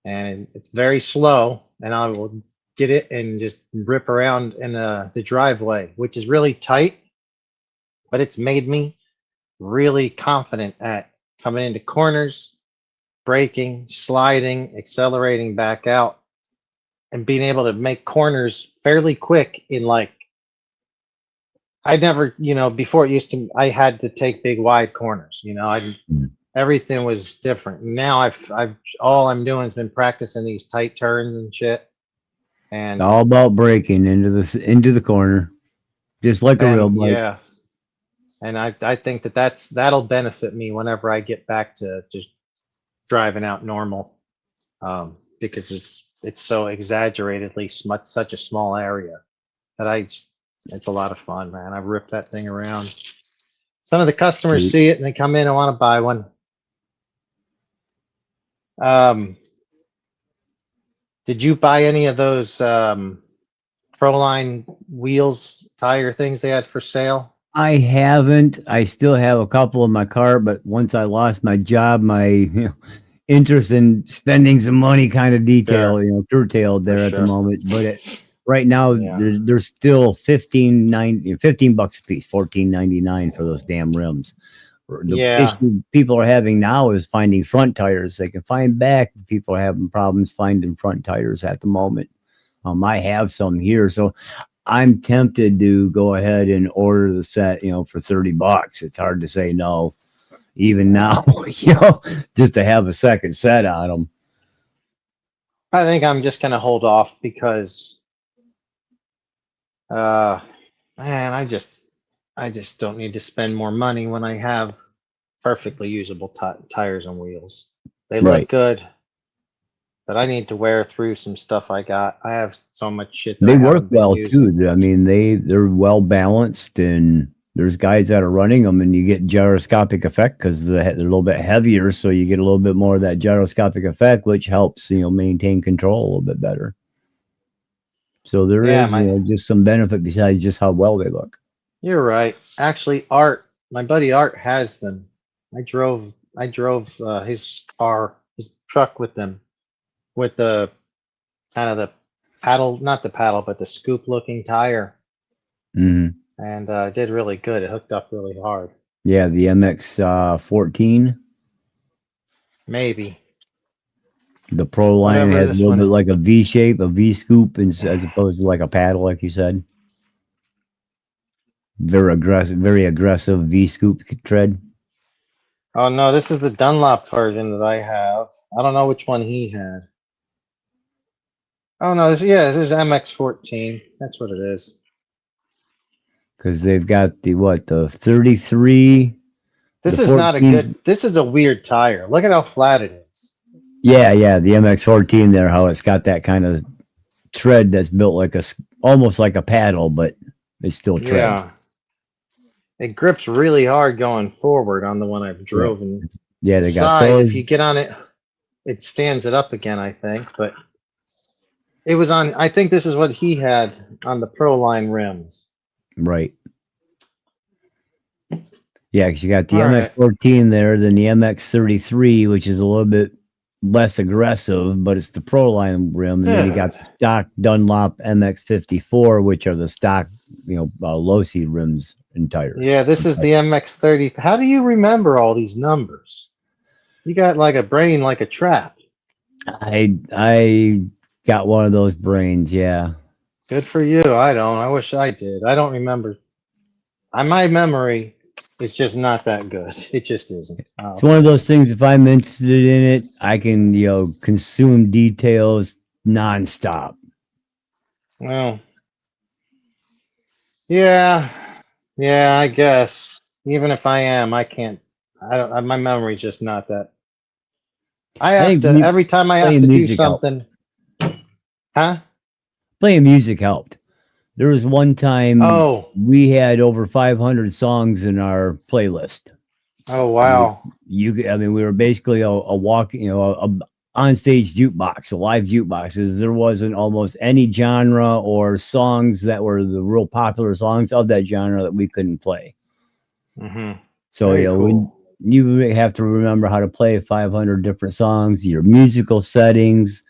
and it's very slow. And I will get it and just rip around in the driveway, which is really tight, but it's made me really confident at coming into corners, braking, sliding, accelerating back out, and being able to make corners fairly quick in like, I never, before it used to, I had to take big wide corners, everything was different. Now all I'm doing has been practicing these tight turns and shit. And all about braking into the corner, just like a real bike. Yeah. And I think that'll benefit me whenever I get back to just driving out normal, because it's so exaggeratedly such a small area that it's a lot of fun, man. I rip that thing around. Some of the customers see it and they come in and want to buy one. Did you buy any of those Proline wheels, tire things they had for sale? I haven't. I still have a couple in my car, but once I lost my job, my interest in spending some money kind of curtailed there at the moment. But right now, there's still $15 a piece, $14.99 for those damn rims. The issue people are having now is finding front tires. They can find back. People are having problems finding front tires at the moment. I have some here, so I'm tempted to go ahead and order the set, for $30. It's hard to say no, even now, just to have a second set on them. I think I'm just gonna hold off because, man, I just don't need to spend more money when I have perfectly usable tires and wheels. They look good, but I need to wear through some stuff I got. I have so much shit. They work well too. I mean, they're well balanced, and there's guys that are running them, and you get gyroscopic effect because they're a little bit heavier, so you get a little bit more of that gyroscopic effect, which helps maintain control a little bit better. So there is just some benefit besides just how well they look. You're right. Actually, my buddy Art has them. I drove his truck with them, with the kind of the paddle, not the paddle, but the scoop looking tire. Mm-hmm. And did really good. It hooked up really hard. Yeah, the MX 14. Maybe. The Pro line has a little bit like a V shape, a V scoop, as opposed to like a paddle, like you said. Very aggressive V scoop tread. Oh no, this is the Dunlop version that I have. I don't know which one he had. Oh no, this is MX14. That's what it is. Because they've got the 33. This is 14. Not a good. This is a weird tire. Look at how flat it is. Yeah, the MX14 there, how it's got that kind of tread that's built like almost like a paddle, but it's still tread. Yeah. It grips really hard going forward on the one I've driven. Yeah, they got those. If you get on it, it stands it up again, I think. But it was on. I think this is what he had on the Proline rims. Right. Yeah, because you got the MX14 there, then the MX33, which is a little bit less aggressive, but it's the Proline rim. And then you got the stock Dunlop MX54, which are the stock, Losi rims and tires. Yeah, this is the MX30. How do you remember all these numbers? You got like a brain like a trap. I got one of those brains, yeah. Good for you. I don't. I wish I did. I don't remember. My memory is just not that good. It just isn't. It's one of those things, if I'm interested in it, I can, consume details nonstop. Well, yeah, I guess. Even if I am, I can't. My memory's just not that. I have to, every time I have to do something. Huh? Playing music helped. There was one time we had over 500 songs in our playlist. Oh wow! We were basically a walk, on-stage jukebox, a live jukeboxes. There wasn't almost any genre or songs that were the real popular songs of that genre that we couldn't play. Mm-hmm. So, Very you know, cool. you have to remember how to play 500 different songs, your musical settings,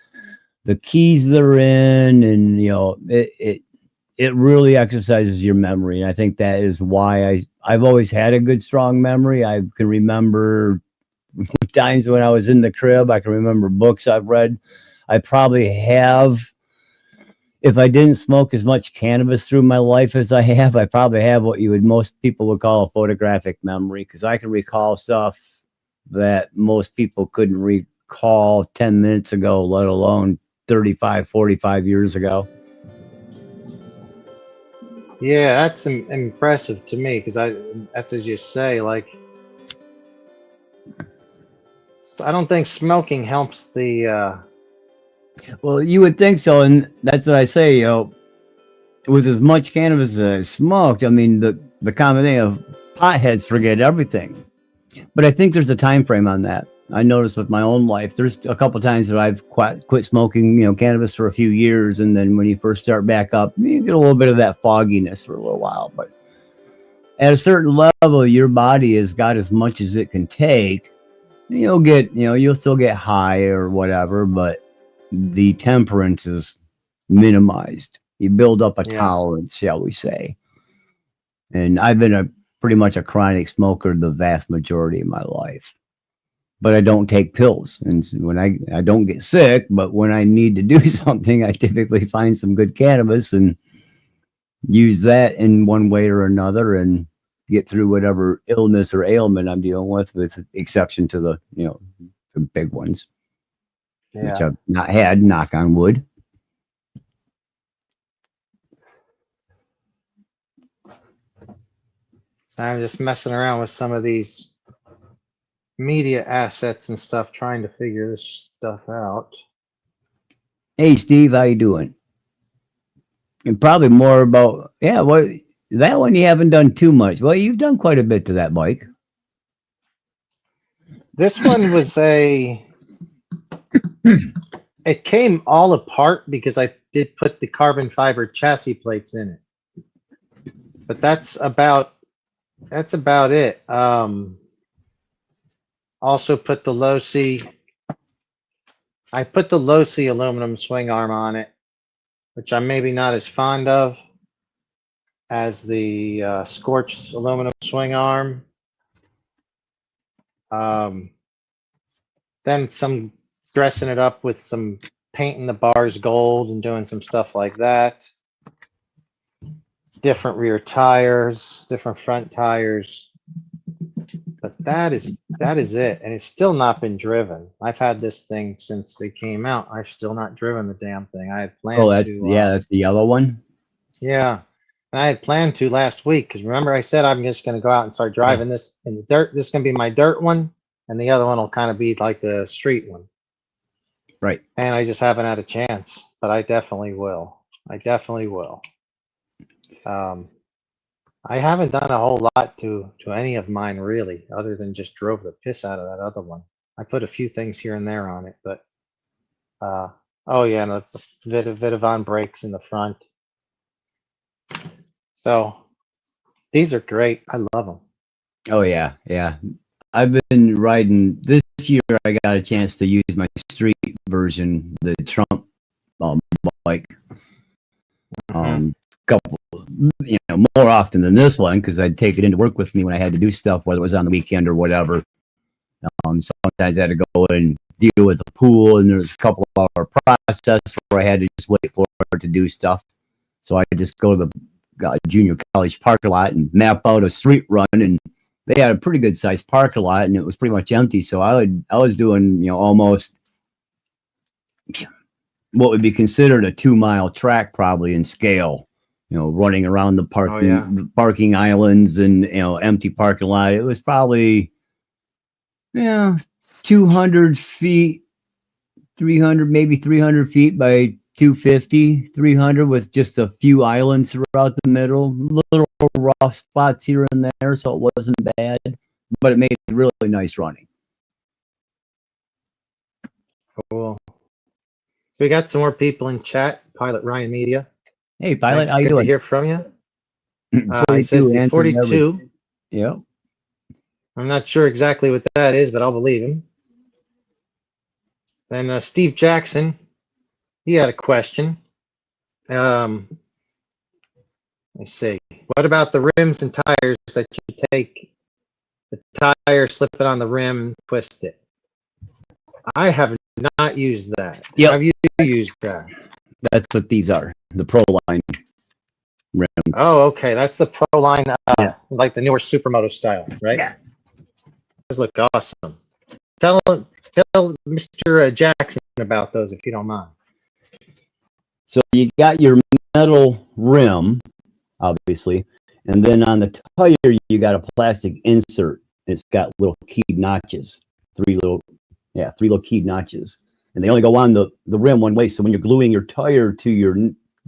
the keys they're in, and, you know, it really exercises your memory. And I think that is why I've always had a good, strong memory. I can remember times when I was in the crib. I can remember books I've read. I probably have, if I didn't smoke as much cannabis through my life as I have, I probably have what most people would call a photographic memory, because I can recall stuff that most people couldn't recall 10 minutes ago, let alone 35, 45 years ago. Yeah, that's impressive to me because that's as you say, like, I don't think smoking helps the. Well, you would think so, and that's what I say. You know, with as much cannabis as I smoked, I mean, the common thing of potheads forget everything. But I think there's a time frame on that. I noticed with my own life, there's a couple times that I've quit smoking, you know, cannabis for a few years, and then when you first start back up, you get a little bit of that fogginess for a little while. But at a certain level, your body has got as much as it can take. You'll still get high or whatever, but the temperance is minimized. You build up a tolerance, shall we say. And I've been pretty much a chronic smoker the vast majority of my life. But I don't take pills. And when I don't get sick, but when I need to do something, I typically find some good cannabis and use that in one way or another and get through whatever illness or ailment I'm dealing with exception to the big ones, which I've not had, knock on wood. So I'm just messing around with some of these media assets and stuff, trying to figure this stuff out. Hey, Steve, how you doing? And probably more about, that one you haven't done too much. Well, you've done quite a bit to that bike. This one was it came all apart because I did put the carbon fiber chassis plates in it. But that's about it. Also put the Losi. I put the Losi aluminum swing arm on it, which I'm maybe not as fond of as the Scorched aluminum swing arm. Then some dressing it up with some painting the bars gold and doing some stuff like that. Different rear tires, different front tires. But that is it. And it's still not been driven. I've had this thing since they came out. I've still not driven the damn thing. I had planned to. That's the yellow one. Yeah. And I had planned to last week because remember I said I'm just going to go out and start driving this in the dirt. This is going to be my dirt one, and the other one will kind of be like the street one. Right. And I just haven't had a chance, but I definitely will. I haven't done a whole lot to any of mine really, other than just drove the piss out of that other one. I put a few things here and there on it, but and the Vitavon brakes in the front. So these are great. I love them. Oh yeah. I've been riding this year. I got a chance to use my street version, the Trump bike. Couple, more often than this one because I'd take it into work with me when I had to do stuff, whether it was on the weekend or whatever. Sometimes I had to go and deal with the pool, and there was a couple of hour process where I had to just wait for it to do stuff. So I just go to the junior college parking lot and map out a street run, and they had a pretty good sized parking lot, and it was pretty much empty. So I was doing almost what would be considered a 2-mile track probably in scale. Running around the parking islands and empty parking lot. It was probably 200 feet, 300, maybe 300 feet by 250, 300 with just a few islands throughout the middle, little rough spots here and there, so it wasn't bad, but it made it really nice running. Cool. So we got some more people in chat. Pilot Ryan Media. Hey, Pilot, Thanks. how you Good to doing? hear from you. It 42 says the answered 42. Yeah. I'm not sure exactly what that is, but I'll believe him. Then Steve Jackson, he had a question. Let's see. What about the rims and tires that you take the tire, slip it on the rim, twist it? I have not used that. Yep. Have you used that? That's what these are. The Pro line rim. Oh, okay. That's the Pro line, Yeah. like the newer Supermoto style, right? Yeah. Those look awesome. Tell Mr. Jackson about those if you don't mind. So you got your metal rim, obviously, and then on the tire you got a plastic insert. It's got little keyed notches, three little keyed notches, and they only go on the rim one way. So when you're gluing your tire to your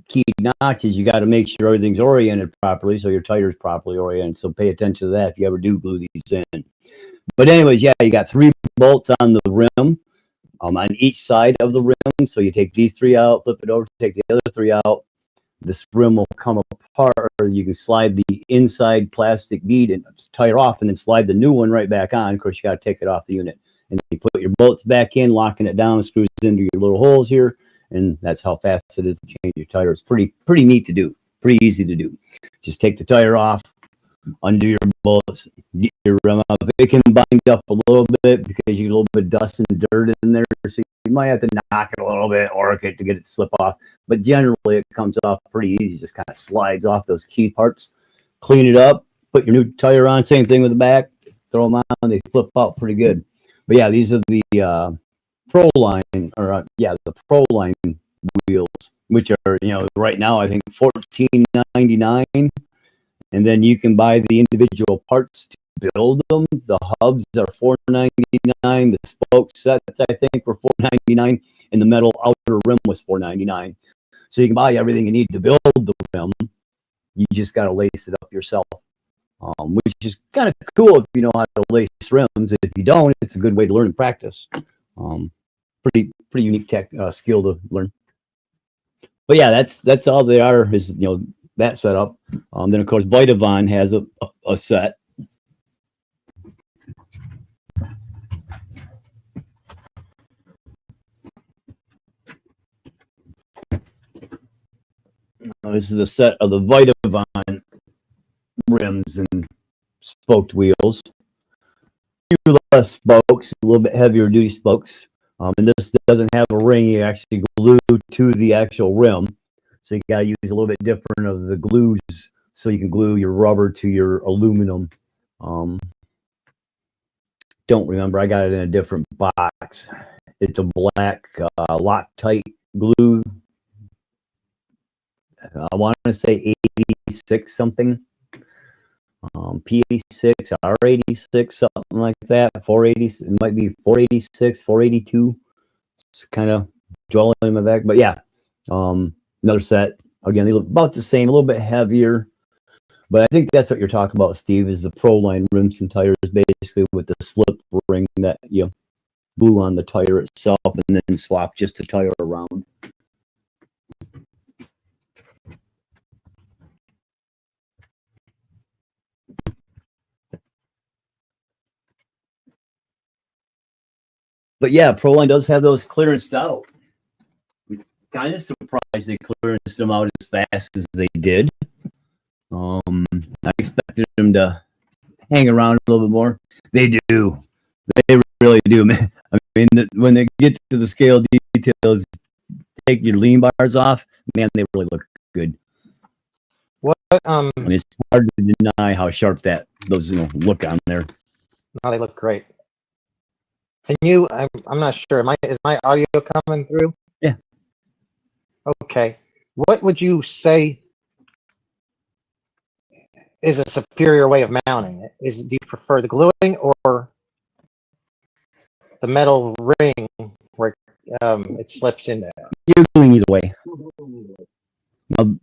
keyed notches, you got to make sure everything's oriented properly, so your tire is properly oriented. So pay attention to that if you ever do glue these in. But anyways, yeah, you got 3 bolts on the rim. On each side of the rim. So you take these 3 out, flip it over, take the other 3 out. This rim will come apart, or you can slide the inside plastic bead and tire off, and then slide the new one right back on. Of course, you got to take it off the unit. And you put your bolts back in, locking it down, screws into your little holes here, and that's how fast it is to change your tire. It's pretty neat to do, pretty easy to do. Just take the tire off, undo your bolts, get your rim up. It can bind up a little bit because you get a little bit of dust and dirt in there, so you might have to knock it a little bit, arc it to get it to slip off. But generally, it comes off pretty easy. Just kind of slides off those key parts. Clean it up, put your new tire on. Same thing with the back. Throw them on, they flip out pretty good. But yeah, these are the Pro line, or the Pro line wheels, which are right now I think $14.99. And then you can buy the individual parts to build them. The hubs are $4.99. The spoke sets, I think, were $4.99. And the metal outer rim was $4.99. So you can buy everything you need to build the rim. You just got to lace it up yourself, which is kind of cool if you know how to lace rims. If you don't, it's a good way to learn and practice. Pretty unique tech skill to learn. But yeah, that's all they are. Is that setup. Then of course Vitavon has a set. This is the set of the Vitavon rims and spoked wheels. A few less spokes, a little bit heavier duty spokes. And this doesn't have a ring. You actually glue to the actual rim. So you got to use a little bit different of the glues so you can glue your rubber to your aluminum. Don't remember. I got it in a different box. It's a black Loctite glue. I want to say 86 something. P86, R86, something like that. 480. It might be 486, 482. It's kind of dwelling in my back. But yeah. Another set. Again, they look about the same, a little bit heavier. But I think that's what you're talking about, Steve, is the Pro line rims and tires, basically with the slip ring that you glue on the tire itself and then swap just the tire around. But yeah, Pro line does have those clearanced out. Kind of surprised they clearanced them out as fast as they did. I expected them to hang around a little bit more. They do. They really do, man. I mean, when they get to the scale details, take your lean bars off, man, they really look good. What? And it's hard to deny how sharp those look on there. No, they look great. Can you? I'm not sure. Is my audio coming through? Yeah. Okay. What would you say is a superior way of mounting it? Do you prefer the gluing or the metal ring where it slips in there? You're going either way.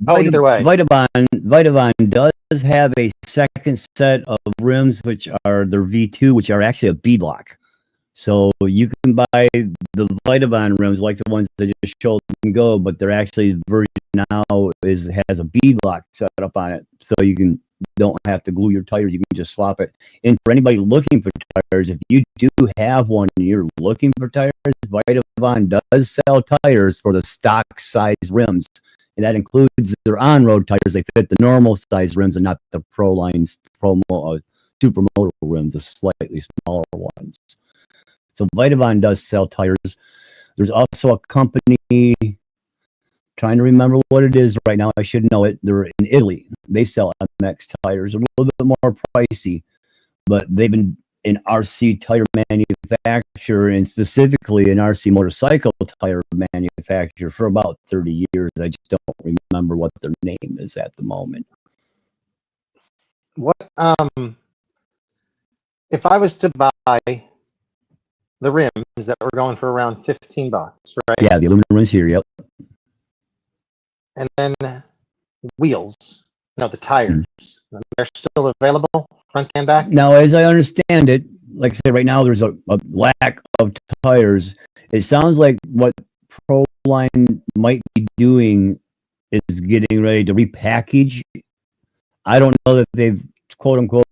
Either way. Vitavon does have a second set of rims, which are their V2, which are actually a bead lock. So you can buy the Vitabond rims like the ones that just showed and go, but they're actually the version now has a bead lock set up on it, so you don't have to glue your tires. You can just swap it. And for anybody looking for tires, if you do have one and you're looking for tires, Vitabond does sell tires for the stock size rims, and that includes their on-road tires. They fit the normal size rims and not the Pro Lines Supermoto rims, the slightly smaller ones. So Vitabond does sell tires. There's also a company, trying to remember what it is right now. I should know it. They're in Italy. They sell MX tires, a little bit more pricey, but they've been an RC tire manufacturer, and specifically an RC motorcycle tire manufacturer, for about 30 years. I just don't remember what their name is at the moment. What if I was to buy the rims that were going for around $15, right? Yeah, the aluminum rims here. Yep. And then wheels, no, the tires, they're still available, front and back? Now, as I understand it, like I said, right now there's a lack of tires. It sounds like what Proline might be doing is getting ready to repackage. I don't know that they've, quote unquote,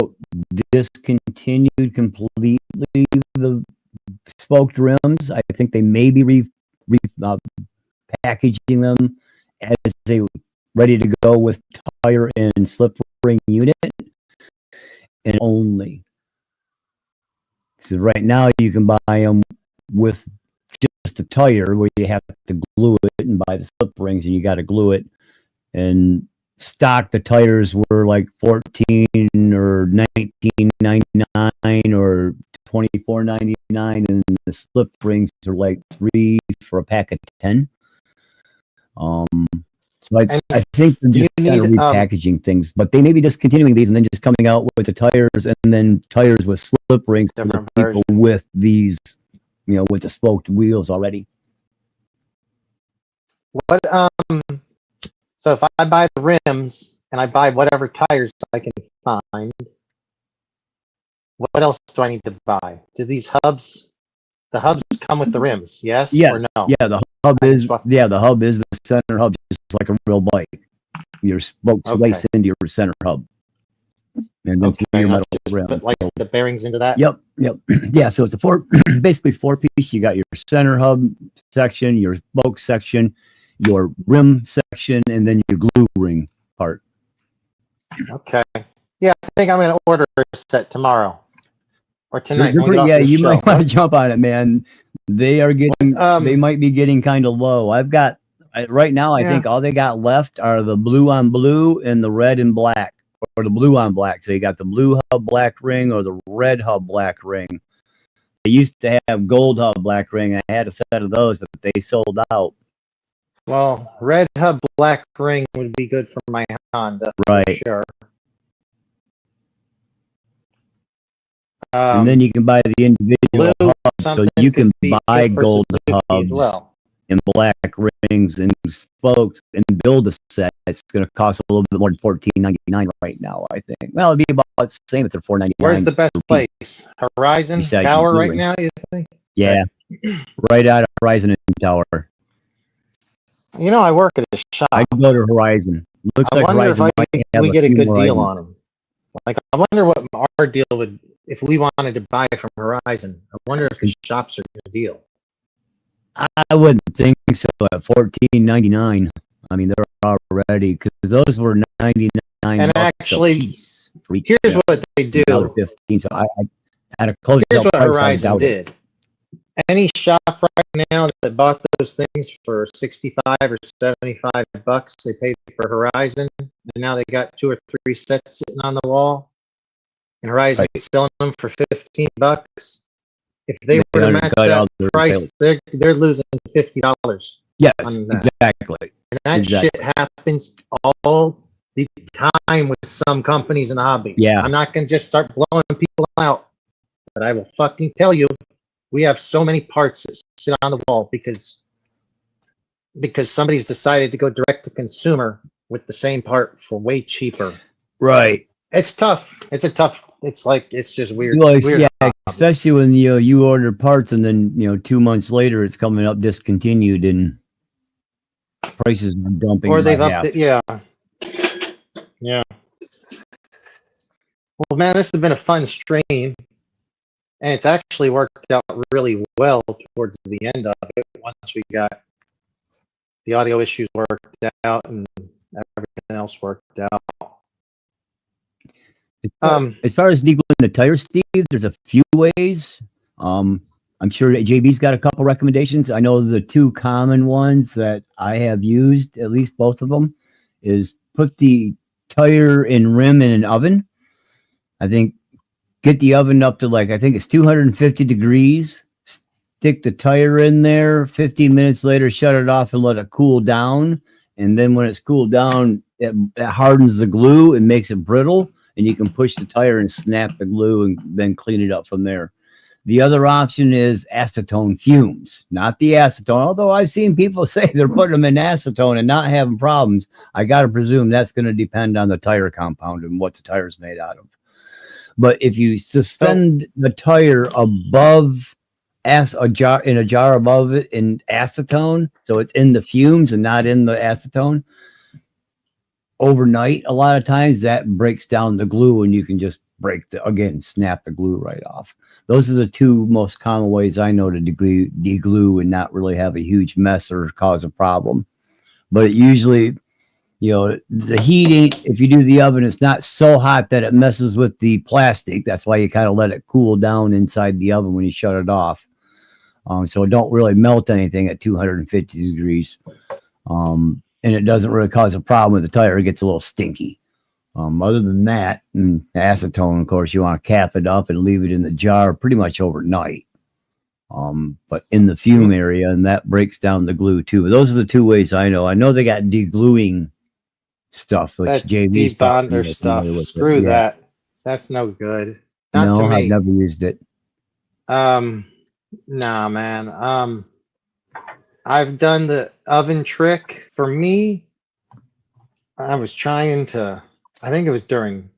discontinued completely the spoked rims. I think they may be packaging them as they ready to go with tire and slip ring unit and only. So right now you can buy them with just a tire, where you have to glue it and buy the slip rings, and you got to glue it. And stock, the tires were like $14 or $19.99 or $24.99, and the slip rings are like $3 for a pack of 10. So I think they're just kind of repackaging things, but they may be discontinuing these and then just coming out with the tires, and then tires with slip rings for the people with these, with the spoked wheels already. What so if I buy the rims and I buy whatever tires I can find, what else do I need to buy? Do these hubs, the hubs come with the rims? Yes, or no? Yeah, the hub is the center hub, just like a real bike. Your spokes lace into your center hub, and then your metal rim. Put like the bearings into that. Yep. Yeah, so it's basically four piece. You got your center hub section, your spoke section, your rim section, and then your glue ring part. Okay. Yeah, I think I'm going to order a set tomorrow or tonight. You might want to jump on it, man. They are getting. They might be getting kind of low. Right now, I think all they got left are the blue on blue and the red and black, or the blue on black. So you got the blue hub black ring or the red hub black ring. They used to have gold hub black ring. I had a set of those, but they sold out. Well, red hub black ring would be good for my Honda, right? For sure. And then you can buy the individual hubs, so you can buy gold hubs and black rings and spokes and build a set. It's going to cost a little bit more than $14.99 right now, I think. Well, it'd be about the same if they're $4.99. Where's the best place? Horizon Tower right now, you think? Yeah, right out of Horizon and Tower. I work at a shop. I can go to Horizon. Looks like Horizon we get a good deal on them. Like, I wonder what our deal would, if we wanted to buy from Horizon. I wonder if the shops are going to deal. I wouldn't think so at $14.99. I mean, they're already, because those were $99. And actually, here's what they do. $15. So I had a close. Here's what Horizon did. Any shop right now that bought those things for $65 or $75, they paid for Horizon, and now they got 2 or 3 sets sitting on the wall, and Horizon's selling them for $15. If they were to match that price, they're losing $50. Yes, exactly. And that shit happens all the time with some companies in the hobby. Yeah, I'm not gonna just start blowing people out, but I will fucking tell you, we have so many parts that sit on the wall because somebody's decided to go direct to consumer with the same part for way cheaper. Right. It's tough. It's a tough It's like, it's just weird. Well, weird yeah, hobby. especially when you order parts and then 2 months later it's coming up discontinued and prices are dumping. Or they've by upped half. it. Yeah. Yeah. Well, man, this has been a fun stream, and it's actually worked out really well towards the end of it. Once we got the audio issues worked out and everything else worked out. As far as degluing the tire, Steve, there's a few ways. I'm sure JB's got a couple recommendations. I know the two common ones that I have used, at least both of them, is put the tire and rim in an oven. I think get the oven up to I think it's 250 degrees. Stick the tire in there. 15 minutes later, shut it off and let it cool down. And then when it's cooled down, it hardens the glue and makes it brittle. And you can push the tire and snap the glue and then clean it up from there. The other option is acetone fumes, not the acetone. Although I've seen people say they're putting them in acetone and not having problems. I got to presume that's going to depend on the tire compound and what the tire is made out of. But if you suspend the tire above a jar above it in acetone, so it's in the fumes and not in the acetone, overnight, a lot of times that breaks down the glue and you can just snap the glue right off. Those are the two most common ways I know to deglue and not really have a huge mess or cause a problem. But it usually, the heating, if you do the oven, it's not so hot that it messes with the plastic. That's why you kind of let it cool down inside the oven when you shut it off. So it don't really melt anything at 250 degrees. And it doesn't really cause a problem with the tire. It gets a little stinky. Other than that, and acetone, of course, you want to cap it up and leave it in the jar pretty much overnight. But in the fume area, and that breaks down the glue too. But those are the two ways I know. I know they got degluing stuff, which that JV's debonder stuff. Screw that. That's no good. Not to me. I've never used it. Nah, man. I've done the oven trick. For me, I was trying to, I think it was during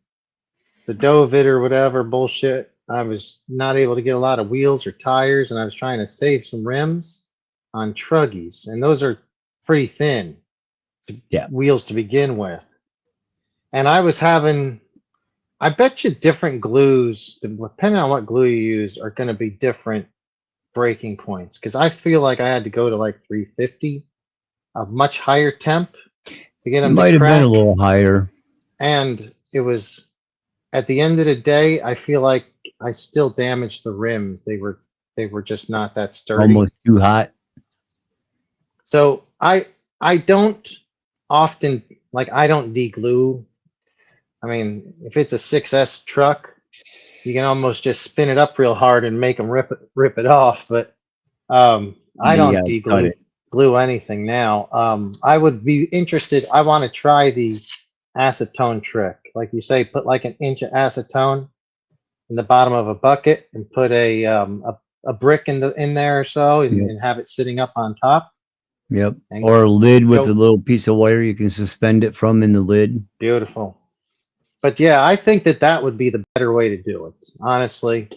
the Dovid or whatever bullshit. I was not able to get a lot of wheels or tires, and I was trying to save some rims on truggies, and those are pretty thin wheels to begin with. And I was having, I bet you different glues, depending on what glue you use, are going to be different breaking points. Because I feel like I had to go to 350, a much higher temp to get them to crack. Might have been a little higher. And it was, at the end of the day, I feel like I still damaged the rims. They were just not that sturdy. Almost too hot. So I don't often, I don't deglue. I mean, if it's a 6S truck, you can almost just spin it up real hard and make them rip it off. But I don't glue anything now. I would be interested. I want to try the acetone trick. Like you say, put an inch of acetone in the bottom of a bucket and put a brick in there or so, and have it sitting up on top. Yep. Or a lid with a little piece of wire you can suspend it from in the lid. Beautiful. But yeah, I think that would be the better way to do it. Honestly,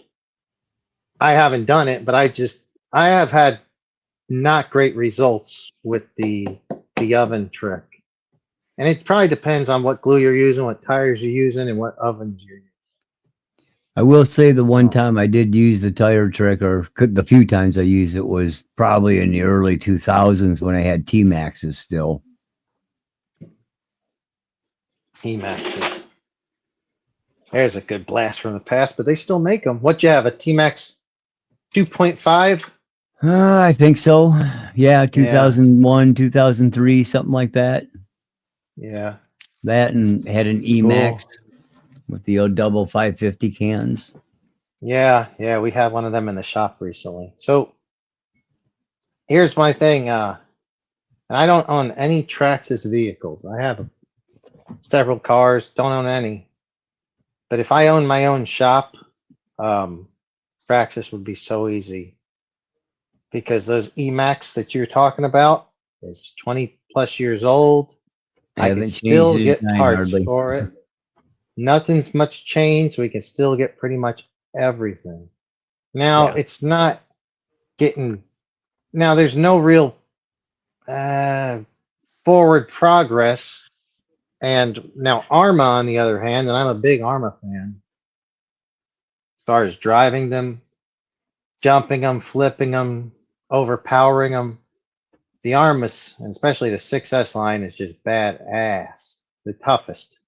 I haven't done it, but I have had not great results with the oven trick. And it probably depends on what glue you're using, what tires you're using, and what ovens you're using. I will say the one time I did use the tire trick, or the few times I used it, was probably in the early 2000s when I had T-Maxes still. T-Maxes. There's a good blast from the past, but they still make them. What'd you have, a T-Max 2.5? I think so. Yeah, 2001, 2003, something like that. Yeah. That, and had an E-Max with the double 550 cans. Yeah, we had one of them in the shop recently. So here's my thing. And I don't own any Traxxas vehicles. I have several cars, don't own any. But if I own my own shop, Traxxas would be so easy. Because those E-Max that you're talking about is 20 plus years old. I can still get parts for it. Nothing's much changed. We can still get pretty much everything. Now Yeah. it's not getting. Now there's no real forward progress. And now Arma, on the other hand, and I'm a big Arma fan. As far as driving them, jumping them, flipping them, overpowering them, the Armas, and especially the 6S line, is just badass. The toughest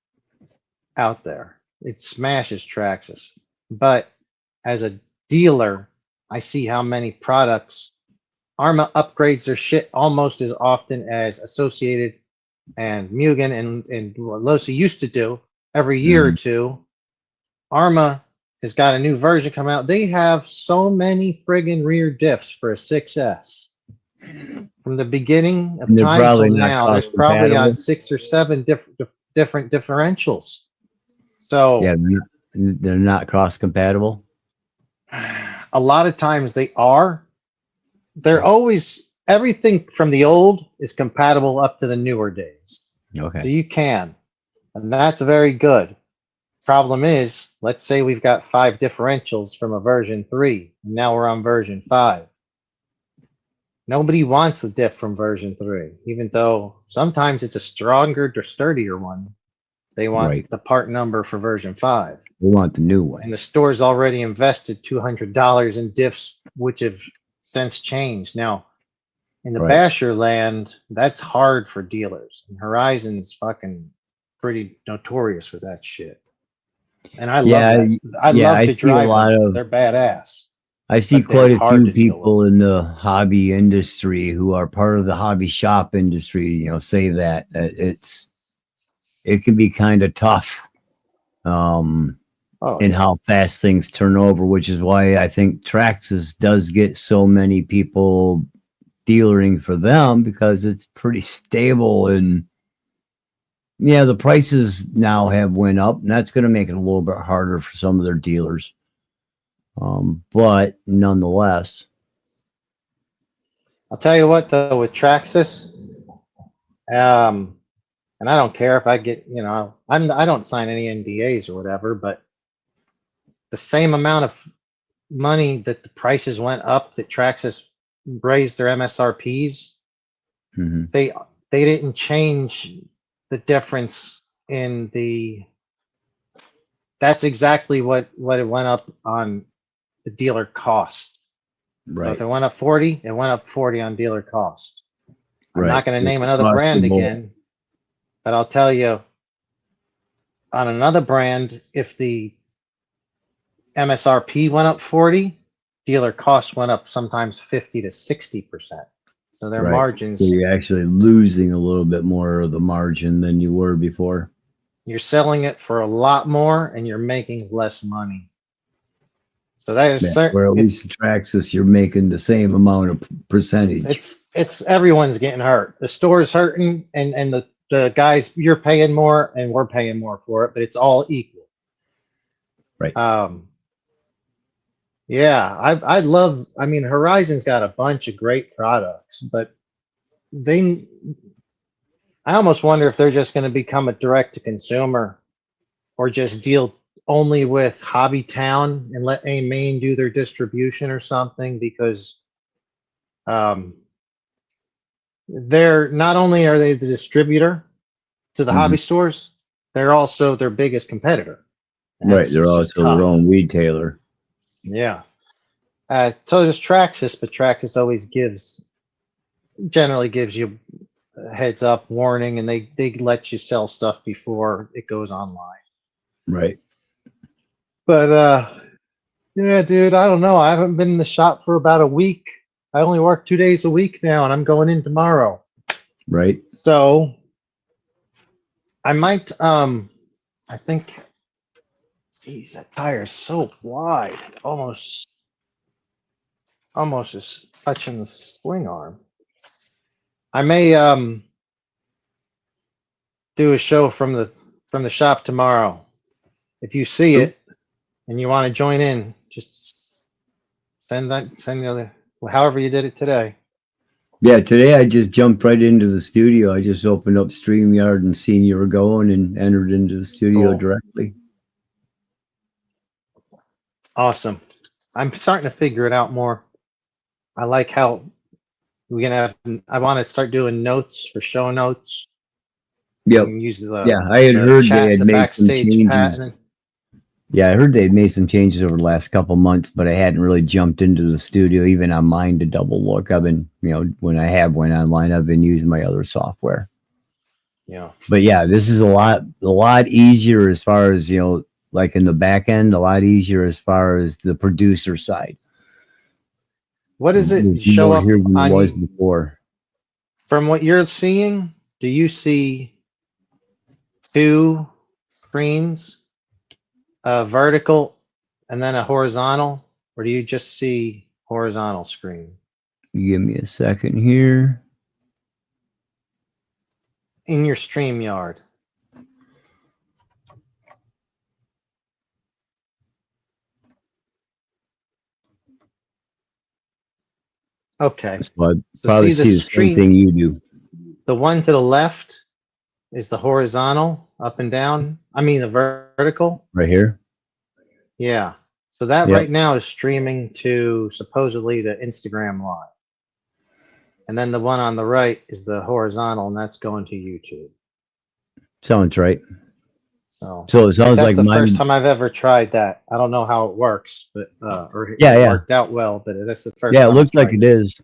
out there. It smashes Traxxas. But as a dealer, I see how many products Arma upgrades their shit almost as often as Associated and Mugen and Losi used to do every year or two. Arma has got a new version coming out. They have so many friggin' rear diffs for a 6S. From the beginning of And they're time probably till not now, there's probably cross-compatible. on 6 or 7 different differentials. So Yeah, they're not cross compatible. a lot of times they are. They're always, everything from the old is compatible up to the newer days. Okay. So you can, and that's very good. Problem is, let's say we've got 5 differentials from a version 3, and now we're on version 5. Nobody wants the diff from version 3, even though sometimes it's a stronger or sturdier one. They want Right. the part number for version 5. We want the new one. And the store's already invested $200 in diffs, which have since changed. Now, in the Right. basher land, that's hard for dealers. And Horizon's fucking pretty notorious for that shit. And I love that. I love to see a drive lot them. of. They're badass. I see but they're quite a hard few to deal people in the hobby industry who are part of the hobby shop industry, you know, say that it can be kind of tough Oh, in yeah. how fast things turn over, which is why I think Traxxas does get so many people dealering for them, because it's pretty stable. And yeah, the prices now have went up, and that's going to make it a little bit harder for some of their dealers. But nonetheless, I'll tell you what, though, with Traxxas, and I don't care if I get, you know, I don't sign any NDAs or whatever, but the same amount of money that the prices went up, that Traxxas raised their MSRPs, mhm, they didn't change the difference in the. That's exactly what it went up on the dealer cost. So right, if it went up 40, it went up 40 on dealer cost. I'm right. not going to It's name another across the brand board. again, but I'll tell you, on another brand, if the MSRP went up 40, dealer cost went up sometimes 50 to 60%. So their Right. margins, So you're actually losing a little bit more of the margin than you were before. you're selling it for a lot more and you're making less money. So that is Yeah, certain. where at least Traxxas, you're making the same amount of percentage. It's everyone's getting hurt. The store's hurting, and the guys, you're paying more and we're paying more for it, but it's all equal. Right. Yeah, I mean, Horizon's got a bunch of great products, but I almost wonder if they're just going to become a direct to consumer, or just deal only with Hobby Town and let Main do their distribution or something, because they're not only are they the distributor to the hobby stores, they're also their biggest competitor. And Right. They're it's just also their tough. own retailer. Yeah. So does Traxxas, but Traxxas always generally gives you a heads up warning, and they let you sell stuff before it goes online. Right. But yeah, dude, I don't know. I haven't been in the shop for about a week. I only work 2 days a week now, and I'm going in tomorrow. Right. So I might I think, geez, that tire is so wide, almost just touching the swing arm. I may do a show from the shop tomorrow. If you see it and you want to join in, just send the however you did it today. Yeah, today I just jumped right into the studio. I just opened up StreamYard and seen you were going and entered into the studio Cool. directly. Awesome. I'm starting to figure it out more. I like how we're gonna have. I want to start doing notes for show notes. Yep. And use Yeah, I had heard they chat, had the made some backstage changes. pattern. Yeah, I heard they'd made some changes over the last couple months, but I hadn't really jumped into the studio even on mine to double look. I've been, when I have went online, I've been using my other software. Yeah. But yeah, this is a lot easier as far as, like in the back end, a lot easier as far as the producer side. What does it There's show more up here than on? it was before. From what you're seeing, do you see two screens, a vertical and then a horizontal, or do you just see horizontal screen? Give me a second here. In your StreamYard. Okay. So I'd So probably see see the same thing you do. The one to the left is the horizontal, up and down. I mean the vertical. Right here. Yeah. So that Yep. right now is streaming to supposedly to Instagram Live. And then the one on the right is the horizontal, and that's going to YouTube. Sounds right. So it sounds that's like the mine. first time I've ever tried that. I don't know how it works, but or it Yeah. worked out well, but that's the first Yeah, time it looks I like tried it is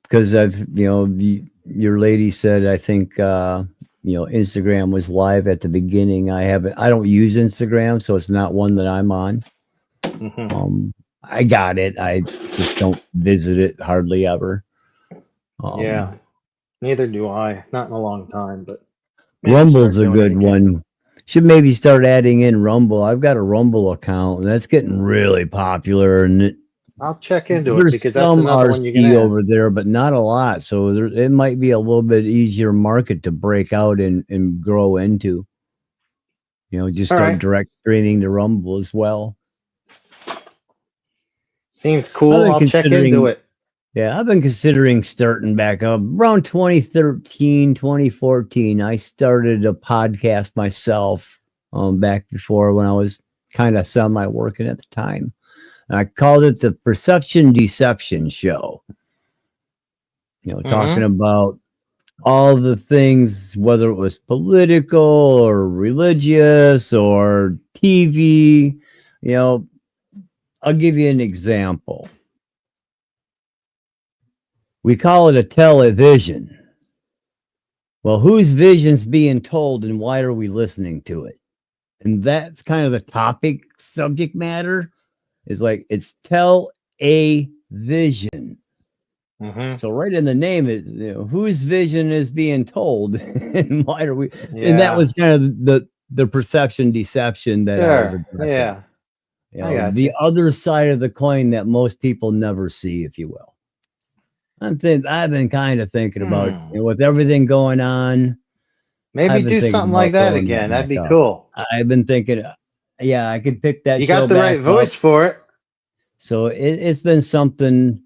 because your lady said, I think, Instagram was live at the beginning. I don't use Instagram, so it's not one that I'm on. Mhm. I got it. I just don't visit it hardly ever. Yeah. Neither do I. Not in a long time, but maybe Rumble's start a doing it good again. one. Should maybe start adding in Rumble. I've got a Rumble account, and that's getting really popular. And I'll check into it there's because that's some another one you can RC add. over there, but not a lot. So it might be a little bit easier market to break out and grow into. Just All start right. direct streaming to Rumble as well. Seems cool. I'll check into it. Yeah, I've been considering starting back up around 2013, 2014. I started a podcast myself back before when I was kind of semi-working at the time. And I called it the Perception Deception Show. Talking about all the things, whether it was political or religious or TV. I'll give you an example. We call it a television. Well, whose vision's being told and why are we listening to it? And that's kind of the topic, subject matter is like, it's tell a vision. So right in the name is, whose vision is being told and why are we, and that was kind of the perception deception that I was addressing. Yeah. The other side of the coin that most people never see, if you will. I've been kind of thinking about, with everything going on. Maybe do something like that again. That'd be cool. I've been thinking, yeah, I could pick that. You got the right voice for it. So it's been something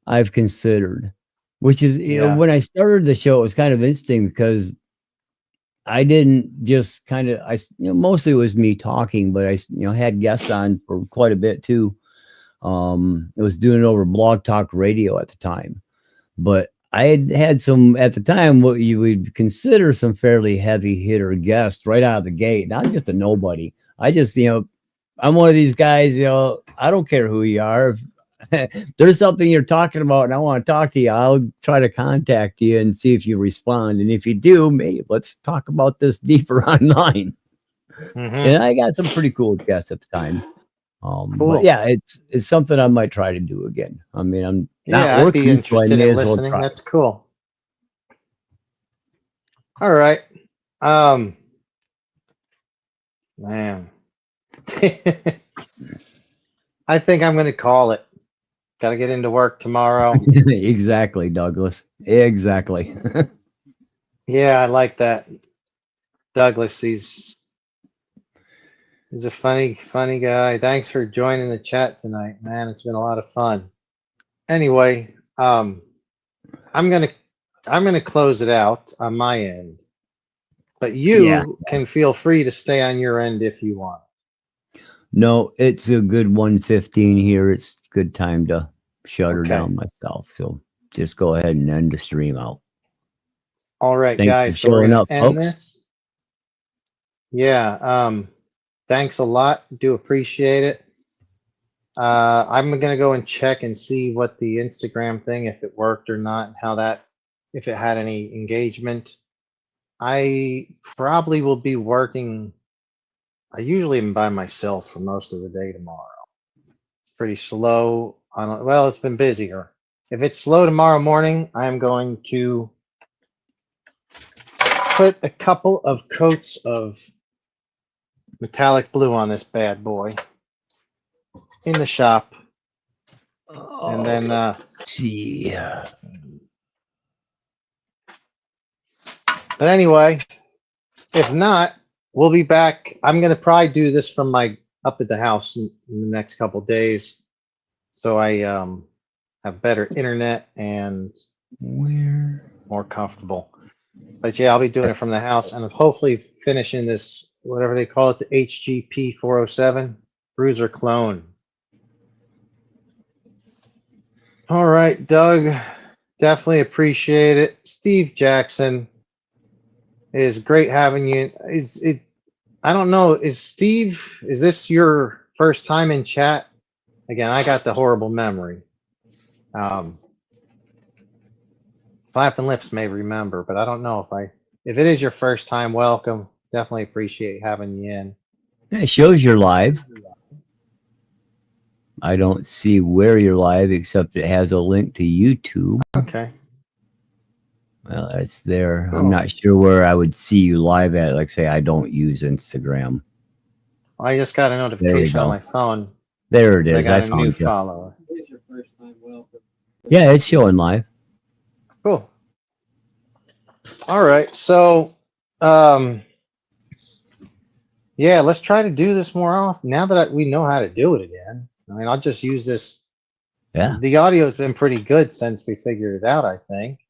I've considered, which is, when I started the show, it was kind of interesting because I didn't just mostly it was me talking, but I, had guests on for quite a bit too. It was doing it over Blog Talk Radio at the time, but I had some at the time what you would consider some fairly heavy hitter guests right out of the gate. Not just a nobody. I just, I'm one of these guys, I don't care who you are. If there's something you're talking about and I want to talk to you, I'll try to contact you and see if you respond. And if you do, maybe let's talk about this deeper online. And I got some pretty cool guests at the time. Cool. But yeah, it's something I might try to do again. I mean, I'm not I'd working, be interested so I may in as well listening. try. That's cool. All right. Man. I think I'm going to call it. Got to get into work tomorrow. Exactly, Douglas. Exactly. Yeah, I like that. Douglas, he's a funny guy. Thanks for joining the chat tonight, man. It's been a lot of fun. Anyway, I'm gonna close it out on my end, but you can feel free to stay on your end if you want. No, it's a good 1:15 here. It's good time to shut her Okay. down myself. So just go ahead and end the stream out. All right, Thanks guys. for So we're showing gonna up, end folks. this. Yeah. Thanks a lot. Do appreciate it. I'm gonna go and check and see what the Instagram thing, if it worked or not, and how that, if it had any engagement. I probably will be working. I usually am by myself for most of the day tomorrow. It's pretty slow. Well, it's been busier. If it's slow tomorrow morning, I'm going to put a couple of coats of metallic blue on this bad boy in the shop. And then, let's see. but anyway, if not, we'll be back. I'm going to probably do this from my up at the house in the next couple days. So I have better internet and more comfortable. But yeah, I'll be doing it from the house and hopefully finishing this, whatever they call it, the HG P407 Bruiser clone. All right, Doug, definitely appreciate it. Steve Jackson, it is great having you. I don't know, is this your first time in chat? Again, I got the horrible memory. Flapping Lips may remember, but I don't know if it is your first time, welcome. Definitely appreciate having you in. It shows you're live. I don't see where you're live, except it has a link to YouTube. Okay. Well, it's there. Cool. I'm not sure where I would see you live at. Like say, I don't use Instagram. I just got a notification on my phone. There it is. I got a found new you. follower. Yeah, it's showing live. Cool. All right. So, yeah, let's try to do this more often. Now that we know how to do it again. I mean, I'll just use this. Yeah. The audio has been pretty good since we figured it out, I think.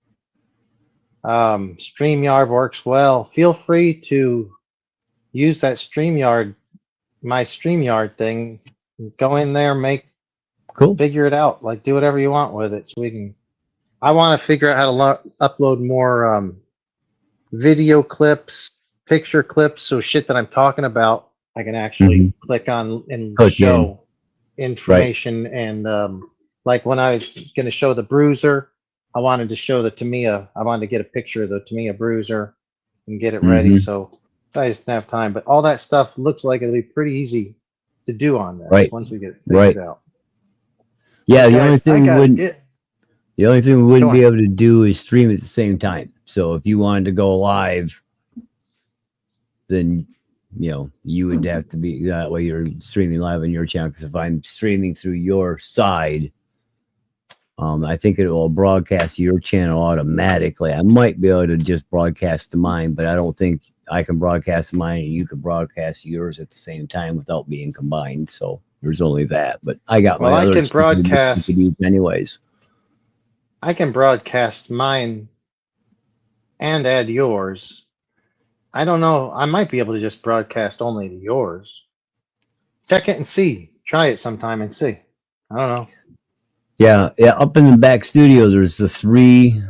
StreamYard works well. Feel free to use that StreamYard, my StreamYard thing. Go in there, figure it out. Like, do whatever you want with it. So we can. I want to figure out how to upload more video clips, picture clips, so shit that I'm talking about, I can actually click on and show information. Right. And like when I was going to show the Bruiser, I wanted to show the Tamiya. I wanted to get a picture of the Tamiya Bruiser and get it ready. So I just didn't have time. But all that stuff looks like it'll be pretty easy to do on this once we get it figured out. Yeah, the only thing we wouldn't be able to do is stream at the same time. So if you wanted to go live, then you would have to be that way. You're streaming live on your channel. Because if I'm streaming through your side, I think it will broadcast to your channel automatically. I might be able to just broadcast to mine, but I don't think I can broadcast to mine and you can broadcast yours at the same time without being combined. So there's only that. But I got my other I can broadcast anyways. I can broadcast mine and add yours. I don't know. I might be able to just broadcast only to yours. Check it and see. Try it sometime and see. I don't know. Yeah. Up in the back studio, there's the 3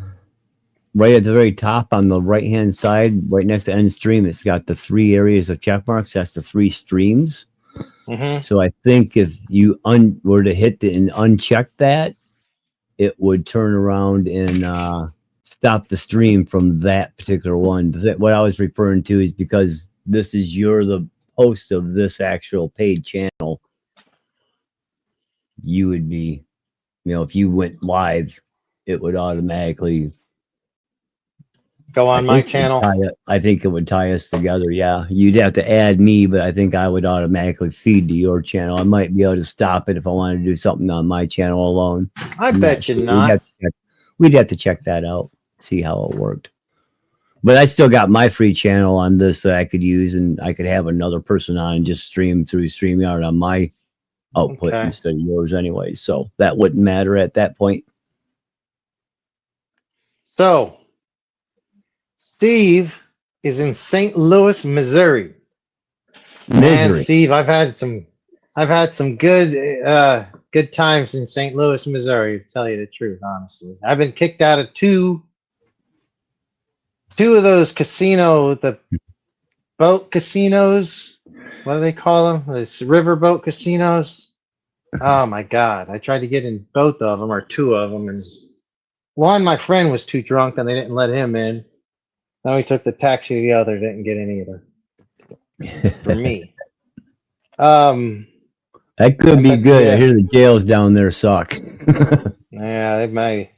right at the very top on the right-hand side, right next to end stream. It's got the 3 areas of check marks. That's the 3 streams. So I think if you were to hit and uncheck that, it would turn around and stop the stream from that particular one. What I was referring to is because you're the host of this actual paid channel, you would be, if you went live, it would automatically go on my channel. I think it would tie us together. Yeah, you'd have to add me, but I think I would automatically feed to your channel. I might be able to stop it if I wanted to do something on my channel alone. I bet you not. We'd have to check that out, see how it worked. But I still got my free channel on this that I could use, and I could have another person on and just stream through StreamYard on my output instead of yours anyway. So that wouldn't matter at that point. So, Steve is in St. Louis, Missouri. Man, Misery. Steve, I've had some good times in St. Louis, Missouri, to tell you the truth, honestly. I've been kicked out of two of those the boat casinos. What do they call them? It's riverboat casinos. Oh my God. I tried to get in both of them or two of them, and one, my friend was too drunk and they didn't let him in. Then we took the taxi to the other, didn't get in either. For me. That could be but, good. yeah. I hear the jails down there suck. Yeah, they might.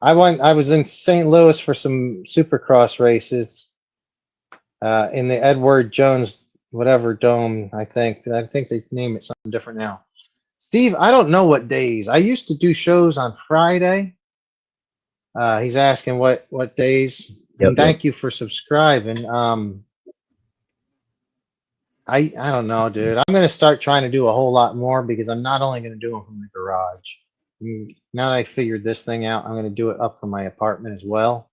I was in St. Louis for some Supercross races in the Edward Jones whatever dome. I think they name it something different now. Steve, I don't know what days. I used to do shows on Friday. He's asking what days. Yep, And thank you for subscribing. I don't know, dude. I'm gonna start trying to do a whole lot more because I'm not only gonna do them from the garage. Now that I figured this thing out, I'm going to do it up from my apartment as well.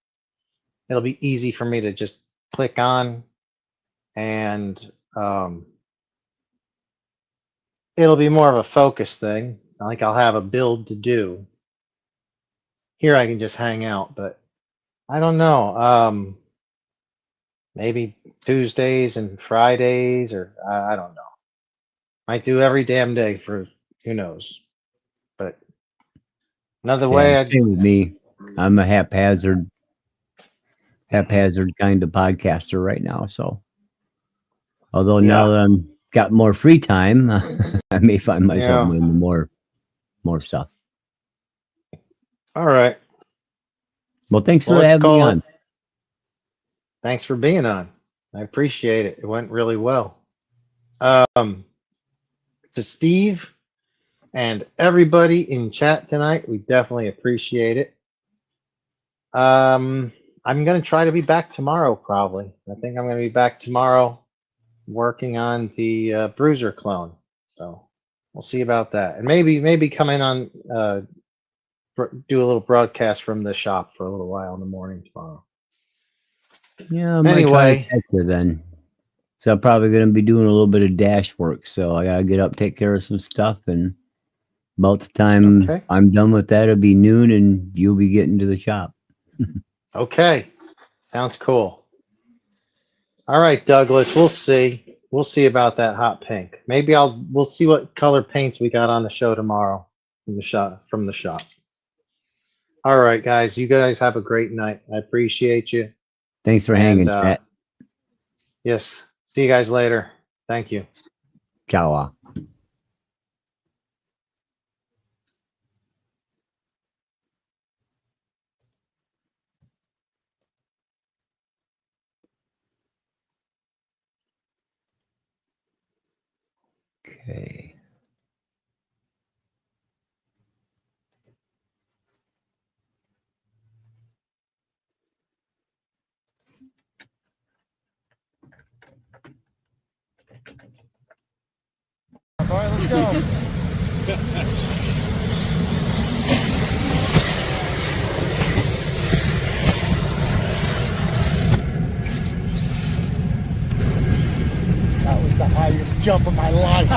It'll be easy for me to just click on, and it'll be more of a focus thing. Like I'll have a build to do. Here I can just hang out, but I don't know. Maybe Tuesdays and Fridays, or I don't know. Might do every damn day for who knows. But another way I'd same with me. I'm a haphazard kind of podcaster right now. So, although now that I'm got more free time, I may find myself doing more stuff. All right. Well, thanks for having me on. Thanks for being on. I appreciate it. It went really well. To Steve and everybody in chat tonight, we definitely appreciate it. I'm going to try to be back tomorrow, probably. I think I'm going to be back tomorrow working on the Bruiser clone. So we'll see about that. And maybe come in on, do a little broadcast from the shop for a little while in the morning tomorrow. Yeah, I might try to catch you then. So I'm probably going to be doing a little bit of dash work. So I got to get up, take care of some stuff. And about the time I'm done with that, it'll be noon and you'll be getting to the shop. Okay. Sounds cool. All right, Douglas, we'll see. We'll see about that hot pink. Maybe we'll see what color paints we got on the show tomorrow from the shop. All right, guys. You guys have a great night. I appreciate you. Thanks for hanging, chat. Yes. See you guys later. Thank you. Ciao. Okay. All right, let's go. That was the highest jump of my life.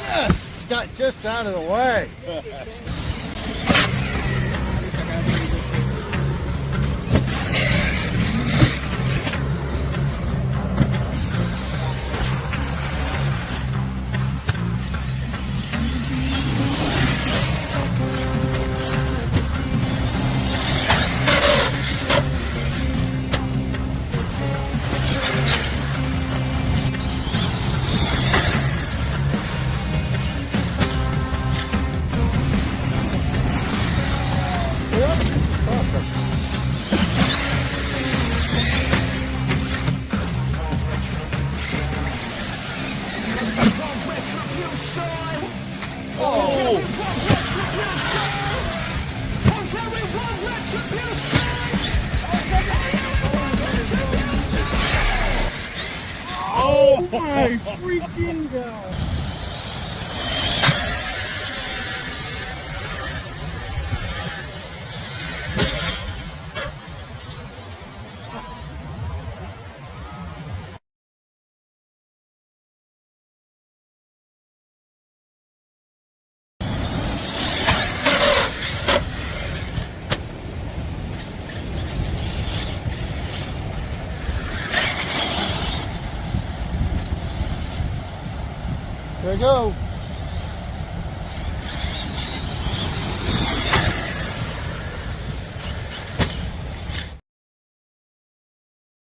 Yes, got just out of the way. Oh my freaking god! There you go.